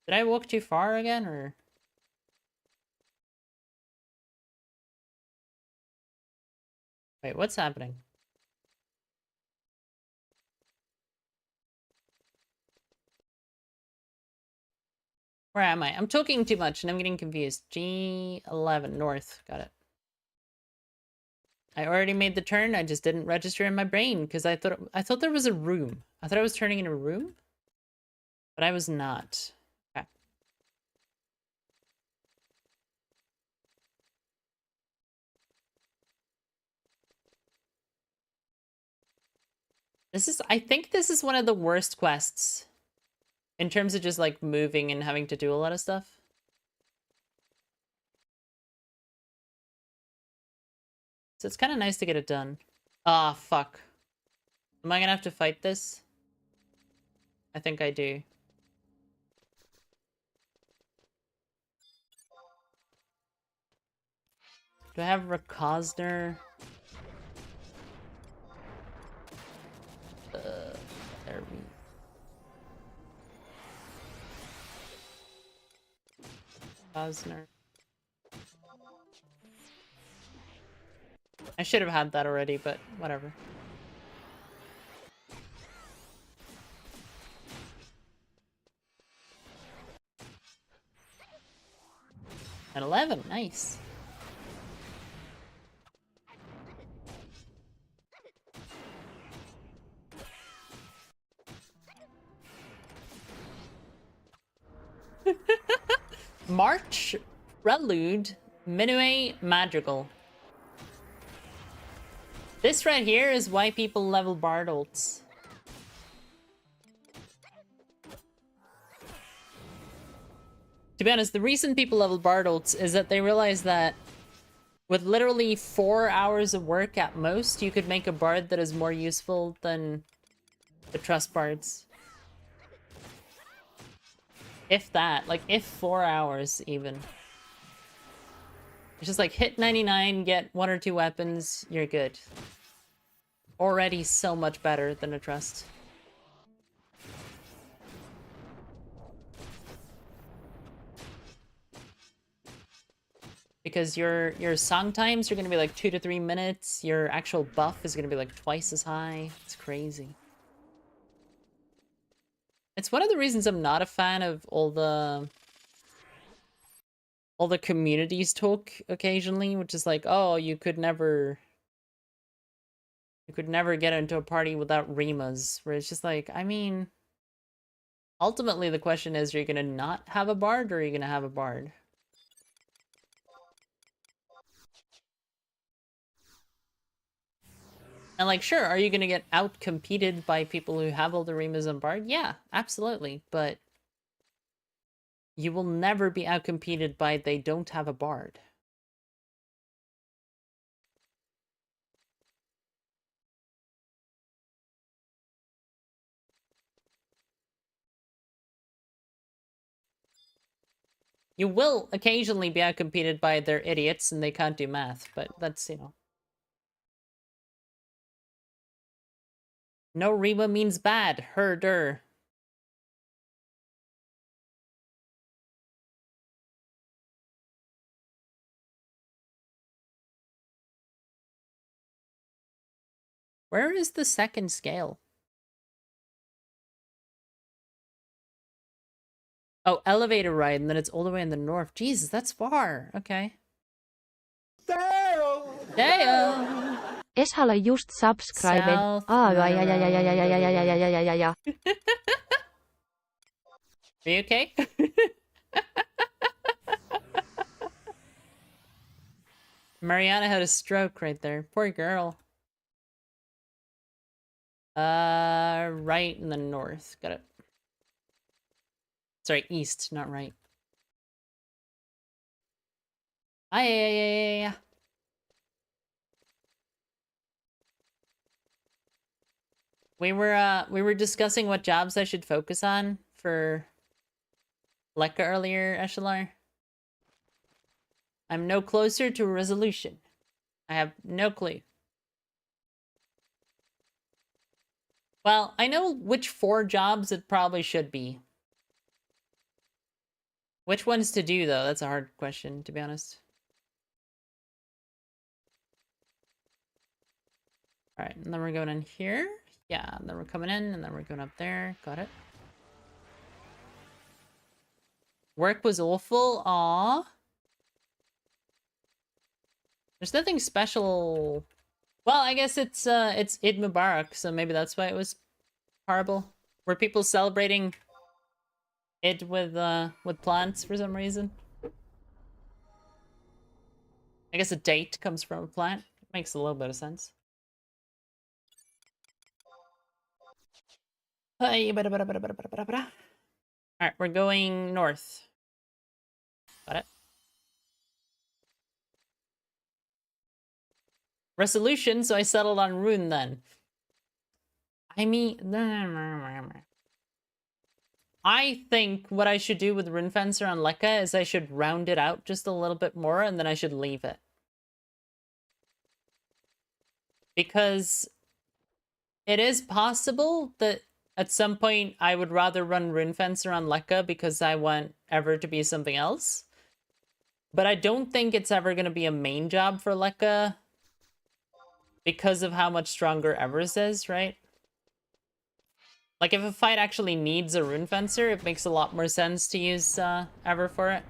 Did I walk too far again, or...? Wait, what's happening? Where am I? I'm talking too much and I'm getting confused. G11, north. Got it. I already made the turn, I just didn't register in my brain because I thought there was a room. I thought I was turning in a room, but I was not. Okay. I think this is one of the worst quests in terms of just like moving and having to do a lot of stuff. So it's kind of nice to get it done. Ah, fuck. Am I gonna have to fight this? I think I do. Do I have Rakosner? There we... Rakosner. I should have had that already, but whatever. At 11, nice. March Prelude Minue Madrigal. This right here is why people level Bard ults. To be honest, the reason people level Bard ults is that they realize that with literally 4 hours of work at most, you could make a Bard that is more useful than the Trust Bards. If that, like if 4 hours even. It's just like hit 99, get 1 or 2 weapons, you're good. Already so much better than a Trust. Because your song times are going to be like 2 to 3 minutes. Your actual buff is going to be like twice as high. It's crazy. It's one of the reasons I'm not a fan of all the communities talk occasionally, which is like, oh, you could never get into a party without Rimas, where it's just like, I mean, ultimately the question is, are you going to not have a Bard or are you going to have a Bard? And like, sure, are you going to get out-competed by people who have all the Rimas and Bard? Yeah, absolutely. But you will never be out-competed by they don't have a Bard. You will occasionally be out-competed by their idiots and they can't do math, but that's, you know. No Rima means bad. Herder. Where is the second scale? Oh, elevator ride, and then it's all the way in the north. Jesus, that's far. Okay. Damn. Eshala just subscribed. South Are you okay? Mariana had a stroke right there. Poor girl. Right in the north. Got it. Sorry, east, not right. Ah, yeah. We were discussing what jobs I should focus on for Lekka earlier, Eshalar. I'm no closer to a resolution. I have no clue. Well, I know which 4 jobs it probably should be. Which ones to do, though? That's a hard question, to be honest. Alright, and then we're going in here. Yeah, and then we're coming in, and then we're going up there. Got it. Work was awful. Aww. There's nothing special. Well, I guess it's Eid Mubarak, so maybe that's why it was horrible. Were people celebrating it with plants for some reason? I guess a date comes from a plant. Makes a little bit of sense. Alright, we're going north. Got it. Resolution, so I settled on Rune then. I mean... I think what I should do with Rune Fencer on Lekka is I should round it out just a little bit more and then I should leave it. Because it is possible that at some point I would rather run Rune Fencer on Lekka because I want Ever to be something else. But I don't think it's ever going to be a main job for Lekka because of how much stronger Ever's is, right? Like, if a fight actually needs a Rune Fencer, it makes a lot more sense to use Ever for it.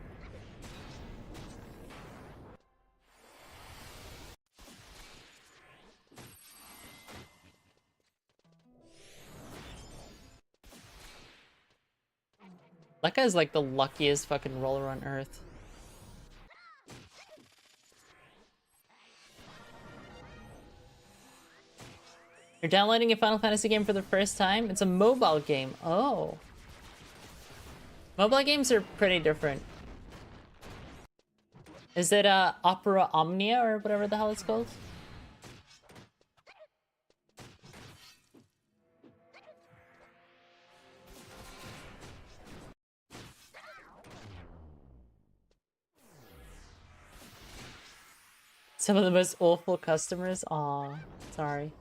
Lekka is like the luckiest fucking roller on Earth. You're downloading a Final Fantasy game for the first time? It's a mobile game. Oh. Mobile games are pretty different. Is it Opera Omnia or whatever the hell it's called? Some of the most awful customers? Aw, sorry.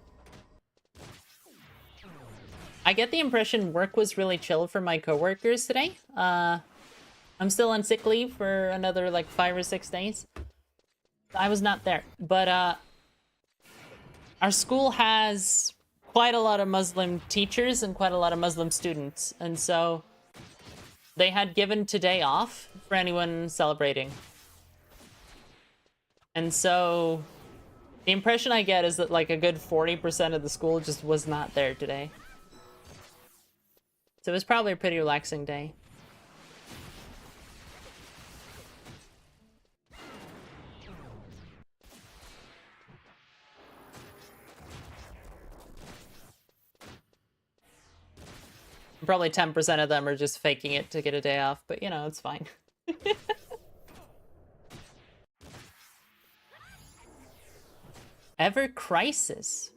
I get the impression work was really chill for my coworkers today. I'm still on sick leave for another like 5 or 6 days. I was not there, but our school has quite a lot of Muslim teachers and quite a lot of Muslim students, and so they had given today off for anyone celebrating. And so the impression I get is that like a good 40% of the school just was not there today. So it was probably a pretty relaxing day. Probably 10% of them are just faking it to get a day off, but you know, it's fine. Ever Crisis.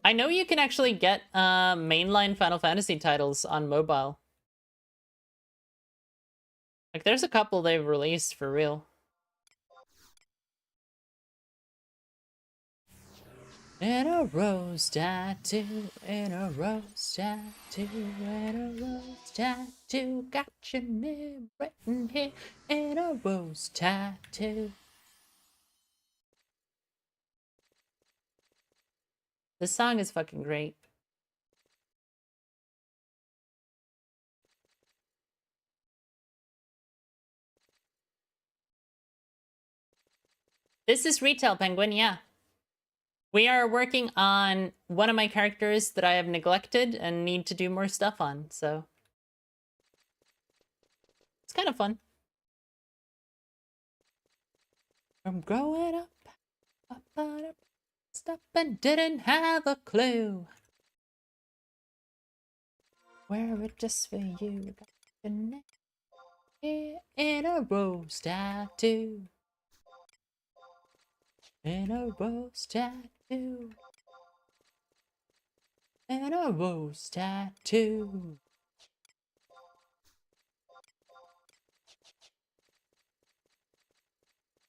I know you can actually get mainline Final Fantasy titles on mobile. Like, there's a couple they've released for real. In a rose tattoo, in a rose tattoo, in a rose tattoo, got your name written here in a rose tattoo. This song is fucking great. This is Retail Penguin, yeah. We are working on one of my characters that I have neglected and need to do more stuff on, so it's kind of fun. I'm growing up, stop and didn't have a clue. Wear it just for you, got your name here in a rose tattoo. In a rose tattoo. In a rose tattoo.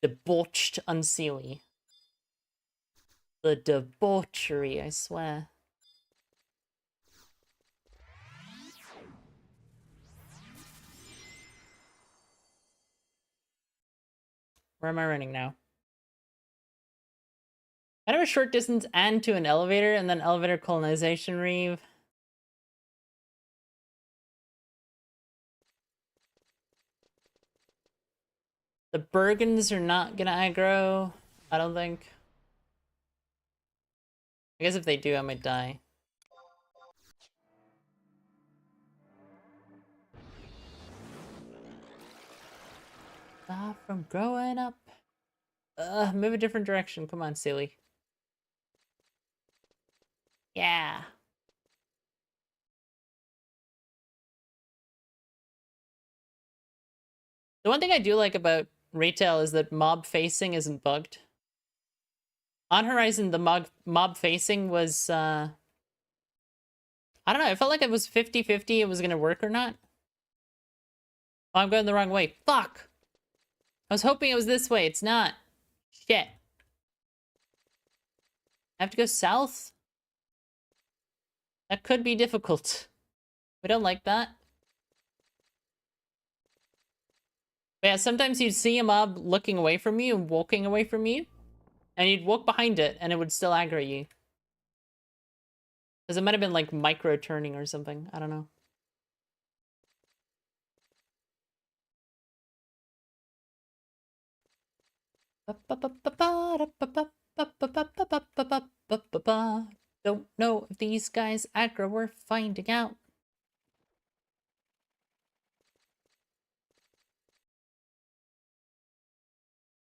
Debauched Unseelie. The debauchery, I swear. Where am I running now? Kind of a short distance and to an elevator, and then elevator colonization reeve. The Bergens are not gonna aggro, I don't think. I guess if they do, I might die. Stop from growing up. Move a different direction. Come on, silly. Yeah. The one thing I do like about Retail is that mob facing isn't bugged. On Horizon, the mob facing was, I don't know, I felt like it was 50-50 it was gonna work or not. Oh, I'm going the wrong way. Fuck! I was hoping it was this way, it's not. Shit. I have to go south? That could be difficult. We don't like that. But yeah, sometimes you'd see a mob looking away from you and walking away from you. And you'd walk behind it and it would still aggro you. Because it might have been like micro-turning or something. I don't know. Don't know if these guys aggro. We're finding out.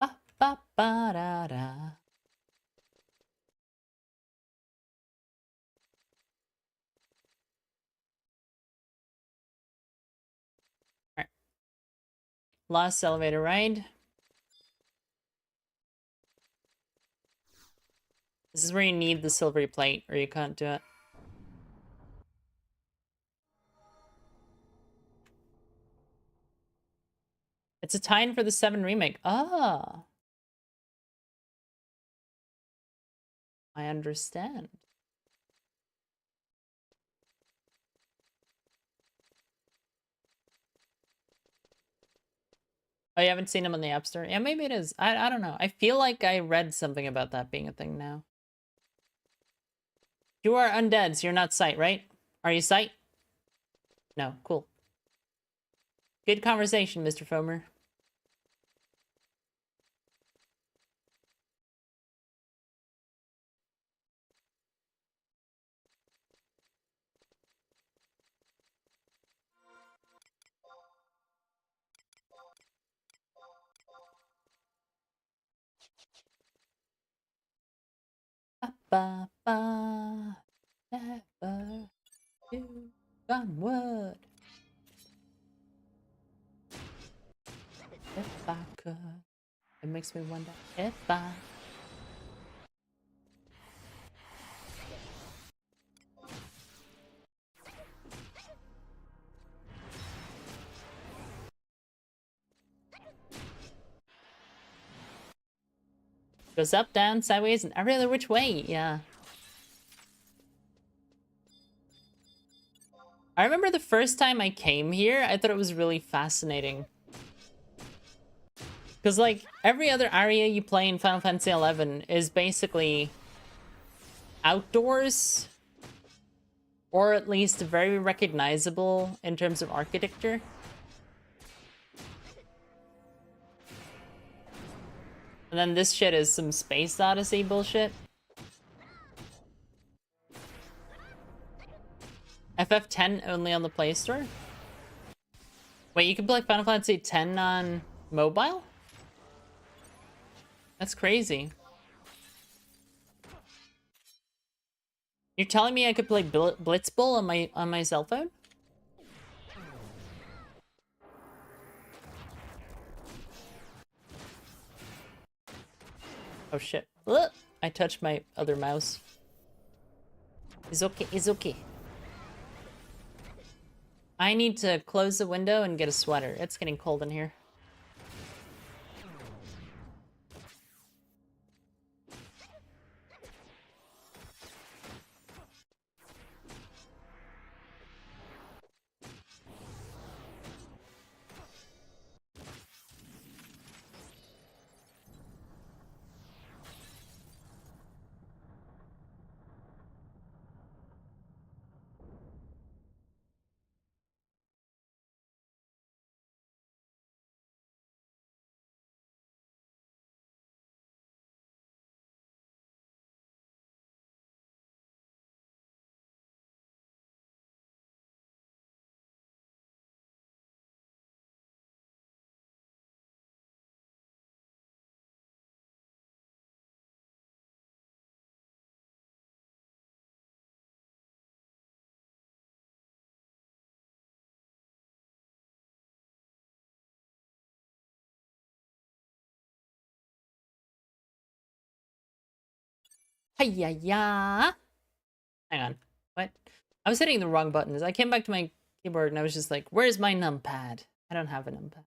Ba ba ba da da. Alright. Last elevator ride. This is where you need the silvery plate or you can't do it. It's a tie-in for the 7 remake. Ah. I understand. Oh, you haven't seen him on the App Store? Yeah, maybe it is. I don't know. I feel like I read something about that being a thing now. You are undead, so you're not sight, right? Are you sight? No, cool. Good conversation, Mr. Fomer. Ba ba, never you onward. If I could, it makes me wonder if I. Goes up, down, sideways, and every other which way. Yeah. I remember the first time I came here, I thought it was really fascinating. Because, like, every other area you play in Final Fantasy XI is basically outdoors, or at least very recognizable in terms of architecture. And then this shit is some Space Odyssey bullshit. FF10 only on the Play Store? Wait, you can play Final Fantasy X on mobile? That's crazy. You're telling me I could play Blitzball on my cell phone? Oh shit. Ugh! I touched my other mouse. It's okay, it's okay. I need to close the window and get a sweater. It's getting cold in here. Hi-ya-ya! Hang on. What? I was hitting the wrong buttons. I came back to my keyboard and I was just like, where's my numpad? I don't have a numpad.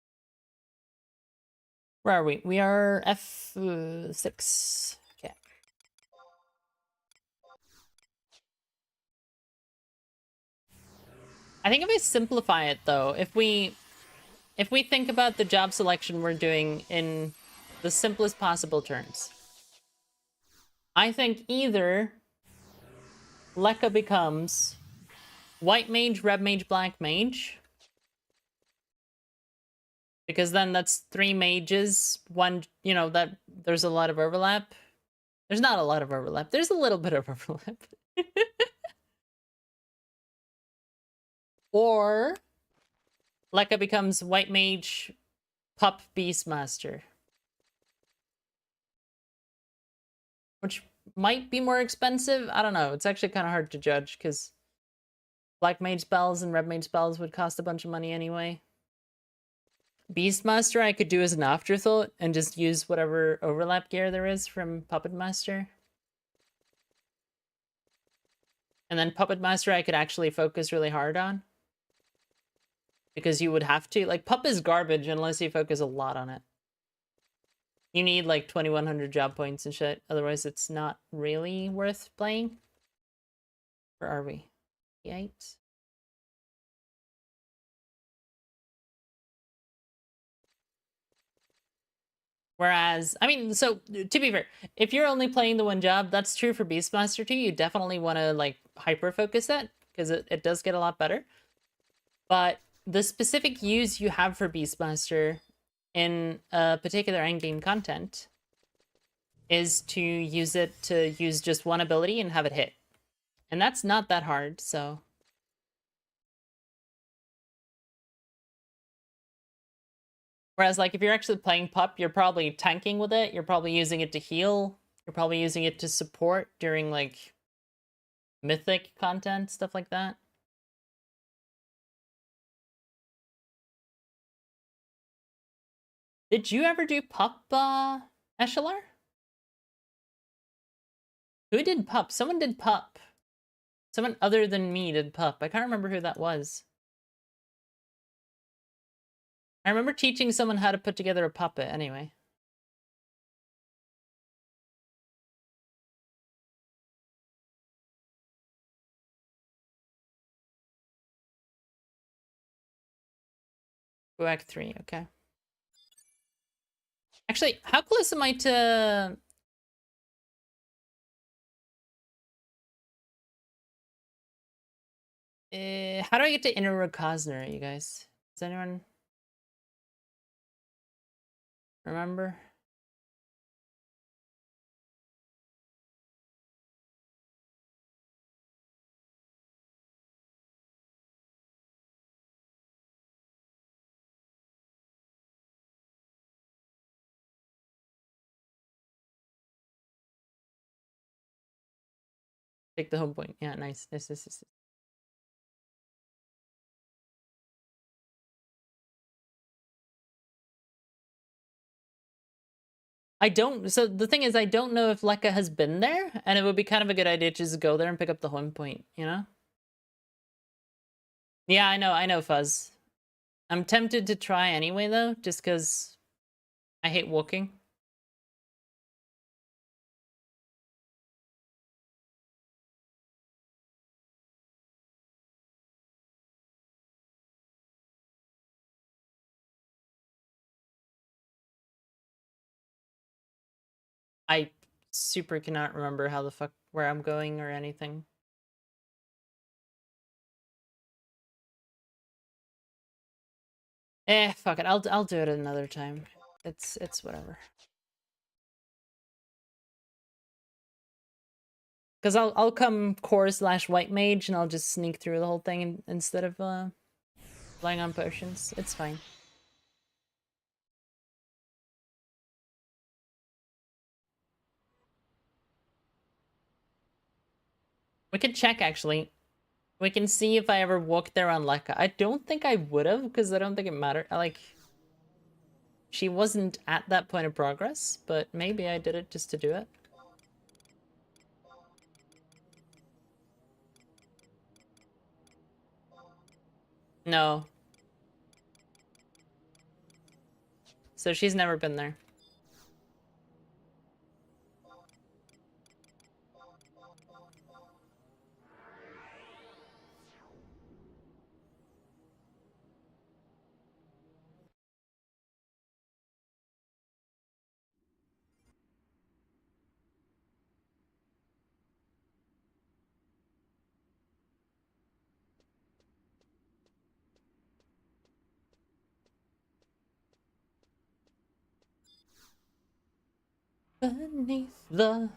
Where are we? We are F6. Okay. I think if I simplify it though, if we think about the job selection we're doing in the simplest possible terms, I think either Lekka becomes white mage, red mage, black mage, because then that's 3 mages, one, you know, that there's a lot of overlap. There's not a lot of overlap. There's a little bit of overlap. Or Lekka becomes white mage, pup beastmaster, which might be more expensive. I don't know. It's actually kind of hard to judge because black mage spells and red mage spells would cost a bunch of money anyway. Beastmaster I could do as an afterthought and just use whatever overlap gear there is from Puppet Master. And then Puppet Master I could actually focus really hard on. Because you would have to. Like, Pup is garbage unless you focus a lot on it. You need like 2100 job points and shit. Otherwise it's not really worth playing. Where are we? 8? Whereas, I mean, so to be fair, if you're only playing the one job, that's true for Beastmaster too. You definitely want to like hyper focus that because it does get a lot better. But the specific use you have for Beastmaster in a particular endgame content is to use it to use just one ability and have it hit. And that's not that hard, so. Whereas, like, if you're actually playing Pup, you're probably tanking with it. You're probably using it to heal. You're probably using it to support during, like, mythic content, stuff like that. Did you ever do Pup, Eshalar? Who did Pup? Someone did Pup. Someone other than me did Pup. I can't remember who that was. I remember teaching someone how to put together a puppet, anyway. Go Act 3, okay. Actually, how close am I to... how do I get to Inner Rokosner, you guys? Does anyone remember? Take the home point. Yeah, nice. Nice. I don't... So the thing is, I don't know if Lekka has been there, and it would be kind of a good idea to just go there and pick up the home point, you know? Yeah, I know, Fuzz. I'm tempted to try anyway, though, just because I hate walking. I super cannot remember how the fuck where I'm going or anything. Fuck it. I'll do it another time. It's whatever. Cause I'll come core / white mage and I'll just sneak through the whole thing instead of relying on potions. It's fine. We could check actually. We can see if I ever walked there on Lekka. I don't think I would have, because I don't think it mattered. Like, she wasn't at that point of progress, but maybe I did it just to do it. No. So she's never been there. Beneath the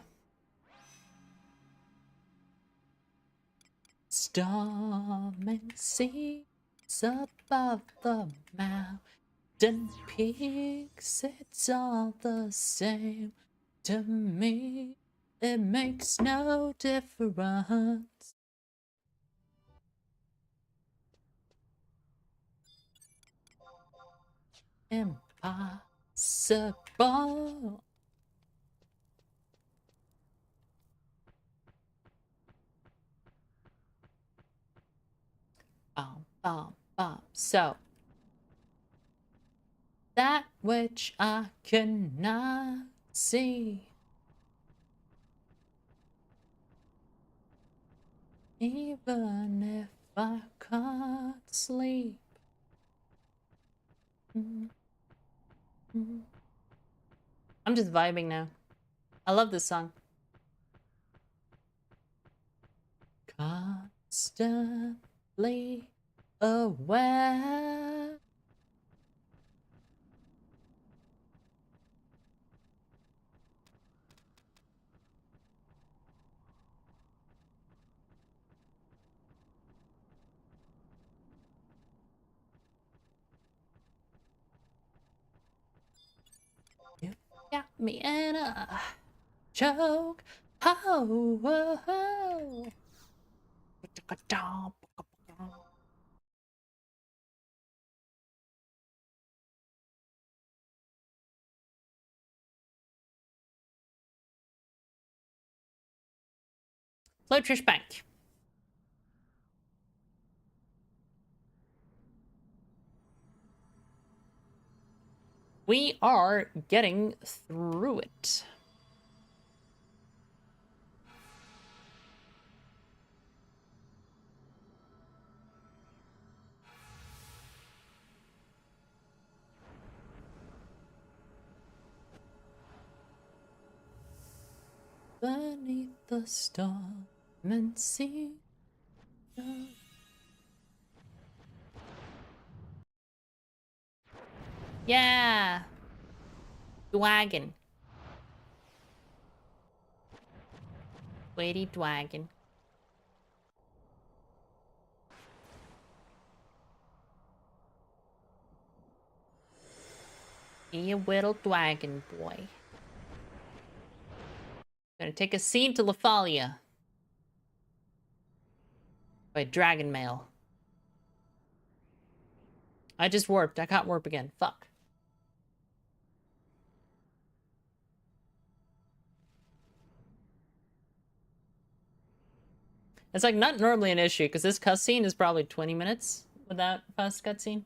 storming seas above the mountain peaks, it's all the same to me. It makes no difference. Impossible. So, that which I cannot see, even if I can't sleep. I'm just vibing now. I love this song. Constantly aware. You got me in a choke. Oh, oh, oh. Hello, Trish Bank. We are getting through it. Beneath the storm and sea. Yeah. Dwagon. Lady Dwagon. Be a little dwagon boy. Gonna take a seat to Lathalia. By Dragon Mail. I just warped. I can't warp again. Fuck. It's like not normally an issue because this cutscene is probably 20 minutes without fast cutscene.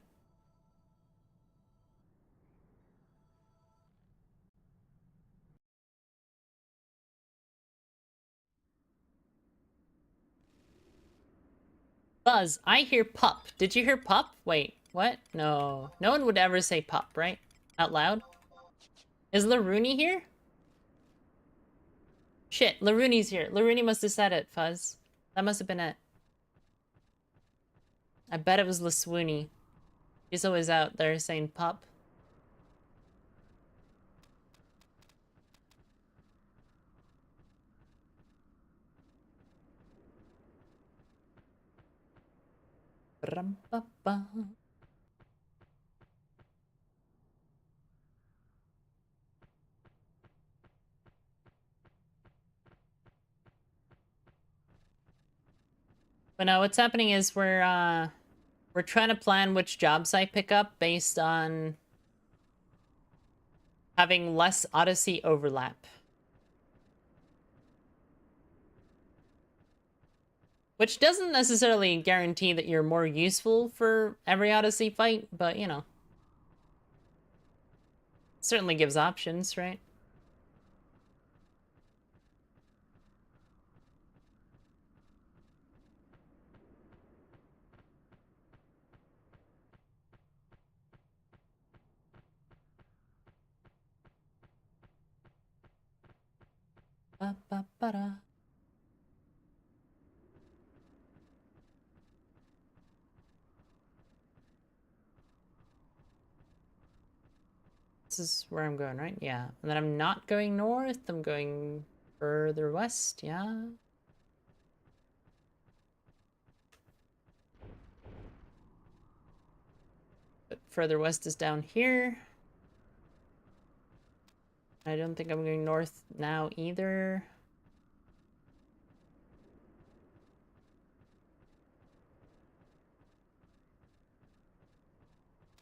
Buzz, I hear pup. Did you hear pup? Wait, what? No. No one would ever say pup, right? Out loud? Is Larooney here? Shit, Larooney's here. Larooney must have said it, Fuzz. That must have been it. I bet it was LaSwooney. He's always out there saying pup. Rum-ba-ba. But no, what's happening is we're trying to plan which jobs I pick up based on having less Odyssey overlap. Which doesn't necessarily guarantee that you're more useful for every Odyssey fight, but you know. Certainly gives options, right? Ba-ba-ba-da. This is where I'm going, right? Yeah. And then I'm not going north. I'm going further west. Yeah. But further west is down here. I don't think I'm going north now either.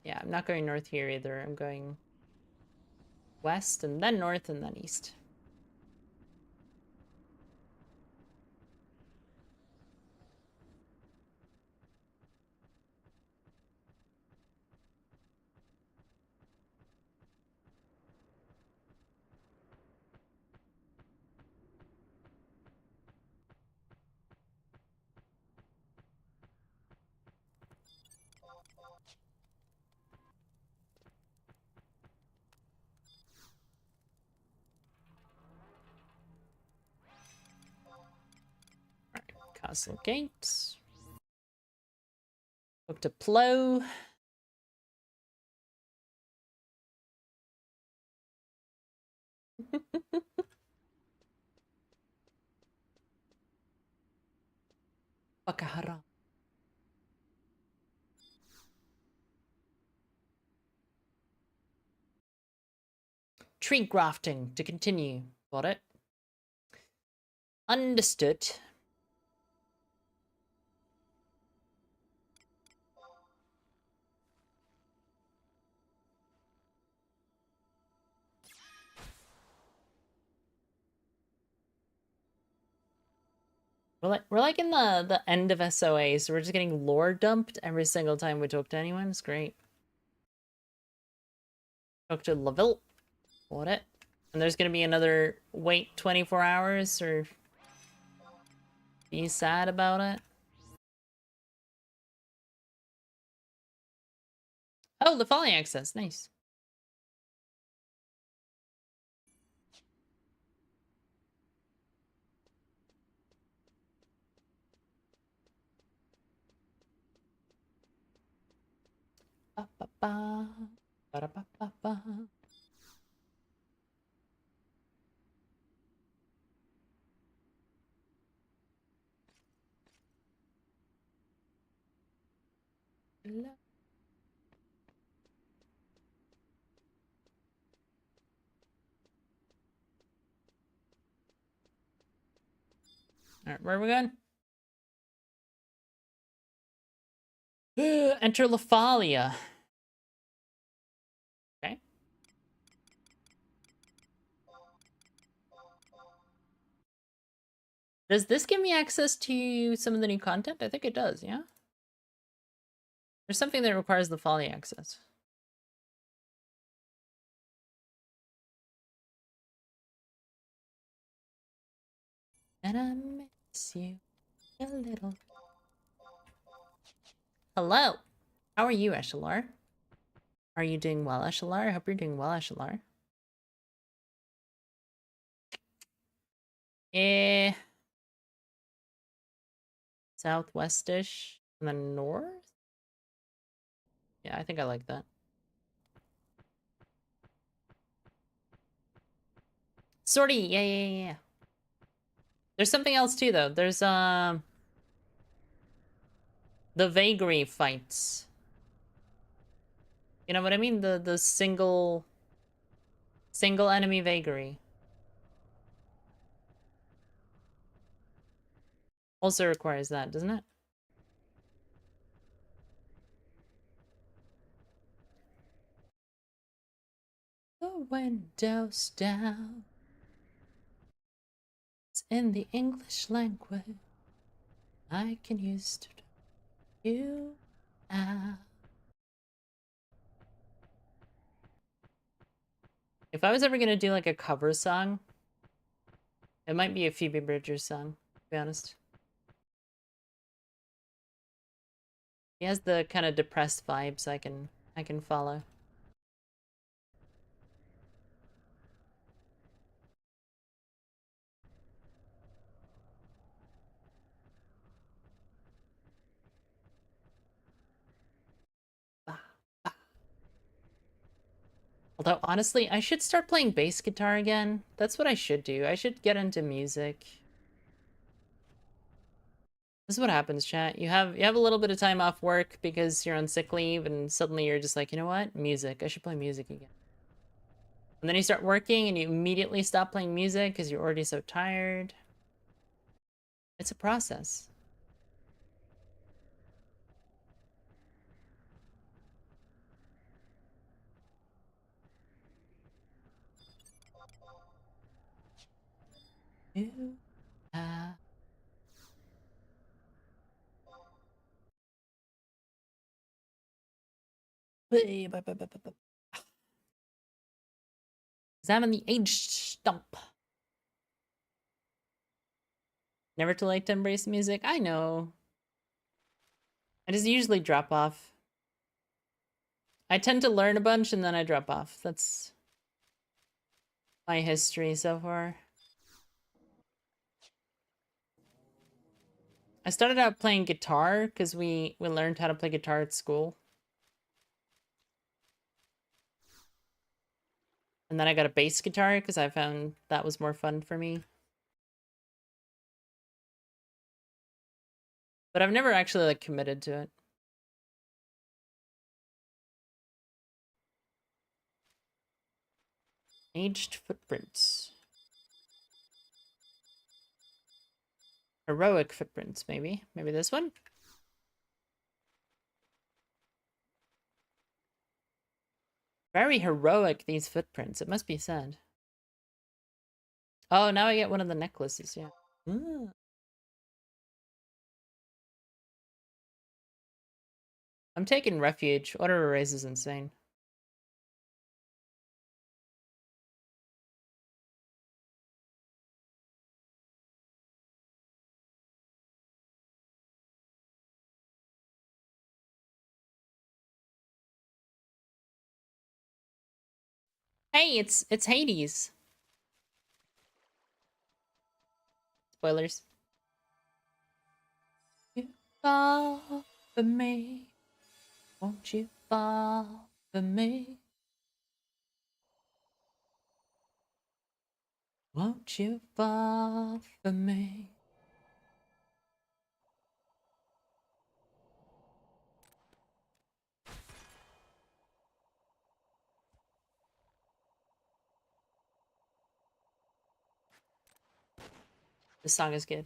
Yeah, I'm not going north here either. I'm going west and then north and then east. Castle Gate. Book to Plow. Bakahara. Tree grafting to continue. Got it. Understood. We're like in the end of SOA, so we're just getting lore dumped every single time we talk to anyone. It's great. Talk to Laville. Bought it. And there's gonna be another wait 24 hours or be sad about it. Oh, the Folly access. Nice. Ba, ba, ba. Ba, ba, ba, ba. La- Alright, where are we going? Enter Lafalia. Okay. Does this give me access to some of the new content? I think it does, yeah? There's something that requires the Folly access. And I miss you a little. Hello. How are you, Eshalar? Are you doing well, Eshalar? I hope you're doing well, Eshalar. Eh. Southwestish. And then north? Yeah, I think I like that. Sorty, yeah. There's something else too, though. There's, the vagary fights. You know what I mean? The single enemy vagary. Also requires that, doesn't it? The window's down. It's in the English language. I can use to you out. If I was ever gonna do like a cover song, it might be a Phoebe Bridgers song, to be honest. He has the kind of depressed vibes I can follow. Although, honestly, I should start playing bass guitar again. That's what I should do. I should get into music. This is what happens, chat. You have a little bit of time off work because you're on sick leave, and suddenly you're just like, you know what? Music. I should play music again. And then you start working, and you immediately stop playing music because you're already so tired. It's a process. You have... Examine the age stump. Never too late to embrace music. I know. I just usually drop off. I tend to learn a bunch and then I drop off. That's my history so far. I started out playing guitar because we learned how to play guitar at school. And then I got a bass guitar because I found that was more fun for me. But I've never actually like committed to it. Aged footprints. Heroic footprints, maybe. Maybe this one? Very heroic, these footprints. It must be said. Oh, now I get one of the necklaces, yeah. Ooh. I'm taking refuge. Order erase is insane. Hey, it's Hades. Spoilers. You fall for me. Won't you fall for me? Won't you fall for me? This song is good.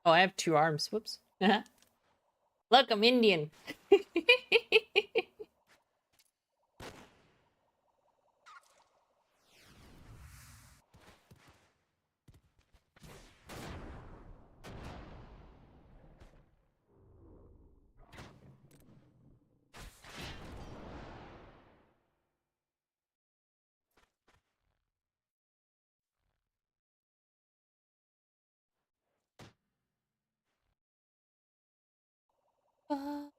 Oh, I have 2 arms. Whoops. Look, I'm Indian. Fall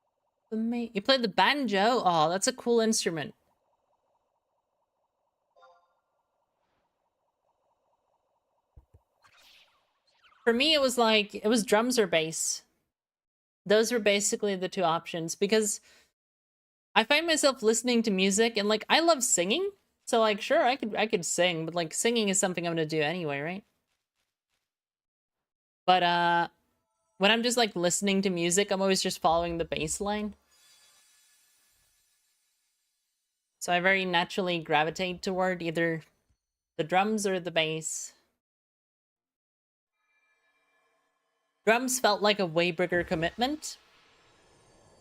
for me. You played the banjo? Oh, that's a cool instrument. For me, it was drums or bass. Those were basically the 2 options because I find myself listening to music and like I love singing. So like sure, I could sing, but like singing is something I'm going to do anyway, right? But when I'm just like listening to music, I'm always just following the bass line. So I very naturally gravitate toward either the drums or the bass. Drums felt like a way bigger commitment.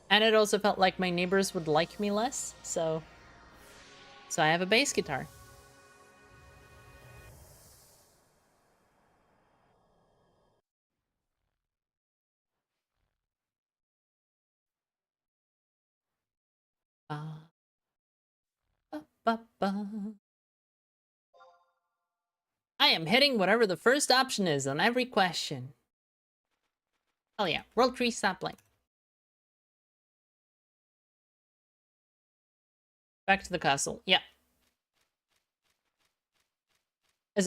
And it also felt like my neighbors would like me less, so I have a bass guitar. Ba, ba, ba, ba. I am hitting whatever the first option is on every question. Hell yeah, World Tree Sapling. Back to the castle, yeah.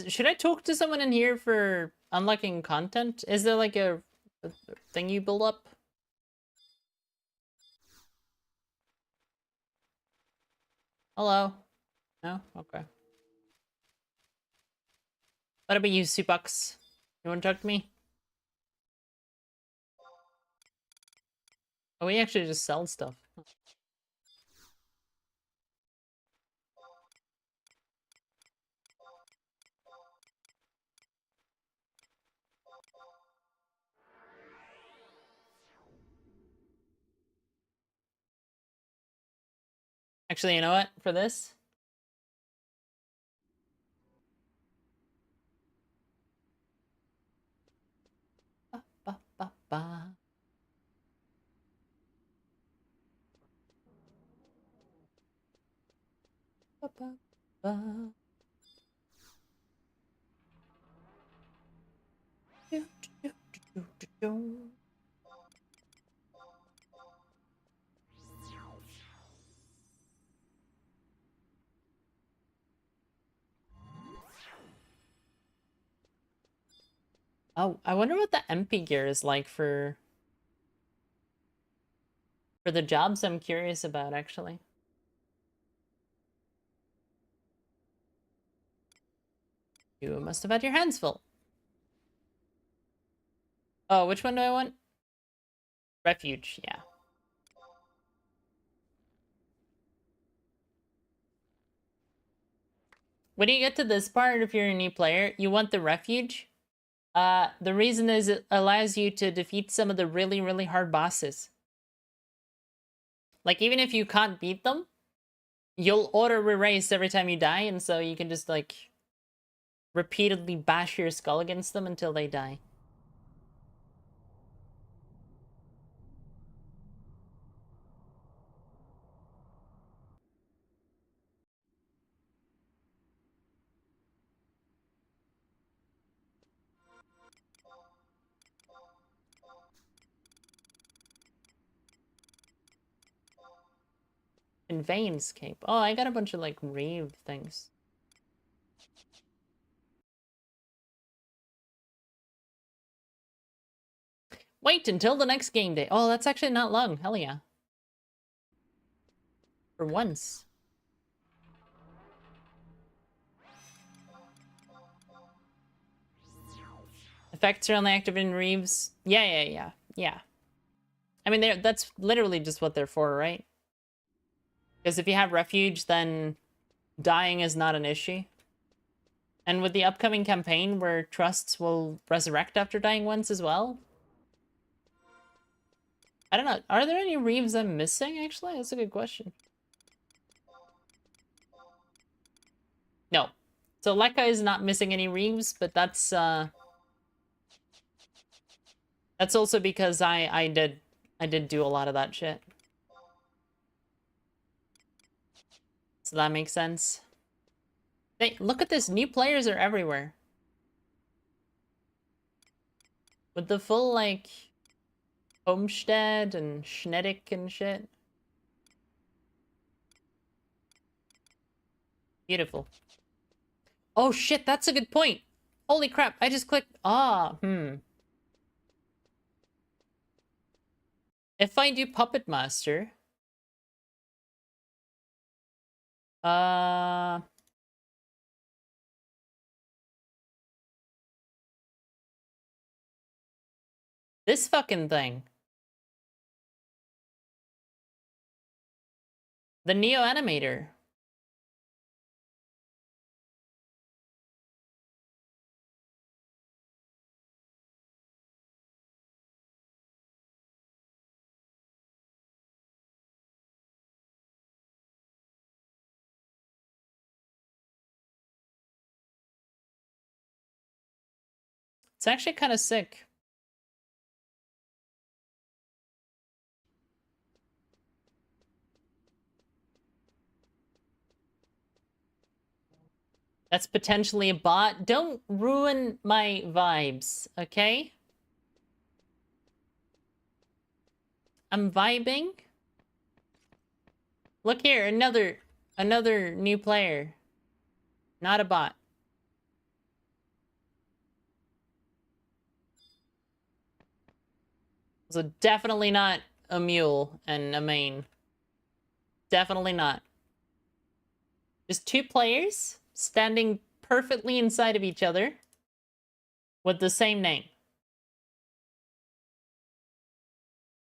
Should I talk to someone in here for unlocking content? Is there like a thing you build up? Hello. No? Okay. What about you, Supucks? You wanna talk to me? Oh, we actually just sell stuff. Actually, you know what? For this? Ba, ba, ba, ba. Ba, ba, ba. Do, do, do, do, do, do. Oh, I wonder what the MP gear is like for the jobs I'm curious about, actually. You must have had your hands full. Oh, which one do I want? Refuge, yeah. When you get to this part, if you're a new player, you want the refuge. The reason is it allows you to defeat some of the really, really hard bosses. Like, even if you can't beat them, you'll auto-erase every time you die, and so you can just, like, repeatedly bash your skull against them until they die. In Vane's Cape. Oh, I got a bunch of, like, rave things. Wait until the next game day. Oh, that's actually not long. Hell yeah. For once. Effects are only active in Reeves. Yeah. I mean, that's literally just what they're for, right? Because if you have refuge, then dying is not an issue. And with the upcoming campaign where trusts will resurrect after dying once as well. I don't know. Are there any Reeves I'm missing, actually? That's a good question. No. So Lekka is not missing any Reeves, but that's also because I did do a lot of that shit. So that makes sense. Hey, look at this. New players are everywhere. With the full, like, Homestead and Schnedick and shit. Beautiful. Oh shit, that's a good point. Holy crap, I just clicked. If I do Puppet Master... This fucking thing. The Neo Animator. It's actually kind of sick. That's potentially a bot. Don't ruin my vibes, okay? I'm vibing. Look here, another new player. Not a bot. So definitely not a mule and a main. Definitely not. Just two players standing perfectly inside of each other with the same name.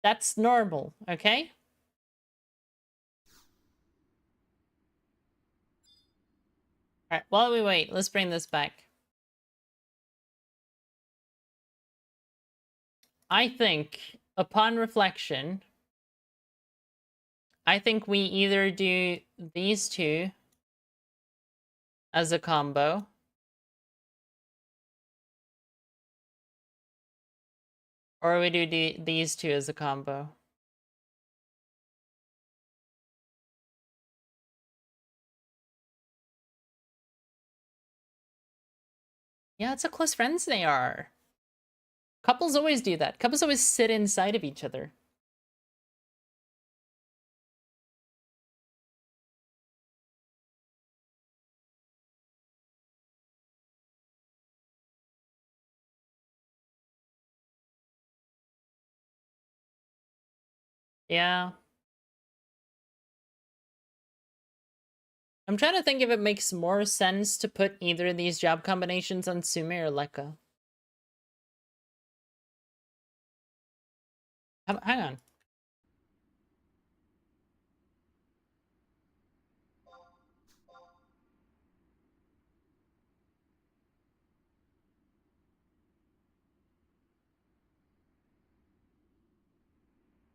That's normal, okay? Alright, while we wait, let's bring this back. I think, upon reflection, I think we either do these two as a combo, or we do these two as a combo. Yeah, it's how close friends they are. Couples always do that. Couples always sit inside of each other. Yeah. I'm trying to think if it makes more sense to put either of these job combinations on Sume or Lekka. Hang on.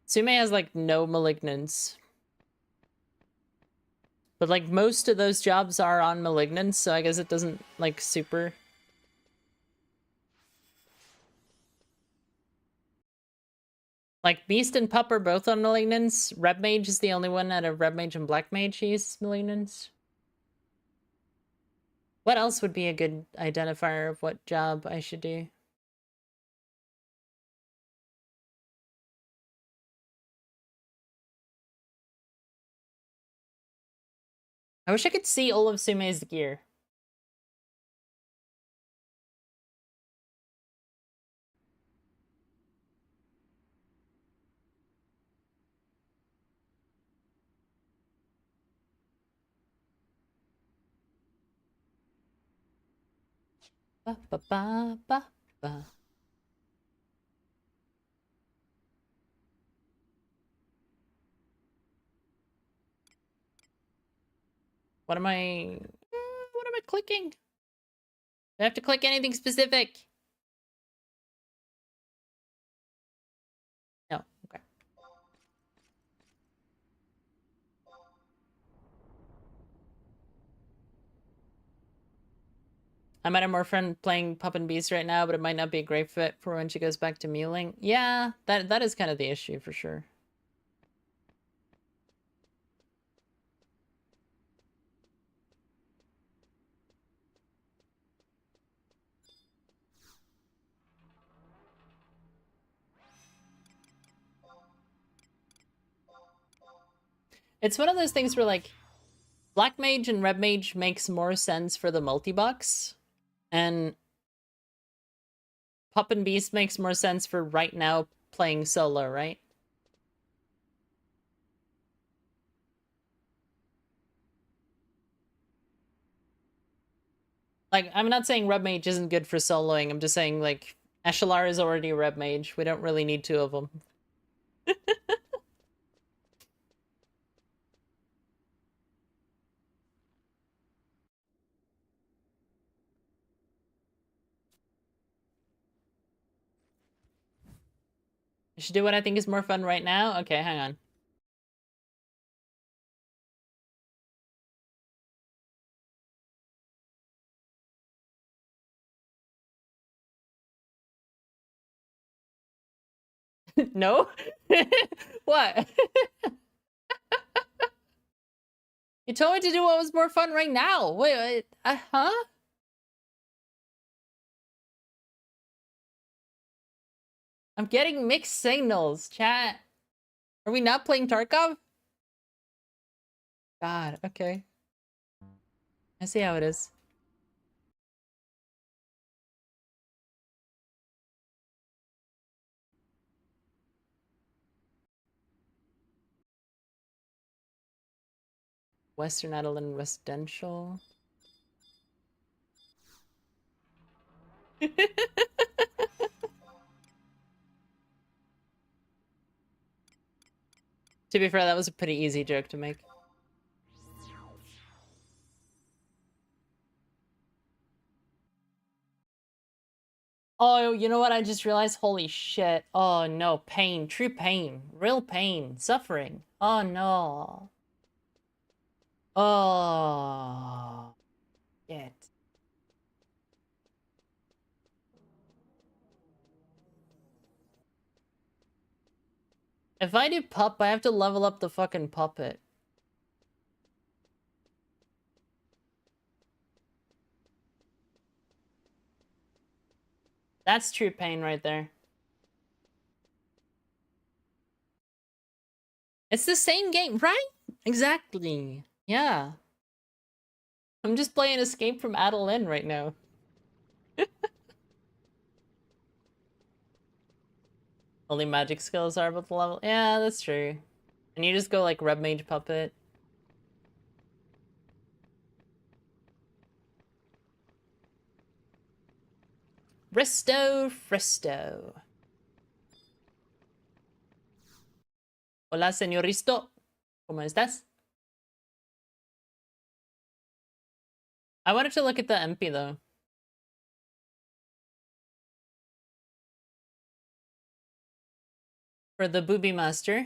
Sume has like no malignants. But like most of those jobs are on malignants, so I guess it doesn't like super. Like Beast and Pup are both on malignants. Red Mage is the only one out of Red Mage and Black Mage he's malignants. What else would be a good identifier of what job I should do? I wish I could see all of Sume's gear. Ba ba ba ba ba. What am I? What am I clicking? Do I have to click anything specific? No. Okay. I might have more fun playing Pup and Beast right now, but it might not be a great fit for when she goes back to muling. Yeah, that is kind of the issue for sure. It's one of those things where like Black Mage and Red Mage makes more sense for the multi-box, and Pup and Beast makes more sense for right now playing solo, right? Like, I'm not saying Red Mage isn't good for soloing, I'm just saying, like, Eshalar is already a Red Mage. We don't really need two of them. I should do what I think is more fun right now? Okay, hang on. No? What? You told me to do what was more fun right now. Wait, huh? I'm getting mixed signals, chat. Are we not playing Tarkov? God, okay. I see how it is. Western Adeline Residential. To be fair, that was a pretty easy joke to make. Oh, you know what? I just realized, holy shit. Oh no, pain, true pain, real pain, suffering. Oh no. Oh, shit. If I do pup, I have to level up the fucking puppet. That's true pain right there. It's the same game, right? Exactly. Yeah. I'm just playing Escape from Adeline right now. Only magic skills are about the level. Yeah, that's true. And you just go like Red Mage Puppet. Risto Fristo. Hola, señoristo. ¿Cómo estás? I wanted to look at the MP though. For the Booby Master.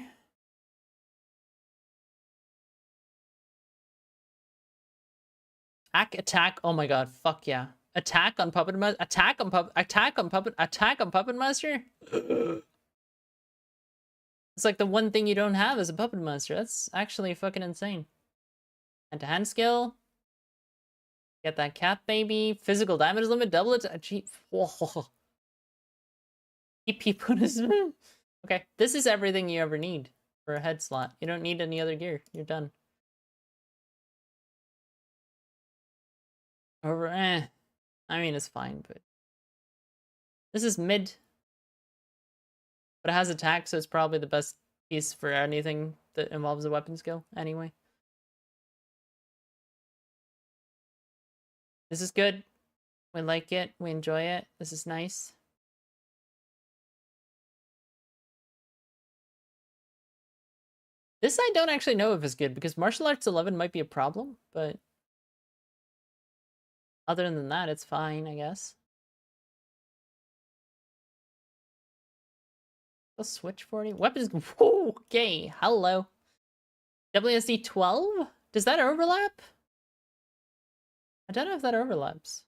Attack. Oh my god, fuck yeah. Attack on Puppet Master. Attack on Puppet Master. It's like the one thing you don't have is a Puppet Master. That's actually fucking insane. Hand-to-hand skill. Get that cap, baby. Physical damage limit, double it. Gee, whoa. EP punishment. Okay, this is everything you ever need for a head slot. You don't need any other gear. You're done. Over, I mean, it's fine, but this is mid. But it has attack, so it's probably the best piece for anything that involves a weapon skill, anyway. This is good. We like it. We enjoy it. This is nice. This I don't actually know if it's good, because Martial Arts 11 might be a problem, but other than that, it's fine, I guess. Let's switch 40. Weapons. Whoa, okay, hello. WSD 12? Does that overlap? I don't know if that overlaps.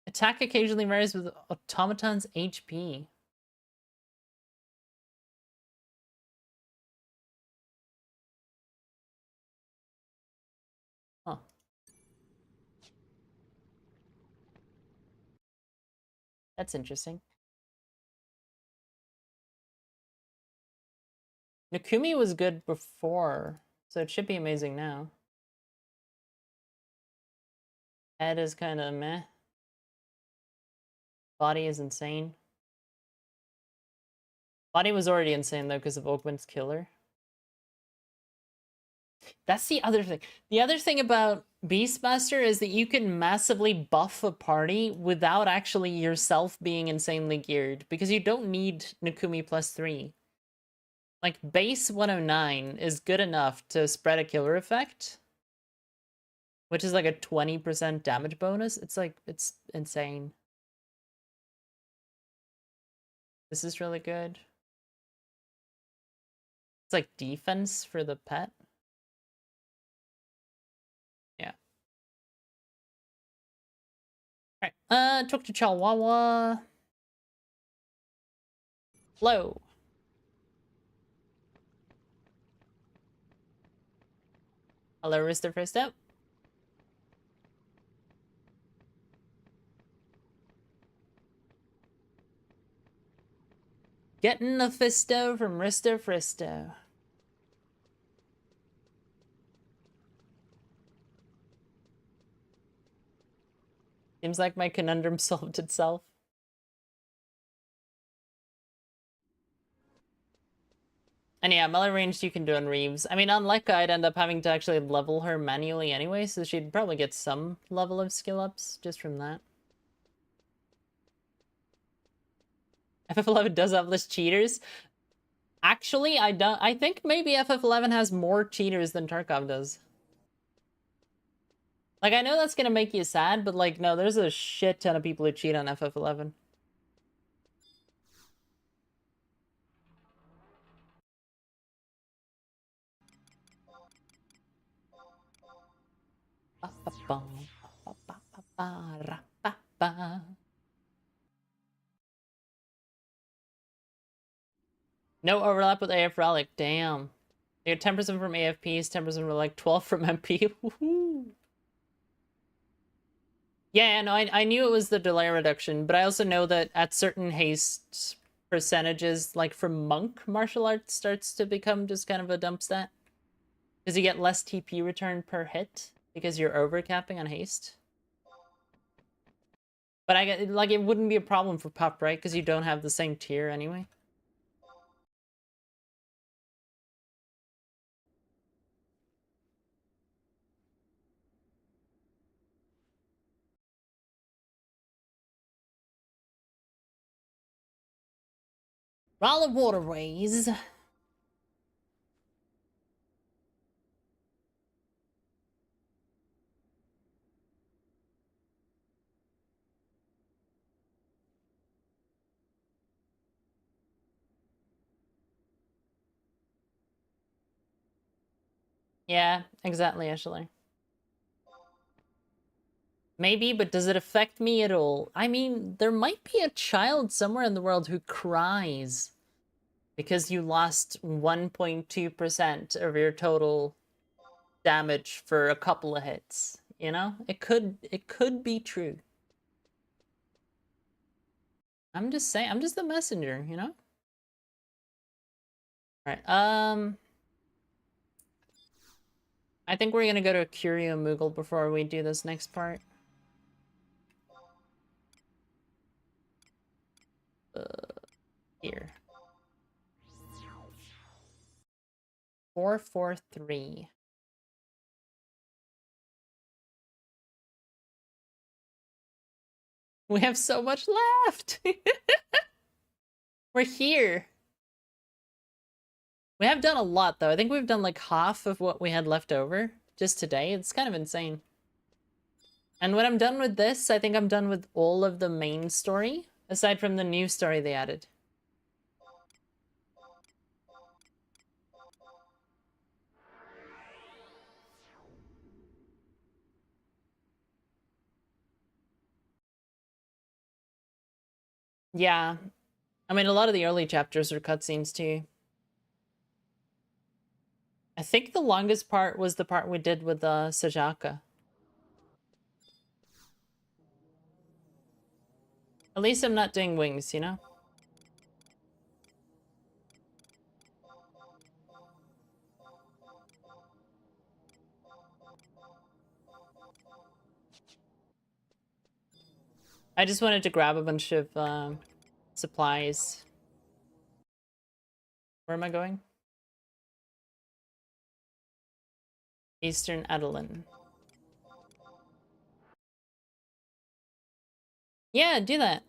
Attack occasionally varies with automaton's HP. Huh. That's interesting. Nakumi was good before, so it should be amazing now. Head is kind of meh. Body is insane. Body was already insane though because of Oakman's killer. That's the other thing. The other thing about Beastmaster is that you can massively buff a party without actually yourself being insanely geared, because you don't need Nakumi +3. Like, base 109 is good enough to spread a killer effect, which is like a 20% damage bonus. It's like, it's insane. This is really good. It's like defense for the pet. Yeah. Alright, talk to Chihuahua. Hello. Hello, Rooster first up. Getting a fisto from Risto Fristo. Seems like my conundrum solved itself. And yeah, melee ranged you can do on Reeves. I mean, on Lekka, I'd end up having to actually level her manually anyway, so she'd probably get some level of skill ups just from that. FF11 does have less cheaters. Actually, I think maybe FF11 has more cheaters than Tarkov does. Like, I know that's gonna make you sad, but like, no, there's a shit ton of people who cheat on FF11. No overlap with AF Relic, damn. You're 10% from AFPs, 10% Relic, 12 from MP. Yeah, no, I knew it was the delay reduction, but I also know that at certain haste percentages, like for Monk, martial arts starts to become just kind of a dump stat. Because you get less TP return per hit, because you're overcapping on haste. But I get, like, it wouldn't be a problem for Pup, right? Because you don't have the same tier anyway. Roll of waterways. Yeah, exactly, Ashley. Maybe, but does it affect me at all? I mean, there might be a child somewhere in the world who cries because you lost 1.2% of your total damage for a couple of hits, you know? It could be true. I'm just saying, I'm just the messenger, you know? All right, I think we're gonna go to Curio Moogle before we do this next part. Here. 443. We have so much left. We're here. We have done a lot, though. I think we've done like half of what we had left over just today. It's kind of insane. And when I'm done with this, I think I'm done with all of the main story, aside from the new story they added. Yeah. I mean, a lot of the early chapters are cutscenes, too. I think the longest part was the part we did with Sajaka. At least I'm not doing wings, you know? I just wanted to grab a bunch of supplies. Where am I going? Eastern Adeline. Yeah, do that.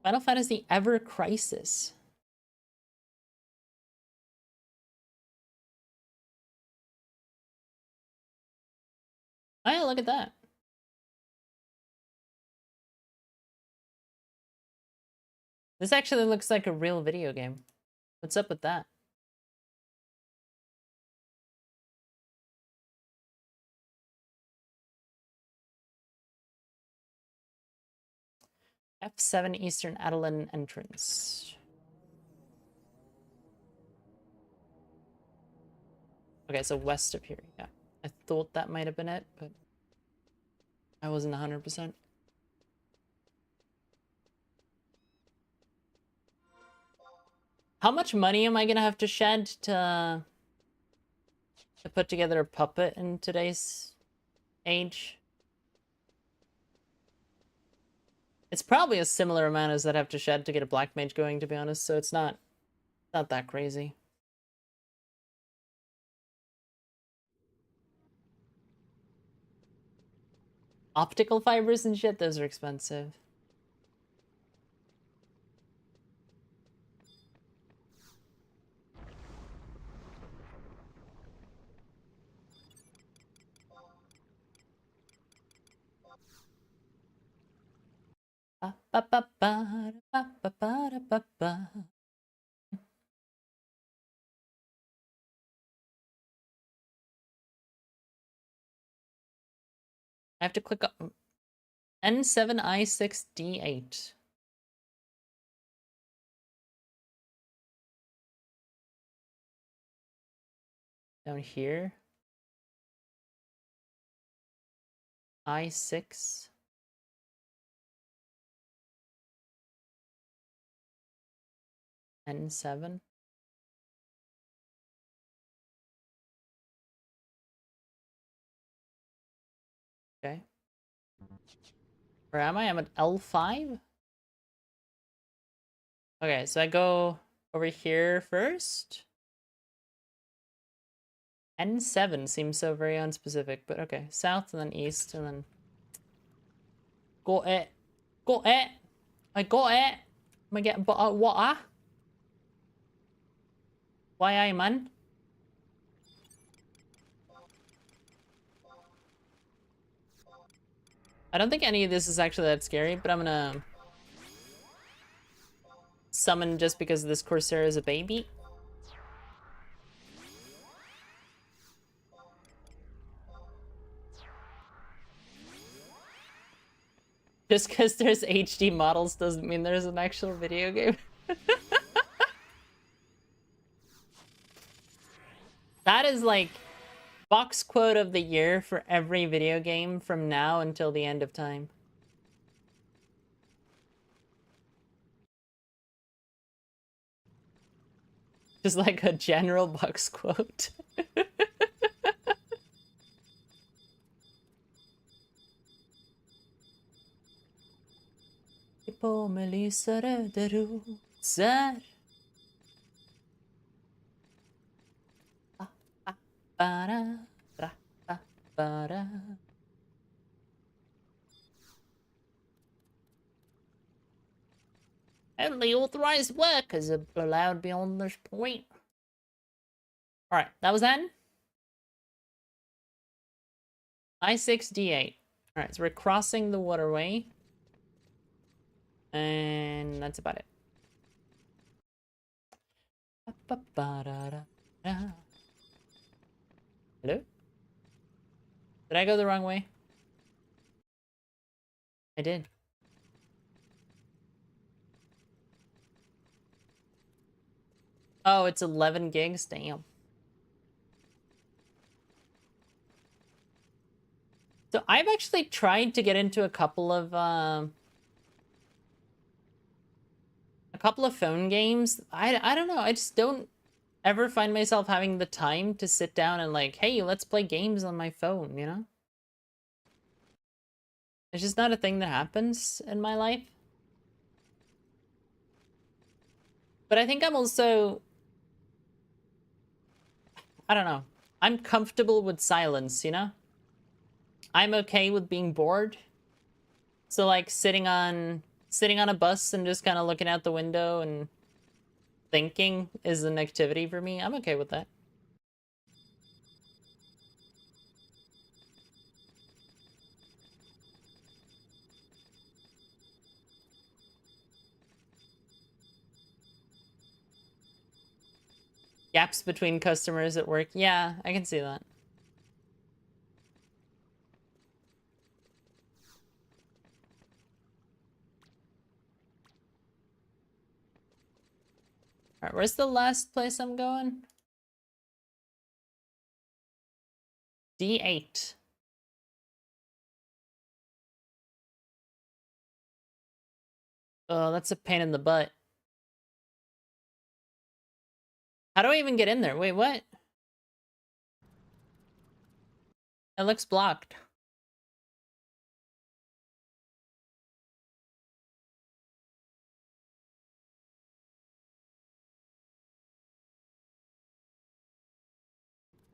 Final Fantasy Ever Crisis. Oh yeah, look at that. This actually looks like a real video game. What's up with that? F7 Eastern Adeline entrance. Okay, so west of here, yeah. I thought that might have been it, but I wasn't 100%. How much money am I gonna have to shed to put together a puppet in today's age? It's probably a similar amount as I'd have to shed to get a black mage going, to be honest, so it's not that crazy. Optical fibers and shit, those are expensive. Ba, ba, ba, ba, ba, ba, ba, ba, ba. I have to click on N7I6D8. Down here. I6. N7. Okay. Where am I? I'm at L5? Okay, so I go over here first. N7 seems so very unspecific, but okay. South and then east and then... Got it. Got it. I got it. Am I getting what? Why I man? I don't think any of this is actually that scary, but I'm gonna summon just because this Corsair is a baby. Just because there's HD models doesn't mean there's an actual video game. That is like box quote of the year for every video game from now until the end of time. Just like a general box quote. Tipo Melissa Röderu, Sär. Ba-da, ba-ba-ba-da. Only authorized workers are allowed beyond this point. Alright, that was N. I6D8. Alright, so we're crossing the waterway. And that's about it. Hello? Did I go the wrong way? I did. Oh, it's 11 gigs? Damn. So I've actually tried to get into a couple of phone games. I don't know. I just don't ever find myself having the time to sit down and like, hey, let's play games on my phone, you know? It's just not a thing that happens in my life. But I think I'm also... I don't know. I'm comfortable with silence, you know? I'm okay with being bored. So like sitting on a bus and just kind of looking out the window and thinking is an activity for me. I'm okay with that. Gaps between customers at work. Yeah, I can see that. All right, where's the last place I'm going? D8. Oh, that's a pain in the butt. How do I even get in there? Wait, what? It looks blocked.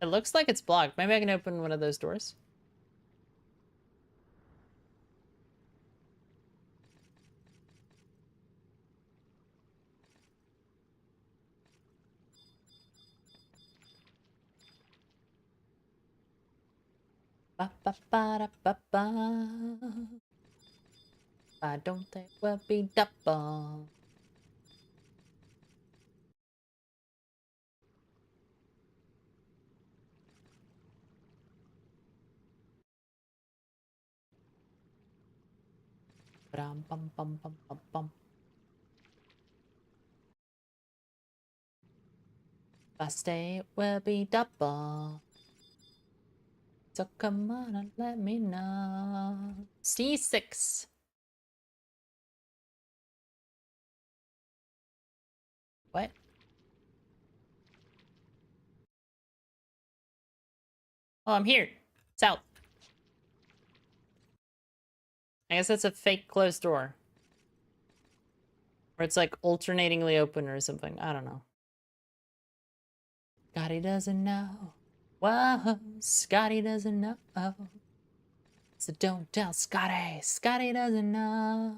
It looks like it's blocked. Maybe I can open one of those doors. Ba ba ba da ba ba. Why don't they will be double? Bum bum bum bum bum bum. If I stay, it will be double. So come on and let me know. C6. What? Oh, I'm here. South. I guess that's a fake closed door. Or it's like alternatingly open or something. I don't know. Scotty doesn't know. Whoa, Scotty doesn't know. So don't tell Scotty. Scotty doesn't know.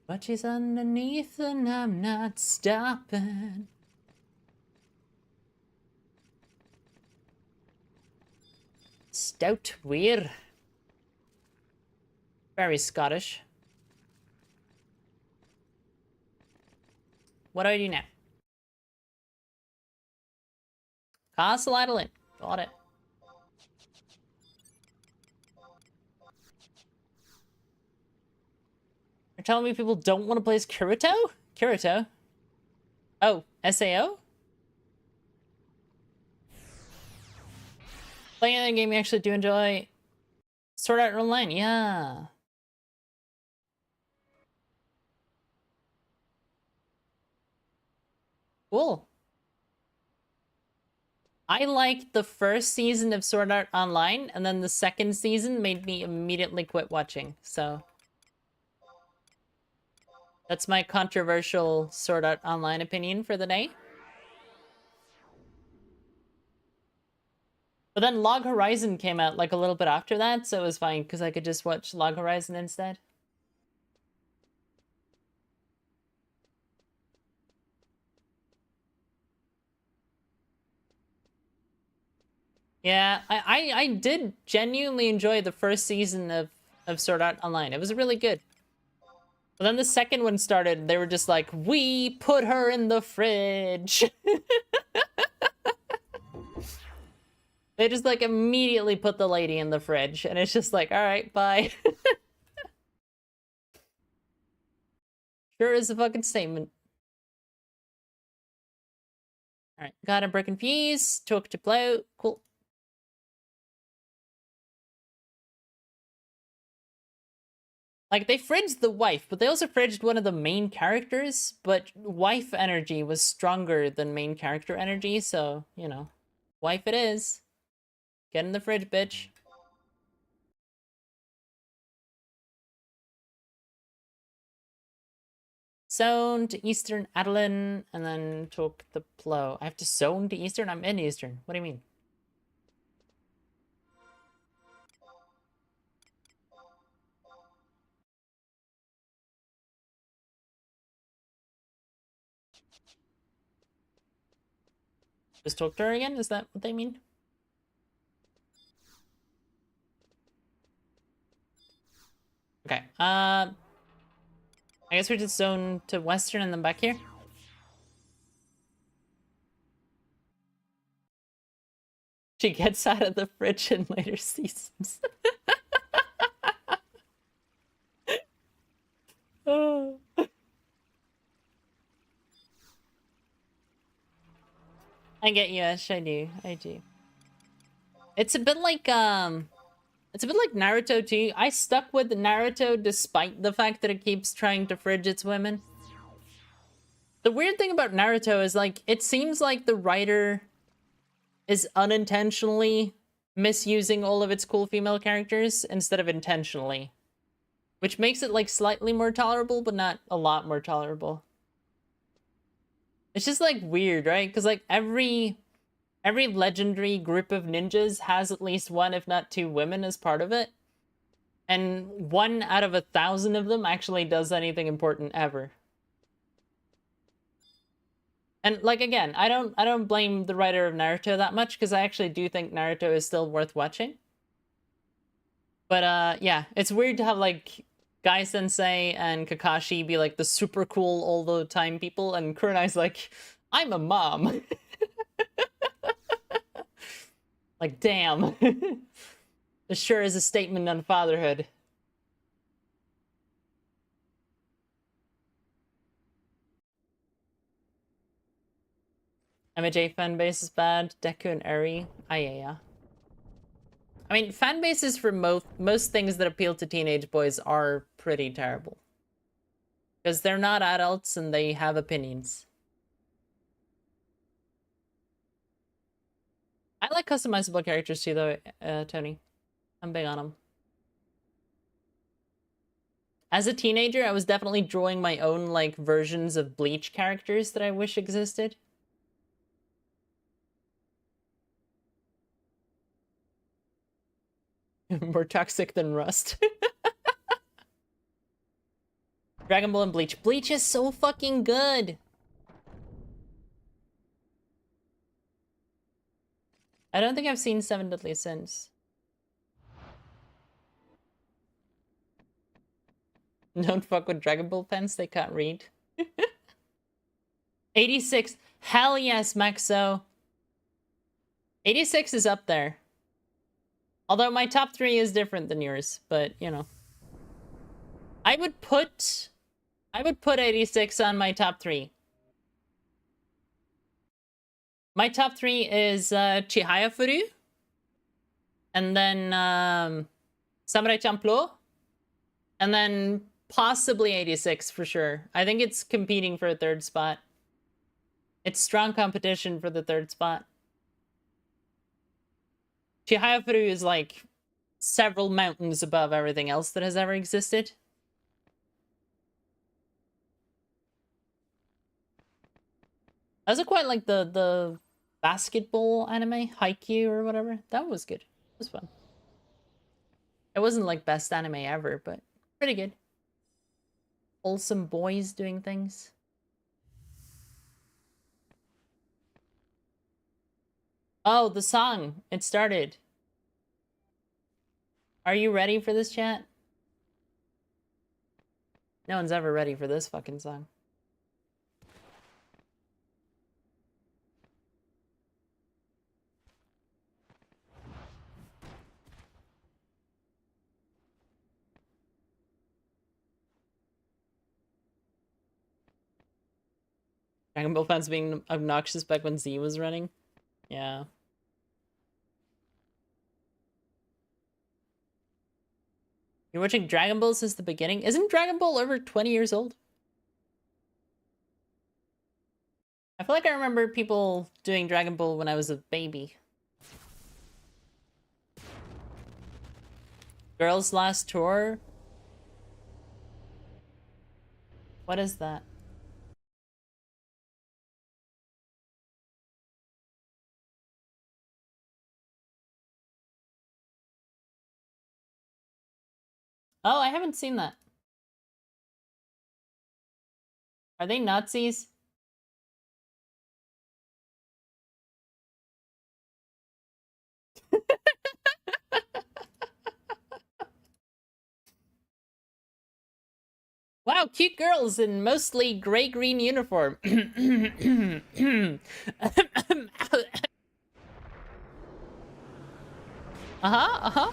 But she's underneath and I'm not stopping. Stout weir. Very Scottish. What do I do now? Castle Idolin. Got it. You're telling me people don't want to play as Kirito? Kirito? Oh, SAO? Playing another game you actually do enjoy. Sword Art Online, yeah. Cool. I liked the first season of Sword Art Online, and then the second season made me immediately quit watching, so... That's my controversial Sword Art Online opinion for the day. But then Log Horizon came out like a little bit after that, so it was fine, because I could just watch Log Horizon instead. Yeah, I did genuinely enjoy the first season of Sword Art Online. It was really good. But then the second one started, and they were just like, we put her in the fridge. They just like immediately put the lady in the fridge, and it's just like, all right, bye. Sure is a fucking statement. All right, got a brick and peas, took to plow, cool. Like, they fridged the wife, but they also fridged one of the main characters, but wife energy was stronger than main character energy, so, you know, wife it is. Get in the fridge, bitch. Zone to Eastern Adeline, and then took the plow. I have to zone to Eastern? I'm in Eastern. What do you mean? Just talk to her again? Is that what they mean? Okay, I guess we just zone to Western and then back here. She gets out of the fridge in later seasons. Oh. I get you, Ash. I do. I do. It's a bit like Naruto too. I stuck with Naruto despite the fact that it keeps trying to fridge its women. The weird thing about Naruto is, like, it seems like the writer is unintentionally misusing all of its cool female characters instead of intentionally. Which makes it, like, slightly more tolerable, but not a lot more tolerable. It's just, like, weird, right? Because, like, every legendary group of ninjas has at least one, if not two, women as part of it. And 1 out of 1,000 of them actually does anything important ever. And like again, I don't blame the writer of Naruto that much because I actually do think Naruto is still worth watching. But yeah, it's weird to have like Guy Sensei and Kakashi be like the super cool all the time people, and Kurenai's like, I'm a mom. Like, damn. This sure is a statement on fatherhood. MJ fan base is bad. Deku and Eri. Yeah. I mean, fan bases for most things that appeal to teenage boys are pretty terrible. Because they're not adults and they have opinions. I like customizable characters too, though, Tony. I'm big on them. As a teenager, I was definitely drawing my own, like, versions of Bleach characters that I wish existed. More toxic than Rust. Dragon Ball and Bleach. Bleach is so fucking good! I don't think I've seen Seven Deadly Sins. Don't fuck with Dragon Ball fans, they can't read. 86. Hell yes, Maxo. 86 is up there. Although my top 3 is different than yours, but you know. I would put 86 on my top 3. My top 3 is Chihaya Furu, and then Samurai Champloo, and then possibly 86 for sure. I think it's competing for a 3rd spot. It's strong competition for the 3rd spot. Chihaya Furu is like several mountains above everything else that has ever existed. I also quite like the basketball anime, Haikyuu or whatever. That was good. It was fun. It wasn't like best anime ever, but pretty good. Wholesome boys doing things. Oh, the song. It started. Are you ready for this, chat? No one's ever ready for this fucking song. Dragon Ball fans being obnoxious back when Z was running. Yeah. You're watching Dragon Ball since the beginning? Isn't Dragon Ball over 20 years old? I feel like I remember people doing Dragon Ball when I was a baby. Girls' Last Tour? What is that? Oh, I haven't seen that. Are they Nazis? Wow, cute girls in mostly gray-green uniform. Uh-huh, uh-huh.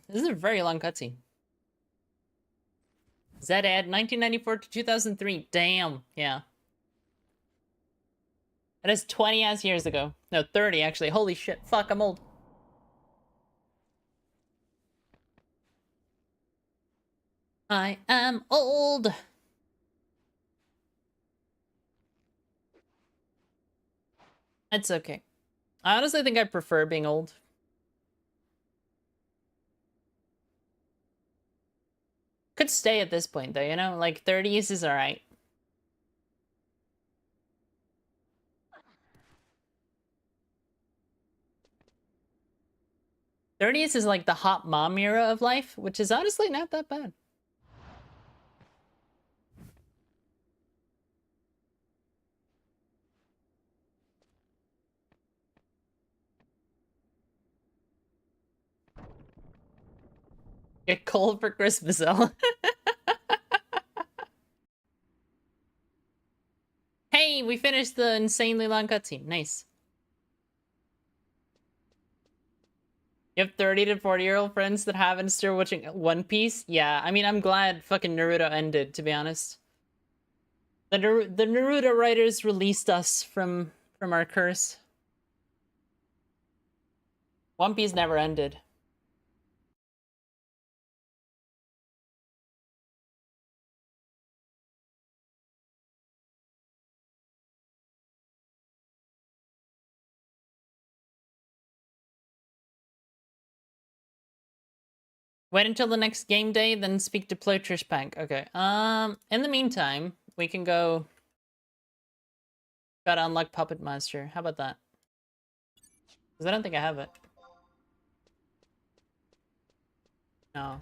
This is a very long cutscene. Zed 1994 to 2003. Damn. Yeah. That is 20 ass years ago. No, 30 actually. Holy shit. Fuck, I'm old. I am old. It's okay. I honestly think I prefer being old. Could stay at this point though, you know? Like 30s is alright. '30s is like the hot mom era of life, which is honestly not that bad. Get cold for Christmas, Elle. Hey, we finished the insanely long cutscene. Nice. You have 30 to 40-year-old friends that haven't still watching One Piece? Yeah, I mean, I'm glad fucking Naruto ended, to be honest. The Naruto writers released us from our curse. One Piece never ended. Wait until the next game day, then speak to Plotrish Pank. Okay. In the meantime, we can go... Gotta unlock Puppet Master. How about that? Because I don't think I have it. No.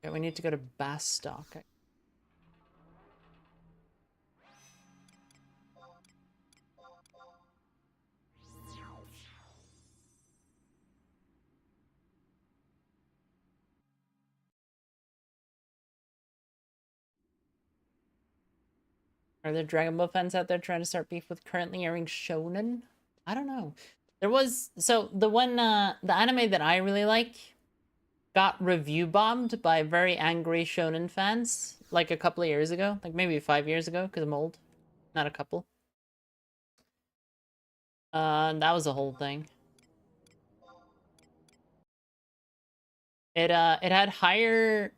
Okay, we need to go to Bastock. Are there Dragon Ball fans out there trying to start beef with currently airing Shonen? I don't know. There was... So, the one, the anime that I really like got review bombed by very angry Shonen fans, like a couple of years ago. Like, maybe 5 years ago, because I'm old. Not a couple. That was a whole thing. It had higher...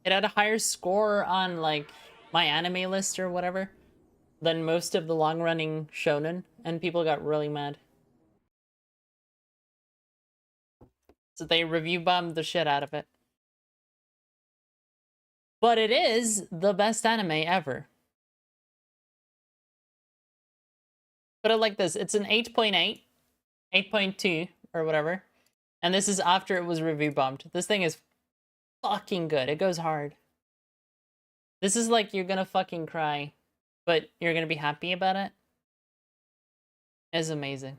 It had a higher score on, like, my anime list or whatever than most of the long-running shonen, and people got really mad. So they review bombed the shit out of it. But it is the best anime ever. Put it like this, it's an 8.8, 8.2, or whatever. And this is after it was review bombed. This thing is fucking good. It goes hard. This is like you're gonna fucking cry, but you're gonna be happy about it. It's amazing.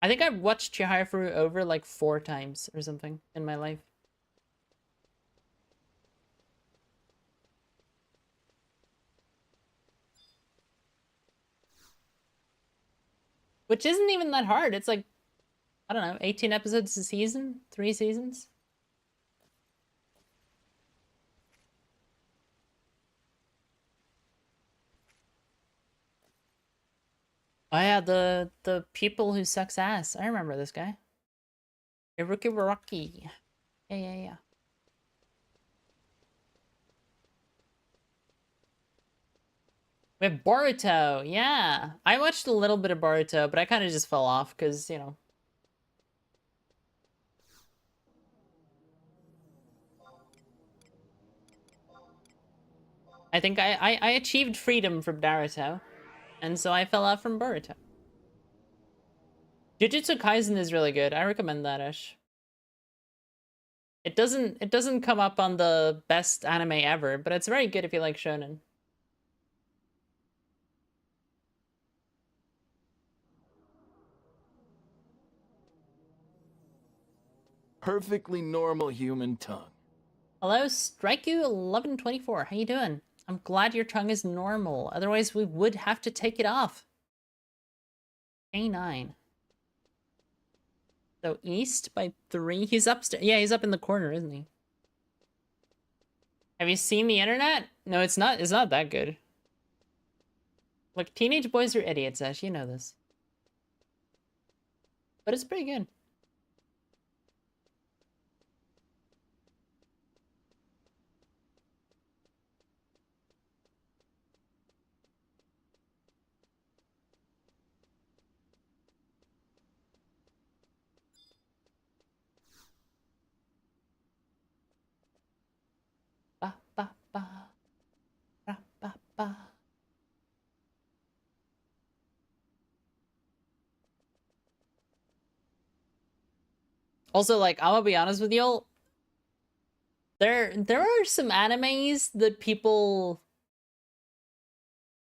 I think I've watched Chihayafuru over like 4 times or something in my life. Which isn't even that hard. It's like, I don't know, 18 episodes a season? 3 seasons? Oh yeah, the people who sucks ass. I remember this guy. Iruki Rocky. Yeah. We have Boruto, yeah. I watched a little bit of Boruto, but I kind of just fell off because, you know. I think I achieved freedom from Naruto, and so I fell off from Boruto. Jujutsu Kaisen is really good. I recommend that, Ash. It doesn't come up on the best anime ever, but it's very good if you like shonen. Perfectly normal human tongue. Hello, Strike1124. How you doing? I'm glad your tongue is normal. Otherwise, we would have to take it off. A9. So east by 3. He's upstairs. Yeah, he's up in the corner, isn't he? Have you seen the internet? No, it's not. It's not that good. Look, teenage boys are idiots, Ash. You know this. But it's pretty good. Ba ba ba. Ba ba ba. Also, like, I'm gonna be honest with y'all. There are some animes that people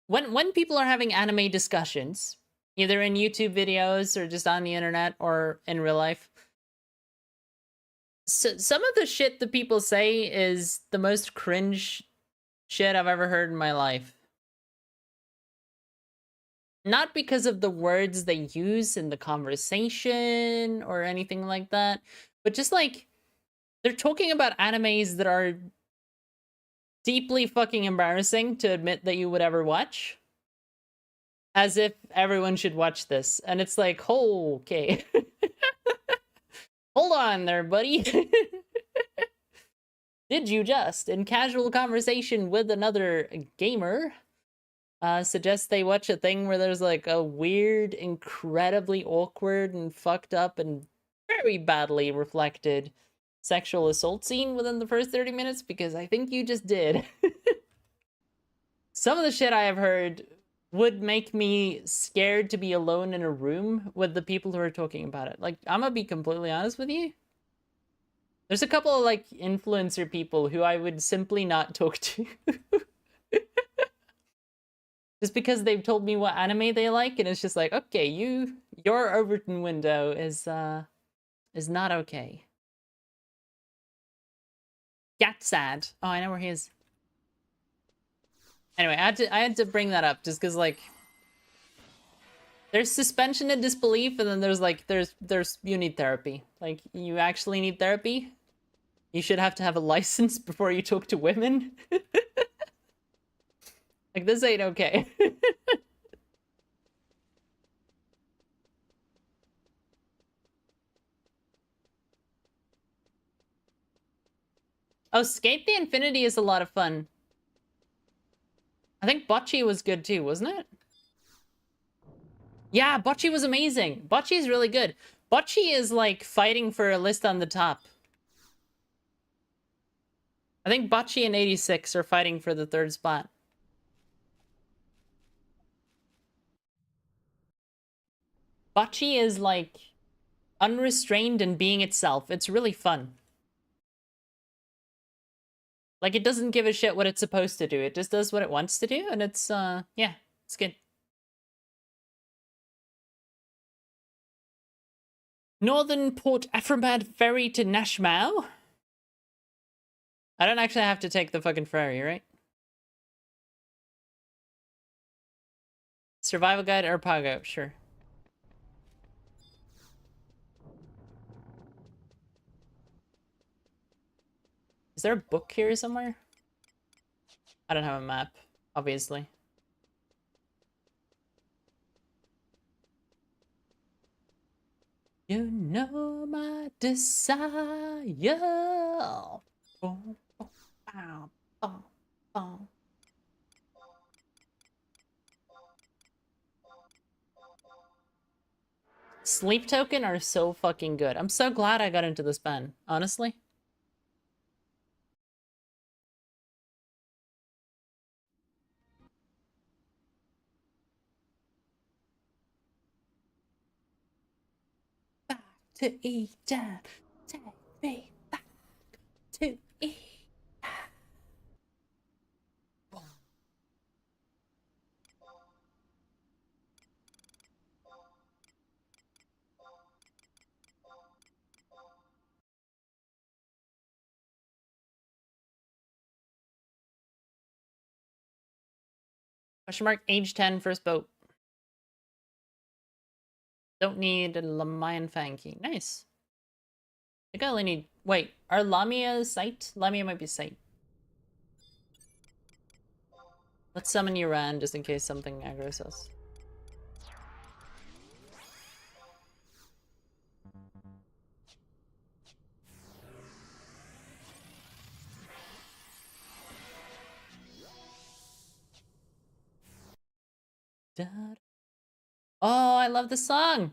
when people are having anime discussions, either in YouTube videos or just on the internet or in real life, so, some of the shit that people say is the most cringe shit I've ever heard in my life. Not because of the words they use in the conversation or anything like that, but just like they're talking about animes that are deeply fucking embarrassing to admit that you would ever watch. As if everyone should watch this. And it's like, oh, okay. Hold on there, buddy. Did you just, in casual conversation with another gamer, suggest they watch a thing where there's like a weird, incredibly awkward and fucked up and very badly reflected sexual assault scene within the first 30 minutes? Because I think you just did. Some of the shit I have heard would make me scared to be alone in a room with the people who are talking about it. Like, I'm gonna be completely honest with you. There's a couple of, like, influencer people who I would simply not talk to. Just because they've told me what anime they like, and it's just like, okay, your Overton window is not okay. Sad. Oh, I know where he is. Anyway, I had to bring that up just because, like, there's suspension of disbelief, and then there's like there's you need therapy. Like, you actually need therapy. You should have to have a license before you talk to women. Like, this ain't okay. Oh, Skate the Infinity is a lot of fun. I think Bocce was good too, wasn't it? Yeah, Bocce was amazing. Bocce is really good. Bocce is like fighting for a list on the top. I think Bocce and 86 are fighting for the 3rd spot. Bocce is like unrestrained and being itself. It's really fun. Like, it doesn't give a shit what it's supposed to do. It just does what it wants to do, and it's, yeah, it's good. Northern Port Afrabad ferry to Nashmau? I don't actually have to take the fucking ferry, right? Survival guide or Pago, sure. Is there a book here somewhere? I don't have a map, obviously. You know my desire. Boom, boom, bow, bow, bow. Sleep token are so fucking good. I'm so glad I got into this pen, honestly. Back to Eden. Take me back to Eden. Question mark, age 10, first boat. Don't need a Lamayan Fanky. Nice. I think I only need... Wait, are Lamia sight? Lamia might be sight. Let's summon you around just in case something aggroes us. Oh, I love the song!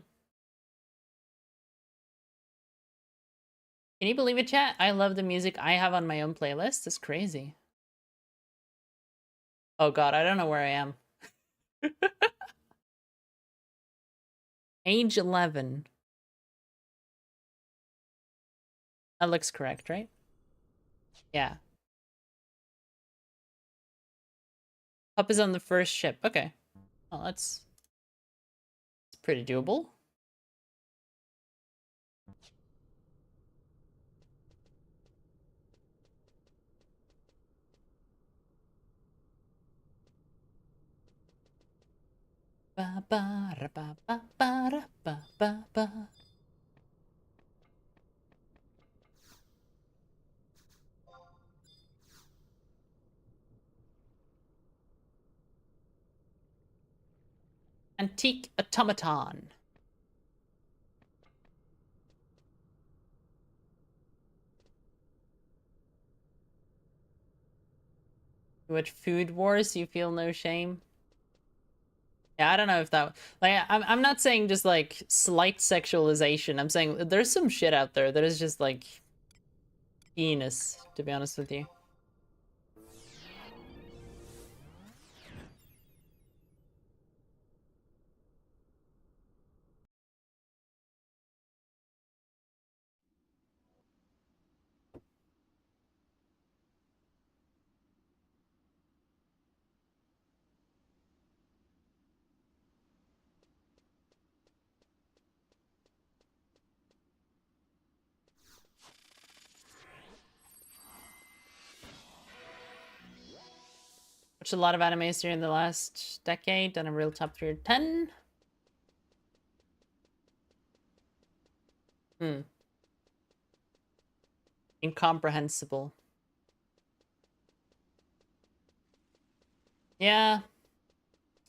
Can you believe it, chat? I love the music I have on my own playlist. It's crazy. Oh god, I don't know where I am. Age 11. That looks correct, right? Yeah. Pup is on the first ship. Okay. Well, that's pretty doable. Ba ba ra ba ba ba ra ba ba ba. Antique automaton. You watch Food Wars, you feel no shame? Yeah, I don't know if that... Like, I'm not saying just, like, slight sexualization. I'm saying there's some shit out there that is just, like, penis, to be honest with you. Watched a lot of animes during the last decade, done a real top 3 or 10. Incomprehensible. Yeah.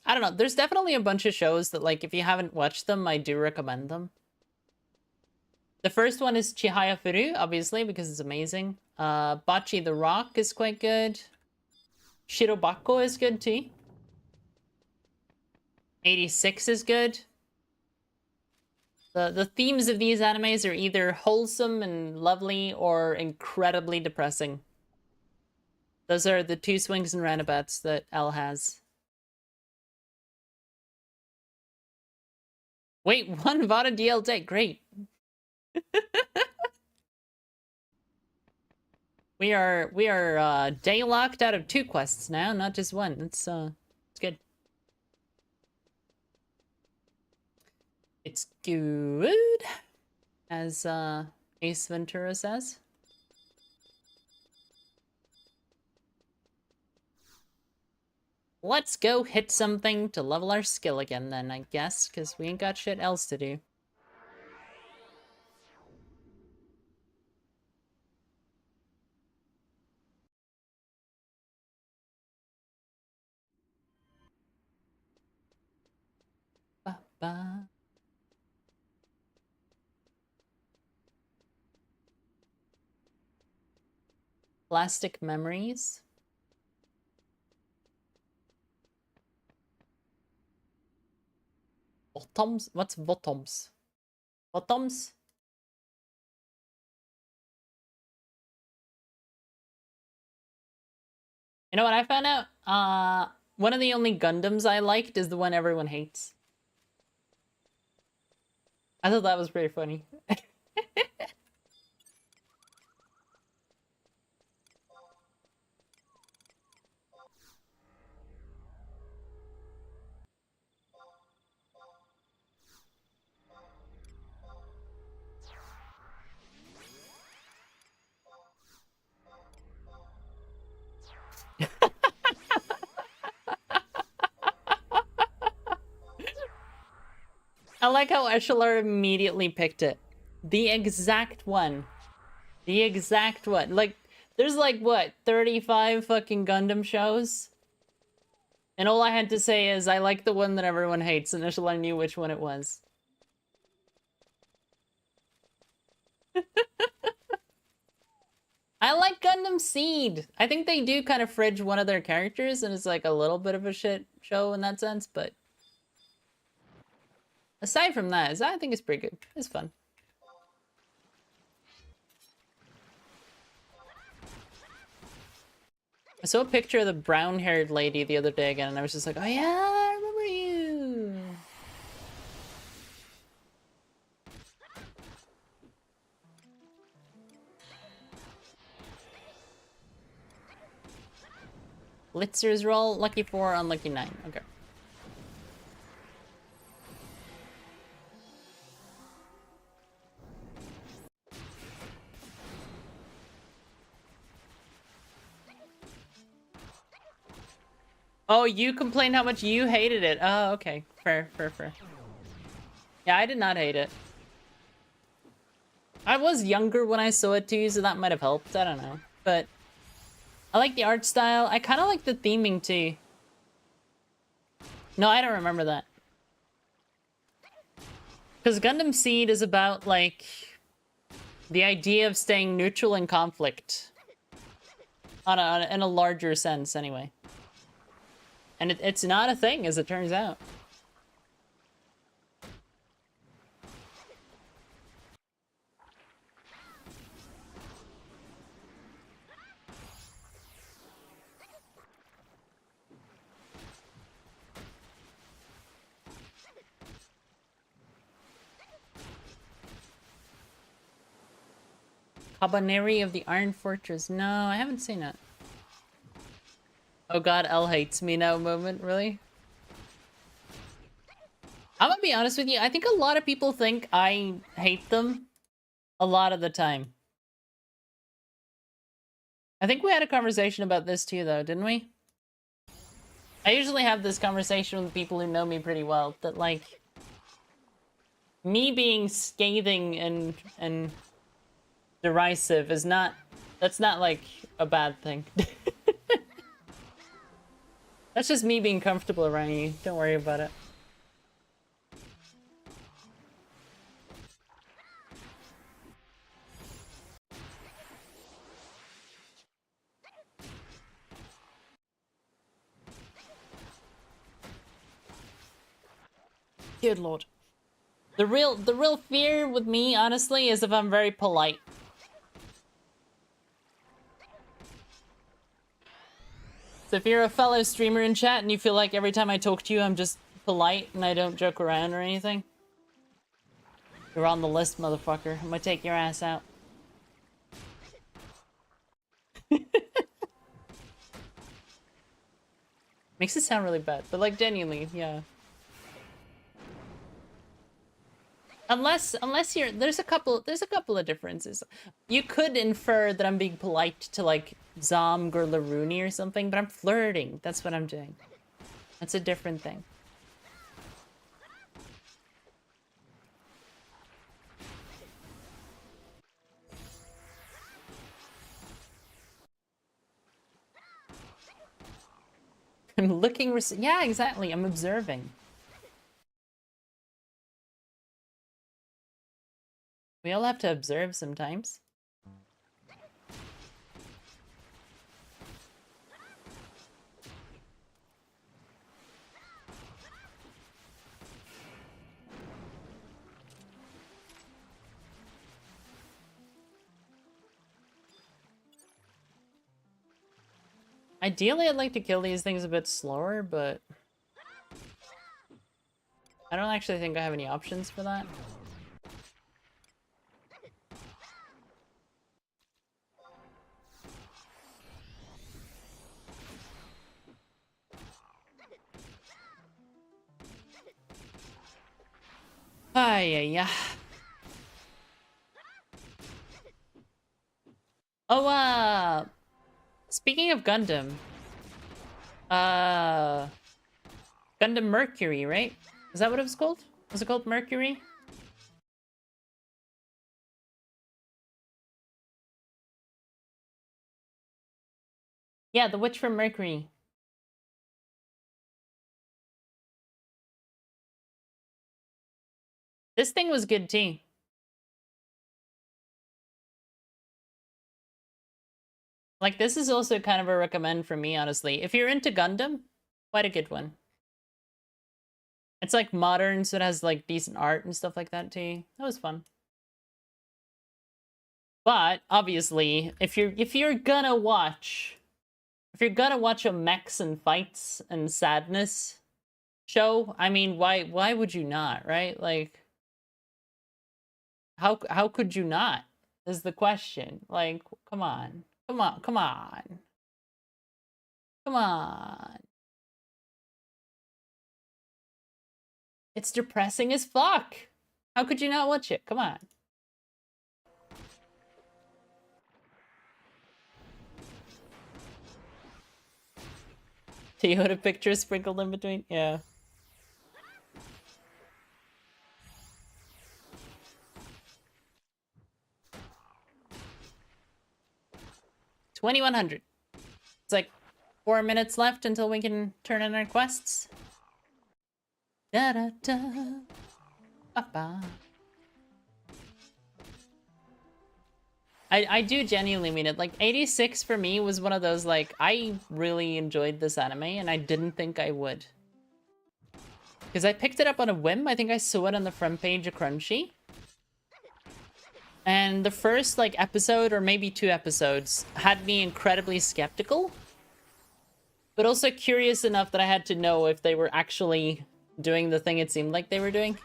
I don't know. There's definitely a bunch of shows that, like, if you haven't watched them, I do recommend them. The first one is Chihaya Furu, obviously, because it's amazing. Bachi the Rock is quite good. Shirobako is good, too. 86 is good. The themes of these animes are either wholesome and lovely or incredibly depressing. Those are the two swings and roundabouts that L has. Wait, one Vada DLT, great. We are day locked out of 2 quests now, not just one. It's good. It's good, as Ace Ventura says. Let's go hit something to level our skill again then, I guess, because we ain't got shit else to do. Ba ba. Plastic memories. Bottoms? What's bottoms? Bottoms? You know what I found out? One of the only Gundams I liked is the one everyone hates. I thought that was pretty funny. like how Eshelar immediately picked it. The exact one. The exact one. Like, there's like, what, 35 fucking Gundam shows? And all I had to say is, I like the one that everyone hates, and Eshelar knew which one it was. I like Gundam Seed. I think they do kind of fridge one of their characters, and it's like a little bit of a shit show in that sense, but aside from that, I think it's pretty good. It's fun. I saw a picture of the brown-haired lady the other day again, and I was just like, oh yeah, I remember you. Blitzer's roll, lucky 4, unlucky 9. Okay. Oh, you complained how much you hated it. Oh, okay. Fair, fair, fair. Yeah, I did not hate it. I was younger when I saw it too, so that might have helped. I don't know. But I like the art style. I kind of like the theming too. No, I don't remember that. Because Gundam Seed is about, like, the idea of staying neutral in conflict. In a larger sense, anyway. And it's not a thing, as it turns out. Cabaneri of the Iron Fortress. No, I haven't seen it. Oh god, L hates me now moment, really? I'm gonna be honest with you, I think a lot of people think I hate them a lot of the time. I think we had a conversation about this too, though, didn't we? I usually have this conversation with people who know me pretty well, that, like, me being scathing and derisive is not... That's not, like, a bad thing. That's just me being comfortable around you. Don't worry about it. Good lord. The real fear with me, honestly, is if I'm very polite. So if you're a fellow streamer in chat and you feel like every time I talk to you I'm just polite and I don't joke around or anything, you're on the list, motherfucker. I'm gonna take your ass out. Makes it sound really bad, but like genuinely, yeah. Unless you're there's a couple of differences. You could infer that I'm being polite to like Zomg or Laruni or something, but I'm flirting. That's what I'm doing. That's a different thing. I'm looking. Yeah, exactly. I'm observing. We all have to observe sometimes. Ideally, I'd like to kill these things a bit slower, but I don't actually think I have any options for that. Yeah. Oh, speaking of Gundam, Gundam Mercury, right? Is that what it was called? Was it called Mercury? Yeah, the witch from Mercury. This thing was good too. Like, this is also kind of a recommend for me, honestly. If you're into Gundam, quite a good one. It's like modern, so it has like decent art and stuff like that too. That was fun. But obviously, if you're gonna watch a mechs and fights and sadness show, I mean, why would you not, right? Like, how could you not? Is the question. Like, come on. Come on, come on. Come on. It's depressing as fuck. How could you not watch it? Come on. Toyota pictures sprinkled in between? Yeah. $2,100. It's like 4 minutes left until we can turn in our quests. Da da da. Ba ba. I do genuinely mean it. Like, 86 for me was one of those, like, I really enjoyed this anime and I didn't think I would. Because I picked it up on a whim. I think I saw it on the front page of Crunchy. And the first, like, episode, or maybe 2 episodes, had me incredibly skeptical. But also curious enough that I had to know if they were actually doing the thing it seemed like they were doing.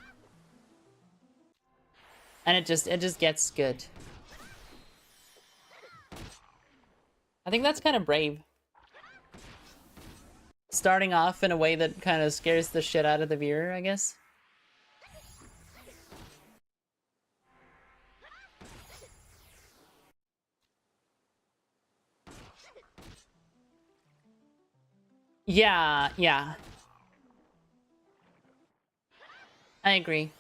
And it just gets good. I think that's kind of brave. Starting off in a way that kind of scares the shit out of the viewer, I guess. Yeah, yeah. I agree.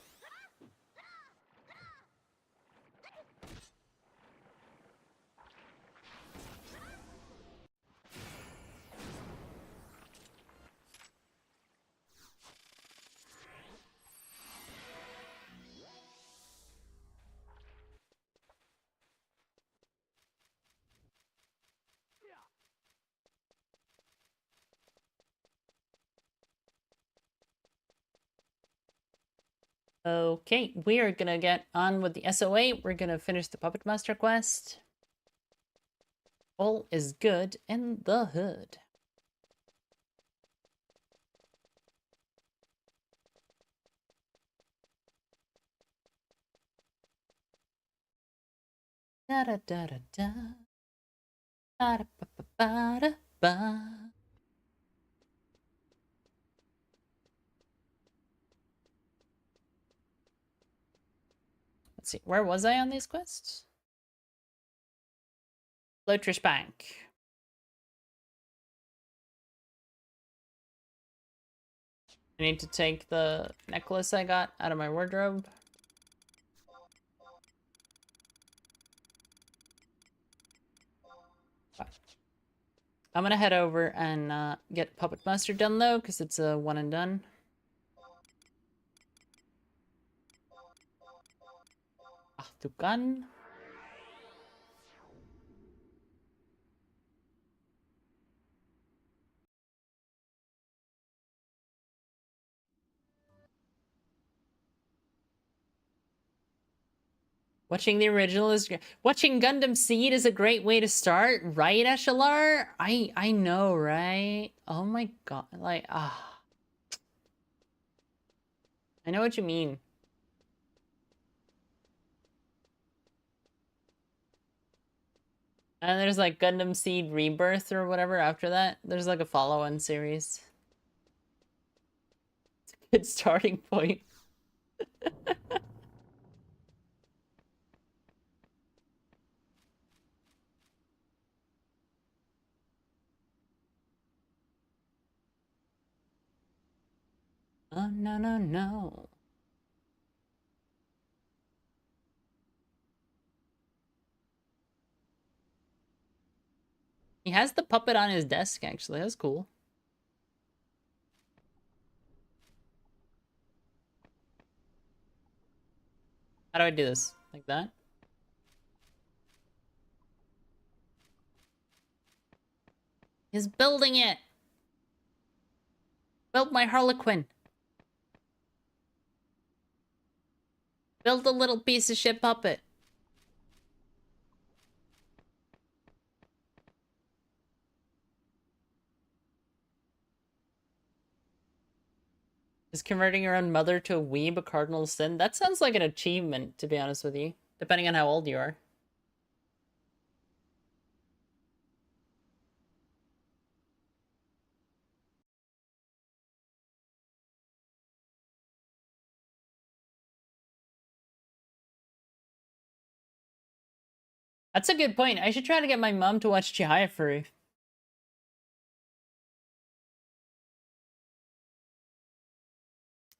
Okay, we are gonna get on with the SOA. We're gonna finish the Puppet Master quest. All is good in the hood. Da da da da da. Da da ba ba ba da ba. Let's see, where was I on these quests? Lotrish Bank. I need to take the necklace I got out of my wardrobe. I'm gonna head over and get Puppet Master done though, because it's a one and done. Tukan. Watching the original is great. Watching Gundam Seed is a great way to start, right, Eshalar? I know, right? Oh my god, like, ah. I know what you mean. And there's like Gundam Seed Rebirth or whatever after that. There's like a follow-on series. It's a good starting point. Oh, no, no, no. He has the puppet on his desk, actually. That's cool. How do I do this? Like that? He's building it! Build my Harlequin! Build a little piece of shit puppet. Is converting your own mother to a weeb a cardinal sin? That sounds like an achievement, to be honest with you. Depending on how old you are. That's a good point. I should try to get my mom to watch Chihaya.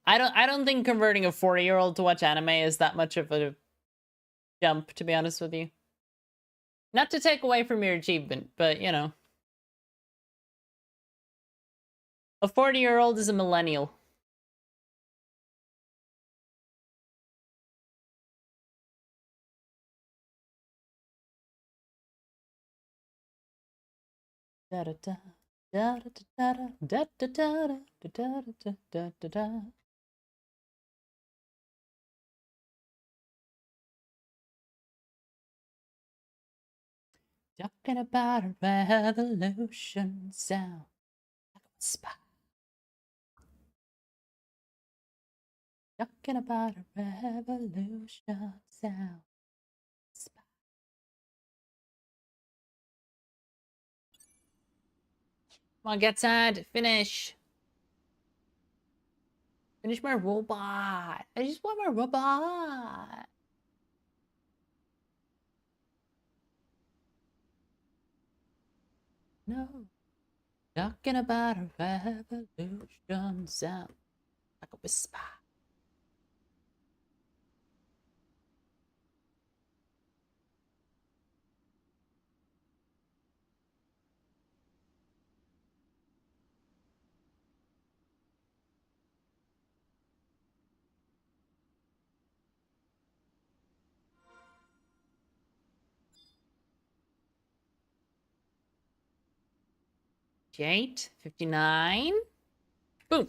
I don't think converting a 40-year-old to watch anime is that much of a jump, to be honest with you. Not to take away from your achievement, but you know. A 40-year-old is a millennial. Da da da da da da da da da da da da da da da. Talking about a revolution sound. Spot. Talking about a revolution sound. Spot. Come on, get sad. Finish. Finish my robot. I just want my robot. No. Talking about a revolution sound. Like a whisper. Jade, 59. Boom.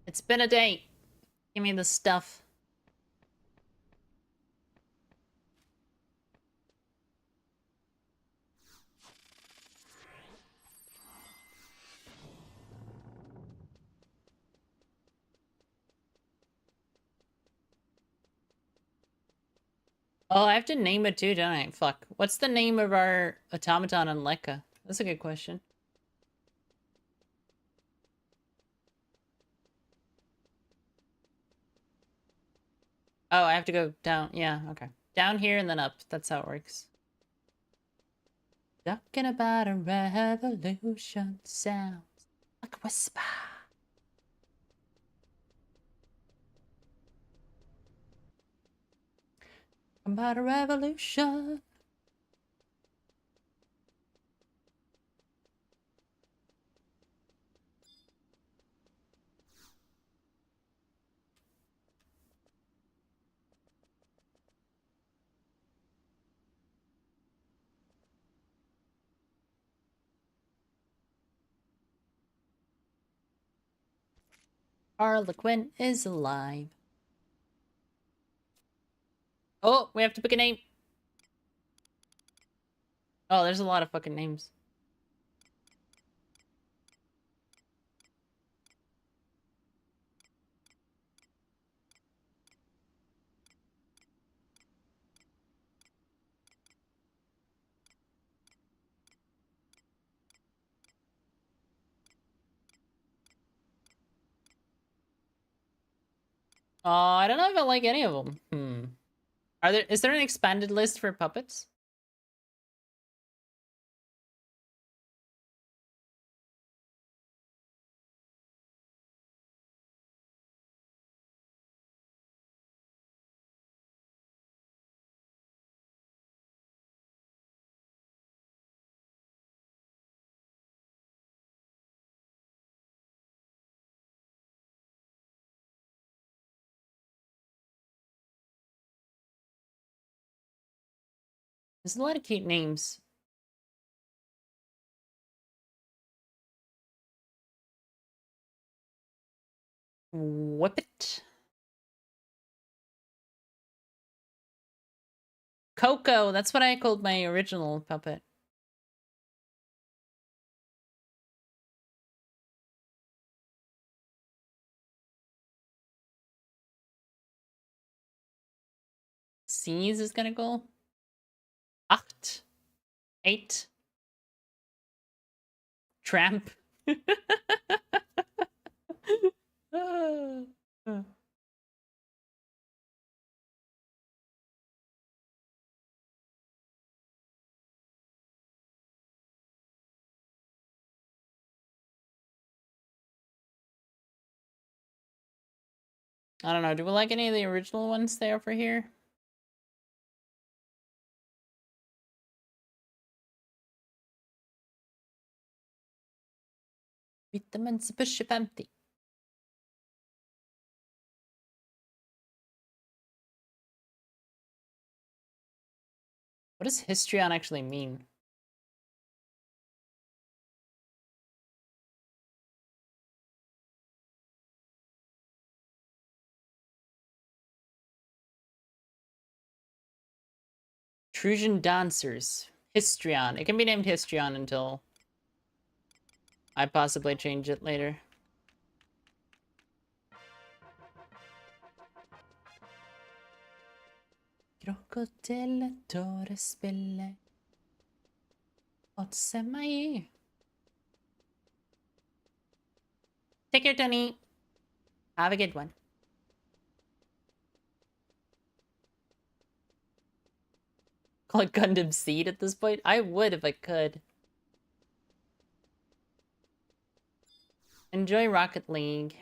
It's been a day. Give me the stuff. Oh, I have to name it too, don't I? Fuck. What's the name of our automaton on Lekka? That's a good question. Oh, I have to go down. Yeah, okay. Down here and then up. That's how it works. Talking about a revolution sounds like a whisper. About a revolution. Harlequin is alive. Oh, we have to pick a name. Oh, there's a lot of fucking names. Oh, I don't know if I like any of them. Is there an expanded list for puppets? There's a lot of cute names. Whippet. Coco, that's what I called my original puppet. C's is gonna go. 8. 8. Tramp. I don't know. Do we like any of the original ones there for here? Vitamins push 50. What does histrion actually mean? Trojan dancers. Histrion. It can be named histrion until I possibly change it later. Krokodille tårer spille åt meg. Take care, Tony. Have a good one. Call it Gundam Seed at this point? I would if I could. Enjoy Rocket League.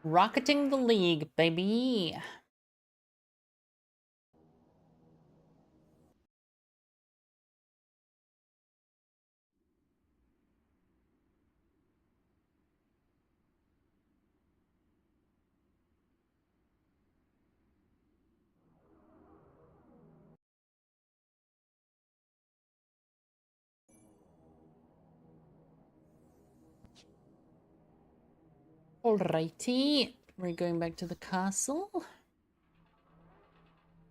Rocketing the league, baby. Alrighty. We're going back to the castle.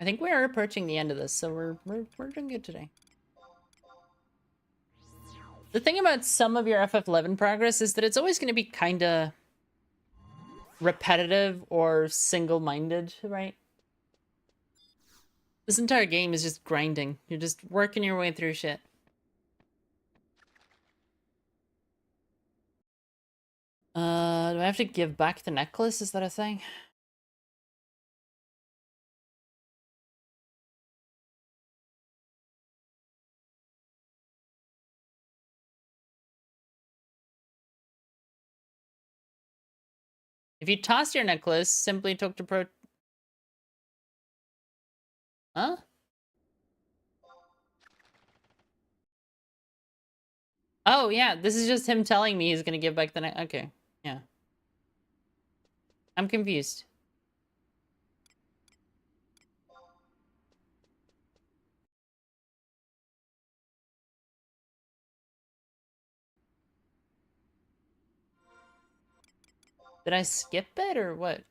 I think we are approaching the end of this, so we're doing good today. The thing about some of your FF11 progress is that it's always going to be kind of repetitive or single-minded, right? This entire game is just grinding. You're just working your way through shit. Do I have to give back the necklace? Is that a thing? If you toss your necklace, simply talk to Pro... Huh? Oh, yeah, this is just him telling me he's gonna give back the necklace. Okay, yeah. I'm confused. Did I skip it or what?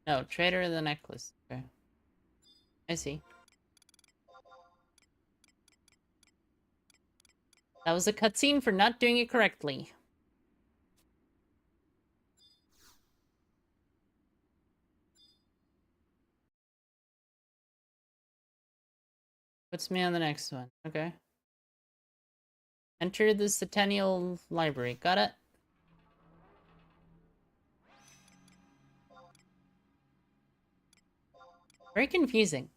No, trader of the necklace. Okay. I see. That was a cutscene for not doing it correctly. Puts me on the next one. Okay. Enter the Centennial Library. Got it? Very confusing.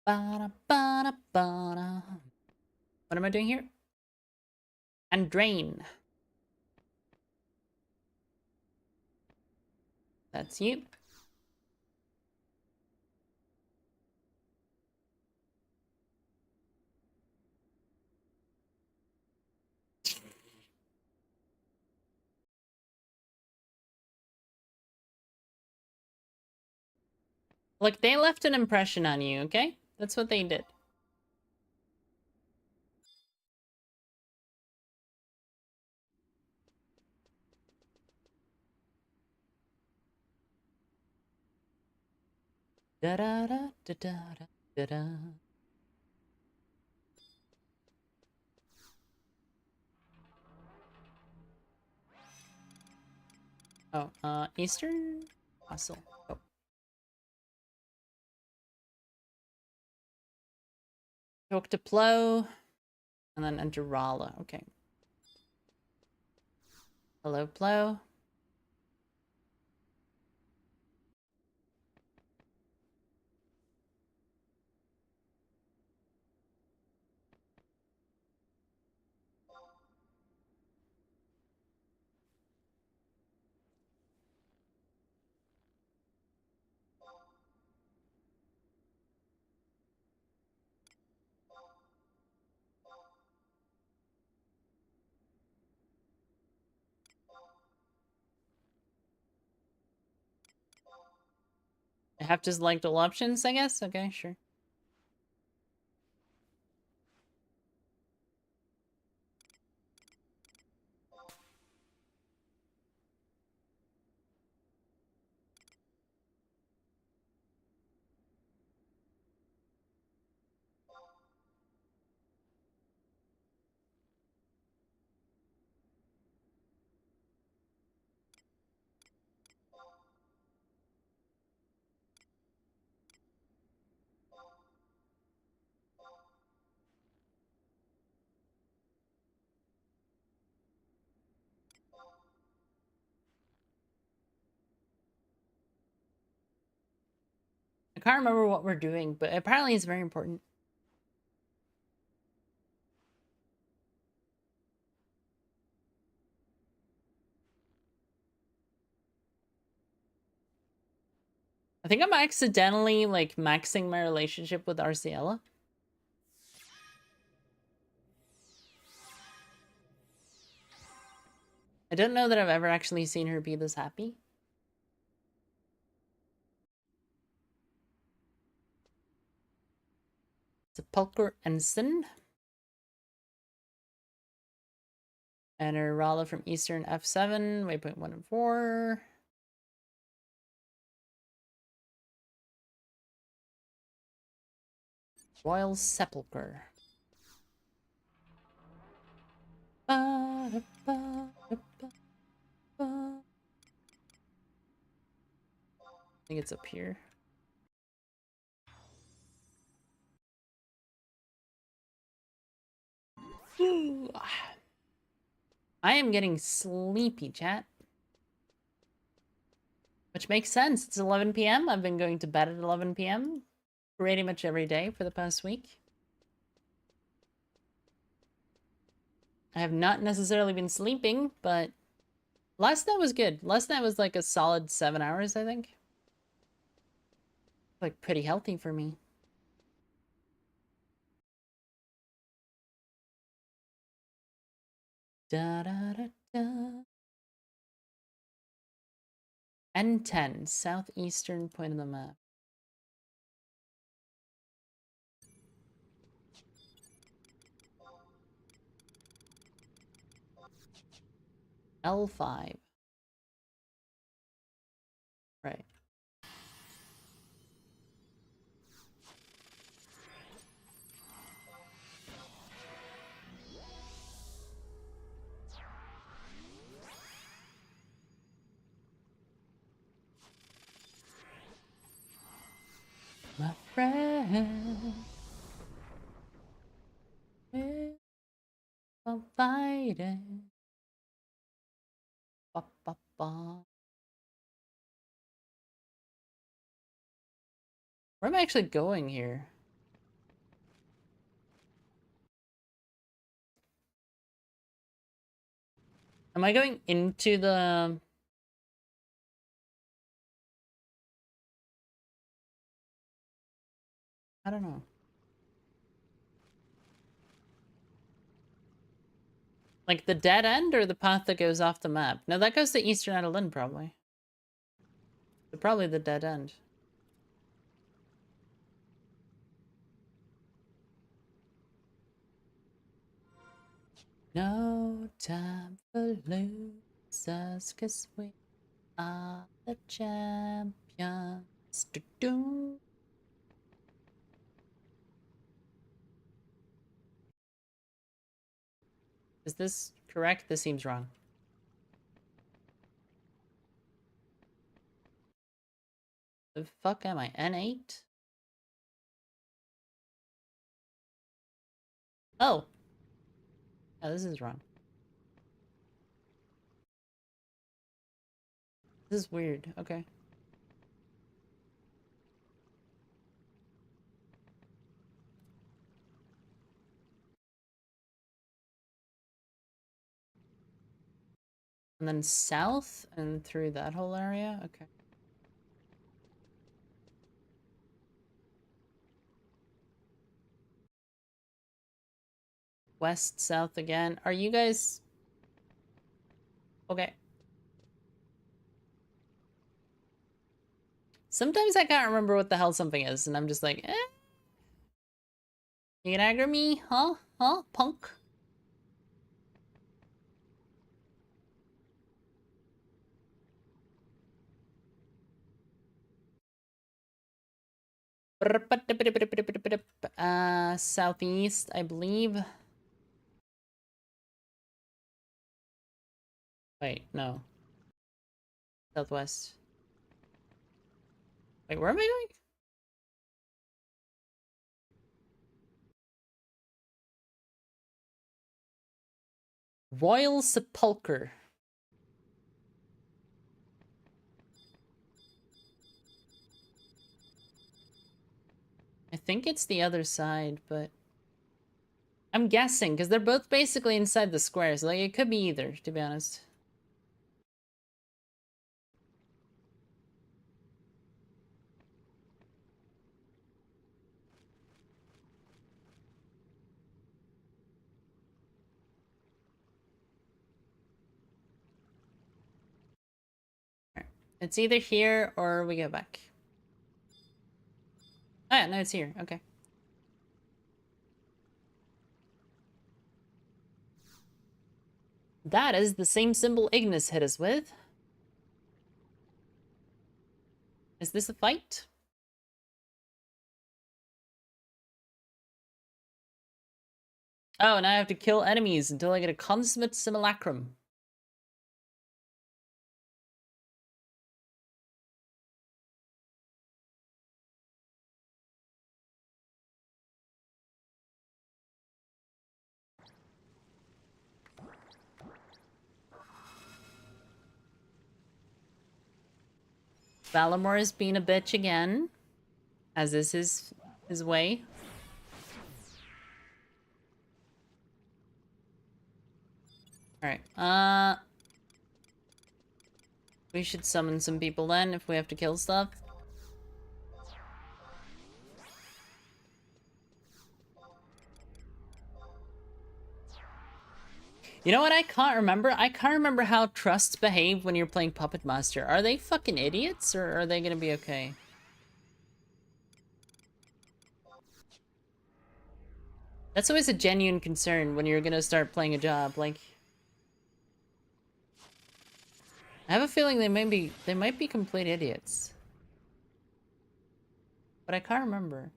Ba-da, ba-da, ba-da. What am I doing here? And drain. That's you. Look, they left an impression on you, okay? That's what they did. Da da da da da da da. Oh, Eastern Fossil. Oh. Talk to Plo, and then enter Rala. Okay. Hello, Plo. I have to select all options, I guess? Okay, sure. I can't remember what we're doing, but apparently it's very important. I think I'm accidentally, like, maxing my relationship with Arciela. I don't know that I've ever actually seen her be this happy. Sepulchre Ensign. Enter Rala from Eastern F7, waypoint 1 and 4. Royal Sepulchre. I think it's up here. I am getting sleepy, chat. Which makes sense. It's 11 p.m. I've been going to bed at 11 p.m. pretty much every day for the past week. I have not necessarily been sleeping, but last night was good. Last night was like a solid 7 hours, I think. Like pretty healthy for me. Da da da da. N10, southeastern point of the map. L5. Right. My friend, we're fighting. Ba, ba, ba. Where am I actually going here? Am I going into the... I don't know. Like the dead end or the path that goes off the map? No, that goes to Eastern Adeline, probably. So probably the dead end. No time for losers, 'cause we are the champions. Do-do. Is this correct? This seems wrong. The fuck am I? N8? Oh! Oh, this is wrong. This is weird. Okay. And then south and through that whole area? Okay. West, south again. Are you guys... Okay. Sometimes I can't remember what the hell something is, and I'm just like, eh? You gonna aggro me? Huh? Huh? Punk? Southeast, I believe. Wait, no. Southwest. Wait, where am I going? Royal Sepulchre. I think it's the other side, but... I'm guessing, because they're both basically inside the square, so like, it could be either, to be honest. It's either here or we go back. Oh yeah, no, it's here. Okay. That is the same symbol Ignis hit us with. Is this a fight? Oh, now I have to kill enemies until I get a consummate simulacrum. Valamor is being a bitch again, as is his way. Alright, we should summon some people then, if we have to kill stuff. You know what I can't remember? I can't remember how trusts behave when you're playing Puppet Master. Are they fucking idiots, or are they gonna be okay? That's always a genuine concern when you're gonna start playing a job, like... I have a feeling they might be complete idiots. But I can't remember.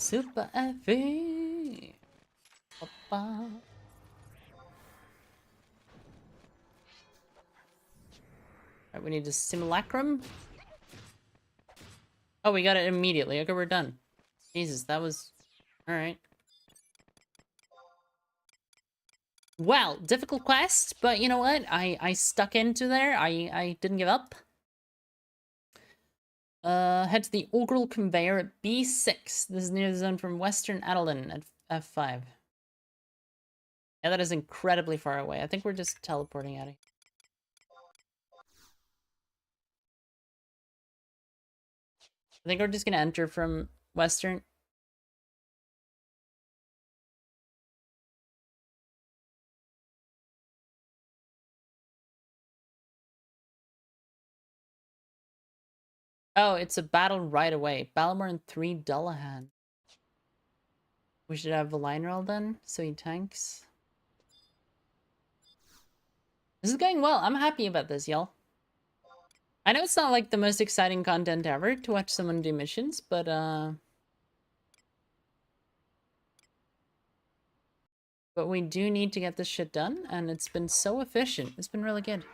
Super FE. Alright, we need a simulacrum. Oh, we got it immediately. Okay, we're done. Jesus, that was... Alright. Well, difficult quest, but you know what? I stuck into there. I didn't give up. Head to the Ogral Conveyor at B6. This is near the zone from Western Adelan at F5. Yeah, that is incredibly far away. I think we're just teleporting out of here. I think we're just gonna enter from Western. Oh, it's a battle right away. Balamor and 3 Dullahan. We should have Valinral then, so he tanks. This is going well. I'm happy about this, y'all. I know it's not like the most exciting content ever to watch someone do missions, but we do need to get this shit done, and it's been so efficient. It's been really good.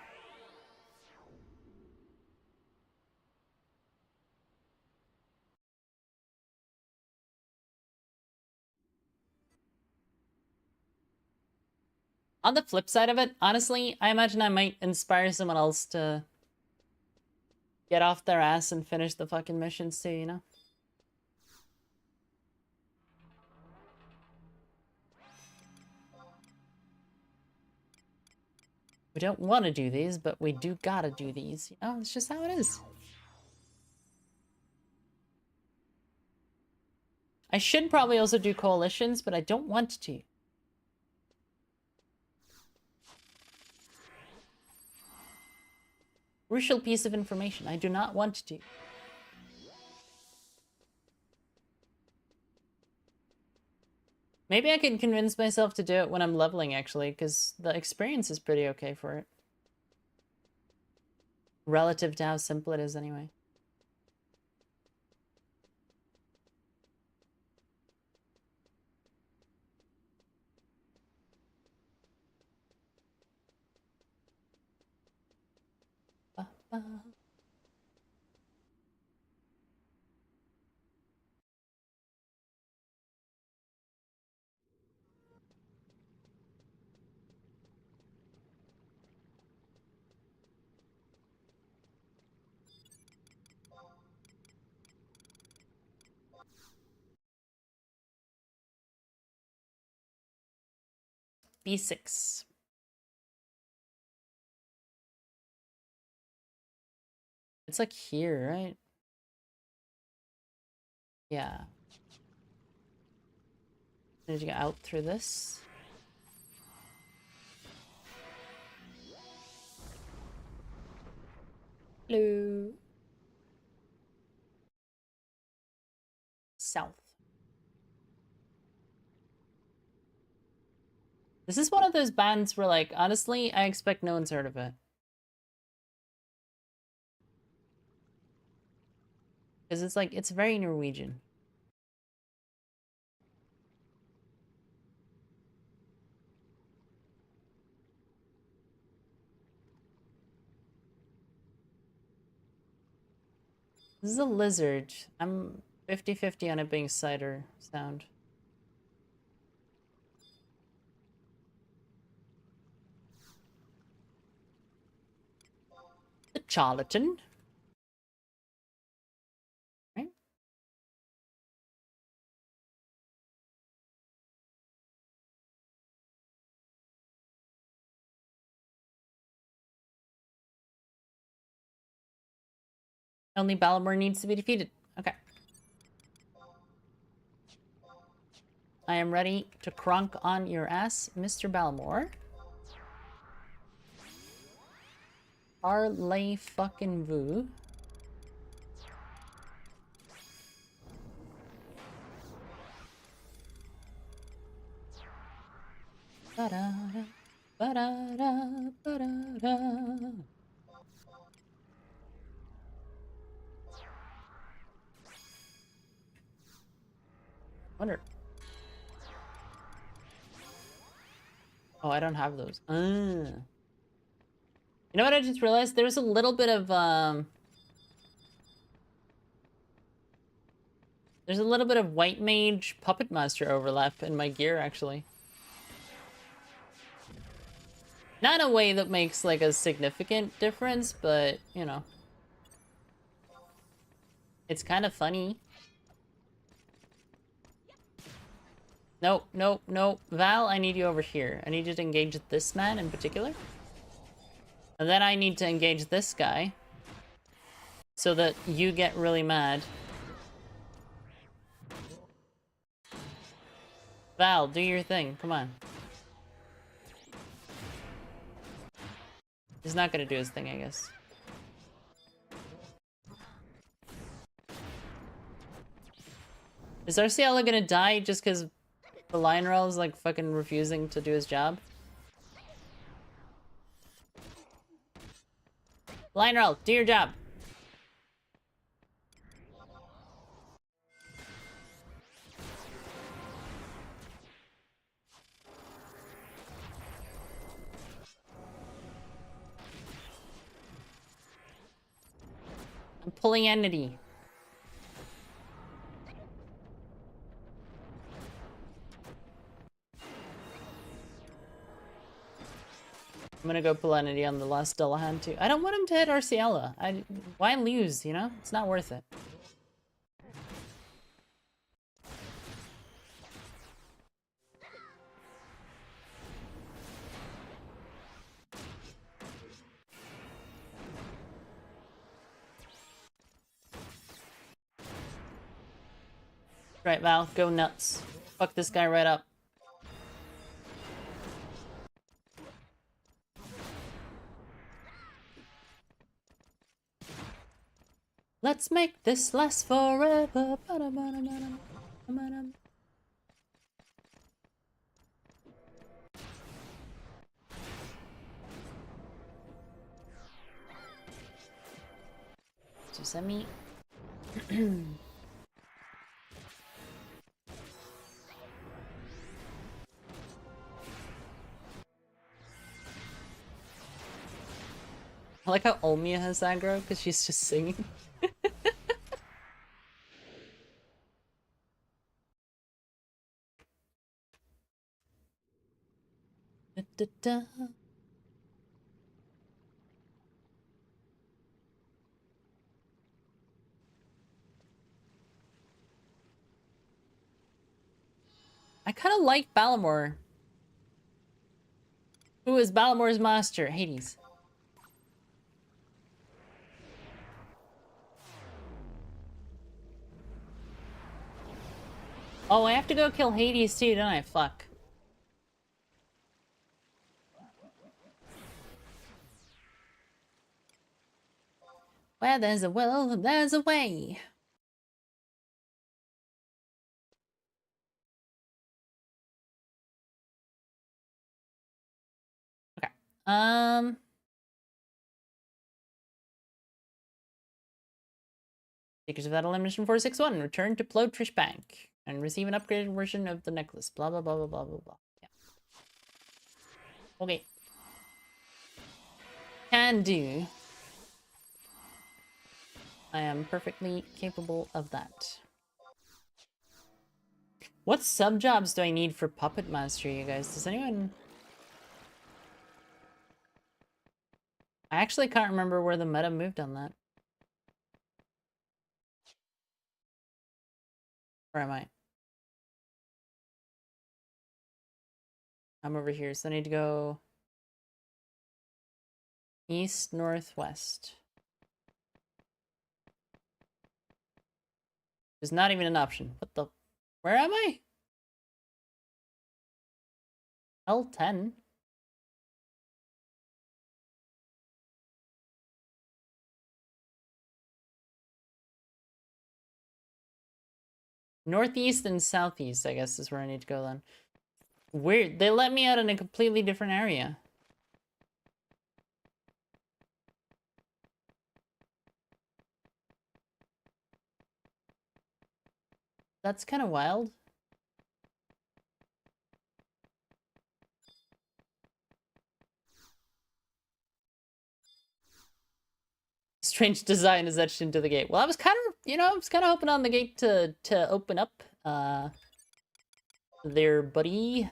On the flip side of it, honestly, I imagine I might inspire someone else to get off their ass and finish the fucking missions too, you know? We don't want to do these, but we do gotta do these. You know, it's just how it is. I should probably also do coalitions, but I don't want to. Crucial piece of information. I do not want to. Maybe I can convince myself to do it when I'm leveling, actually, because the experience is pretty okay for it. Relative to how simple it is, anyway. B6. It's like here, right? Yeah. Need to go out through this. Hello. South. This is one of those bands where, like, honestly, I expect no one's heard of it. Because it's like, it's very Norwegian. This is a lizard. I'm 50-50 on it being cider sound. The charlatan. Right? Only Balamor needs to be defeated. Okay. I am ready to cronk on your ass, Mr. Balamor. Parlay fucking voo. Ba-da-da, ba-da-da, ba-da-da. Wonder. Oh, I don't have those. You know what I just realized? There's a little bit of There's a little bit of White Mage Puppet Master overlap in my gear, actually. Not in a way that makes, like, a significant difference, but, you know. It's kind of funny. Nope, nope, nope. Val, I need you over here. I need you to engage this man in particular. And then I need to engage this guy. So that you get really mad. Val, do your thing. Come on. He's not gonna do his thing, I guess. Is Arciela gonna die just because the Lionel is like fucking refusing to do his job? Lionel, do your job. I'm pulling entity. I'm gonna go pull entity on the last Dullahan too. I don't want him to hit Arciela. Why lose, you know? It's not worth it. Right, Val, go nuts. Fuck this guy right up. Let's make this last forever. Sesame. I like how Olmia has aggro because she's just singing. Da, da, da. I kind of like Balamor. Who is Balamor's master? Hades. Oh, I have to go kill Hades too, don't I? Fuck. Where there's a will, there's a way. Okay. Takers of that elimination 461 return to Plotrish Bank and receive an upgraded version of the necklace. Blah blah blah blah blah blah blah. Yeah. Okay. Can do. I am perfectly capable of that. What sub-jobs do I need for Puppet Mastery, you guys? Does anyone... I actually can't remember where the meta moved on that. Where am I? I'm over here, so I need to go... east, northwest. There's not even an option. What the... Where am I? L10. Northeast and southeast, I guess, is where I need to go then. Weird. They let me out in a completely different area. That's kind of wild. Strange design is etched into the gate. Well, I was kind of you know, I was kind of hoping on the gate to open up. There, buddy.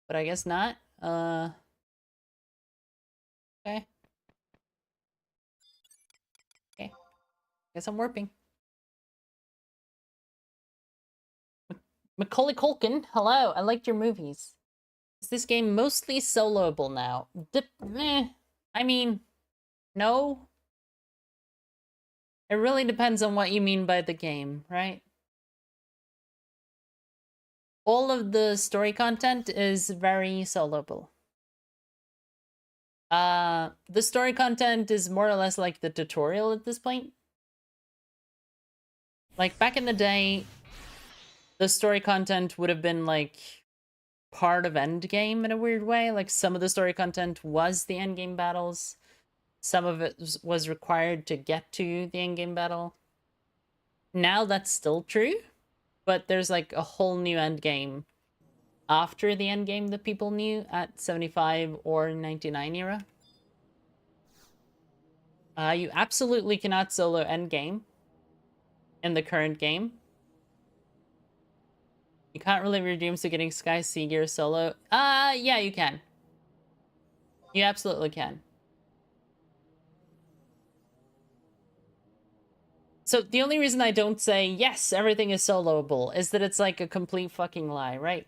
But I guess not. Okay. Okay. Guess I'm warping. Macaulay Culkin, hello. I liked your movies. Is this game mostly soloable now? I mean, no. It really depends on what you mean by the game, right? All of the story content is very soloable. The story content is more or less like the tutorial at this point. Like, back in the day, the story content would have been, like, part of endgame in a weird way. Like, some of the story content was the endgame battles. Some of it was required to get to the endgame battle. Now that's still true, but there's, like, a whole new endgame after the endgame that people knew at 75 or 99 era. You absolutely cannot solo endgame in the current game. You can't relive your dreams of getting Sky Sea Gear solo. Yeah, you can. You absolutely can. So the only reason I don't say, yes, everything is soloable, is that it's like a complete fucking lie, right?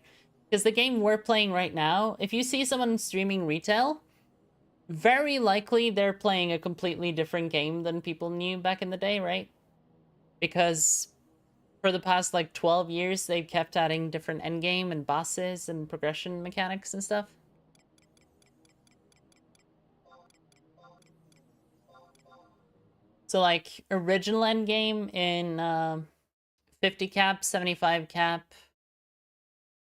Because the game we're playing right now, if you see someone streaming retail, very likely they're playing a completely different game than people knew back in the day, right? Because for the past, like, 12 years, they've kept adding different endgame and bosses and progression mechanics and stuff. So, like, original endgame in 50 cap, 75 cap,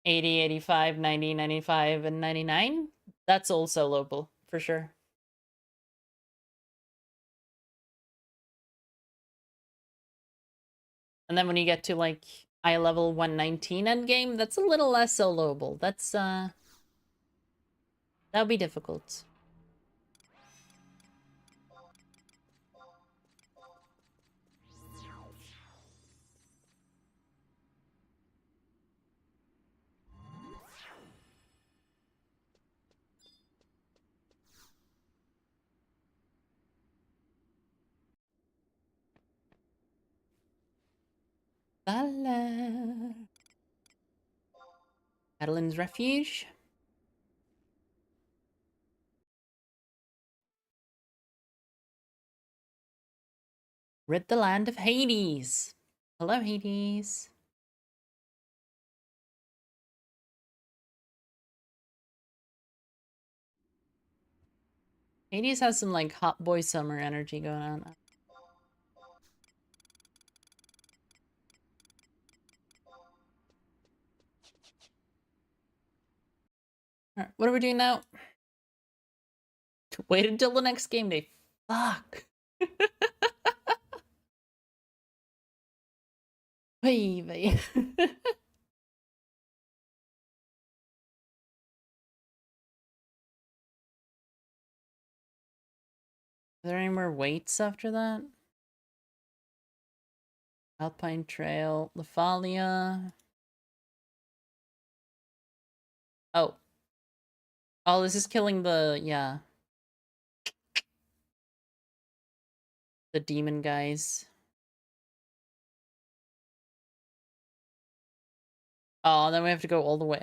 80, 85, 90, 95, and 99, that's all soloable, for sure. And then when you get to, like, eye level 119 endgame, that's a little less soloable. That's, that'll be difficult. Adeline's Refuge. Rid the land of Hades. Hello, Hades. Hades has some, like, hot boy summer energy going on. Alright, what are we doing now? Wait until the next game day. Fuck. Wait. Are there any more weights after that? Alpine Trail, Lefalia. Oh. Oh, this is killing the, yeah. The demon guys. Oh, then we have to go all the way.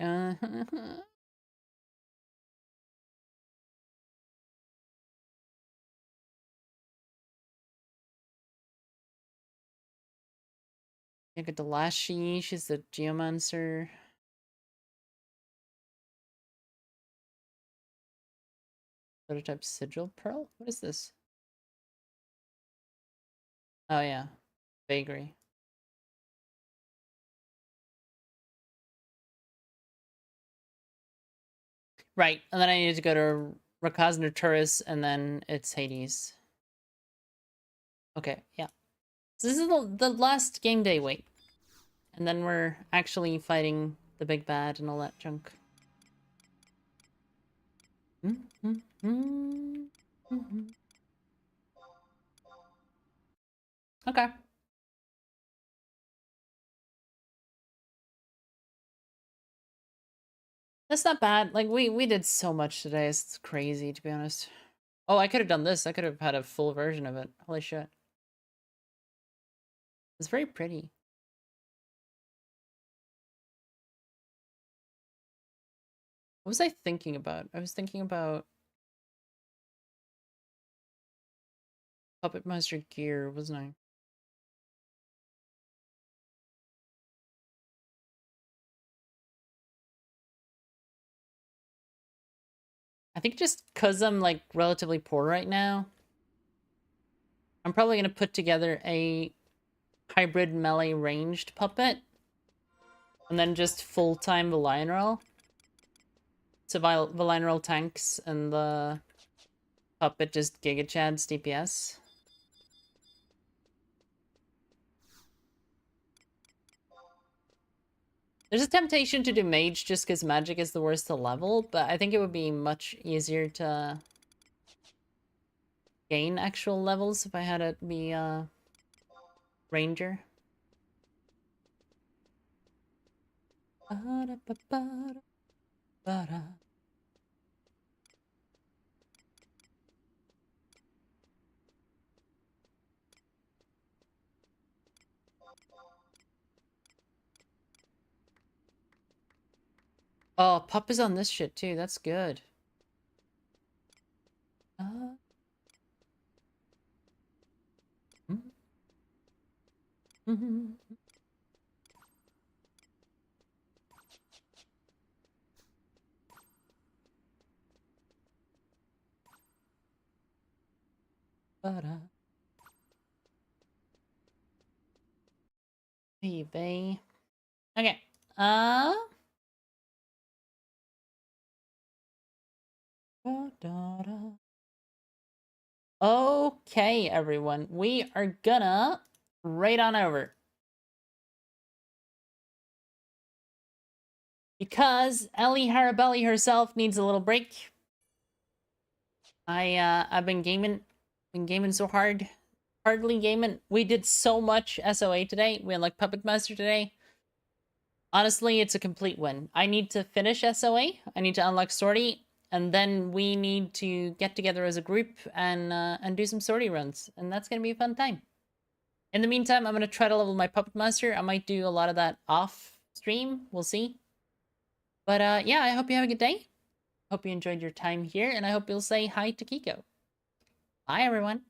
Look at Delashi, she's the Geomancer. Prototype Sigil Pearl? What is this? Oh yeah, Vagary. Right, and then I need to go to Rakazner Turris, and then it's Hades. Okay, yeah. So this is the last game day wait. And then we're actually fighting the big bad and all that junk. Okay. That's not bad. Like we did so much today. It's crazy to be honest. Oh, I could have done this. I could have had a full version of it. Holy shit. It's very pretty. What was I thinking about? I was thinking about Puppet Master gear, wasn't I? I think just because I'm like relatively poor right now, I'm probably going to put together a hybrid melee ranged puppet and then just full-time Valinor. So Valinor tanks and the puppet just Giga Chad's DPS. There's a temptation to do mage just because magic is the worst to level, but I think it would be much easier to gain actual levels if I had it be ranger. Oh, Pup is on this shit too. That's good. Baby. Okay. Okay, everyone. We are gonna right on over. Because Ellie Harabelli herself needs a little break. I've been gaming so hard. Hardly gaming. We did so much SOA today. We unlocked Puppet Master today. Honestly, it's a complete win. I need to finish SOA. I need to unlock Sortie, and then we need to get together as a group and do some Sortie runs, and that's gonna be a fun time. In the meantime, I'm gonna try to level my Puppet Master. I might do a lot of that off stream. We'll see. But yeah, I hope you have a good day. Hope you enjoyed your time here, and I hope you'll say hi to Kiko. Bye, everyone.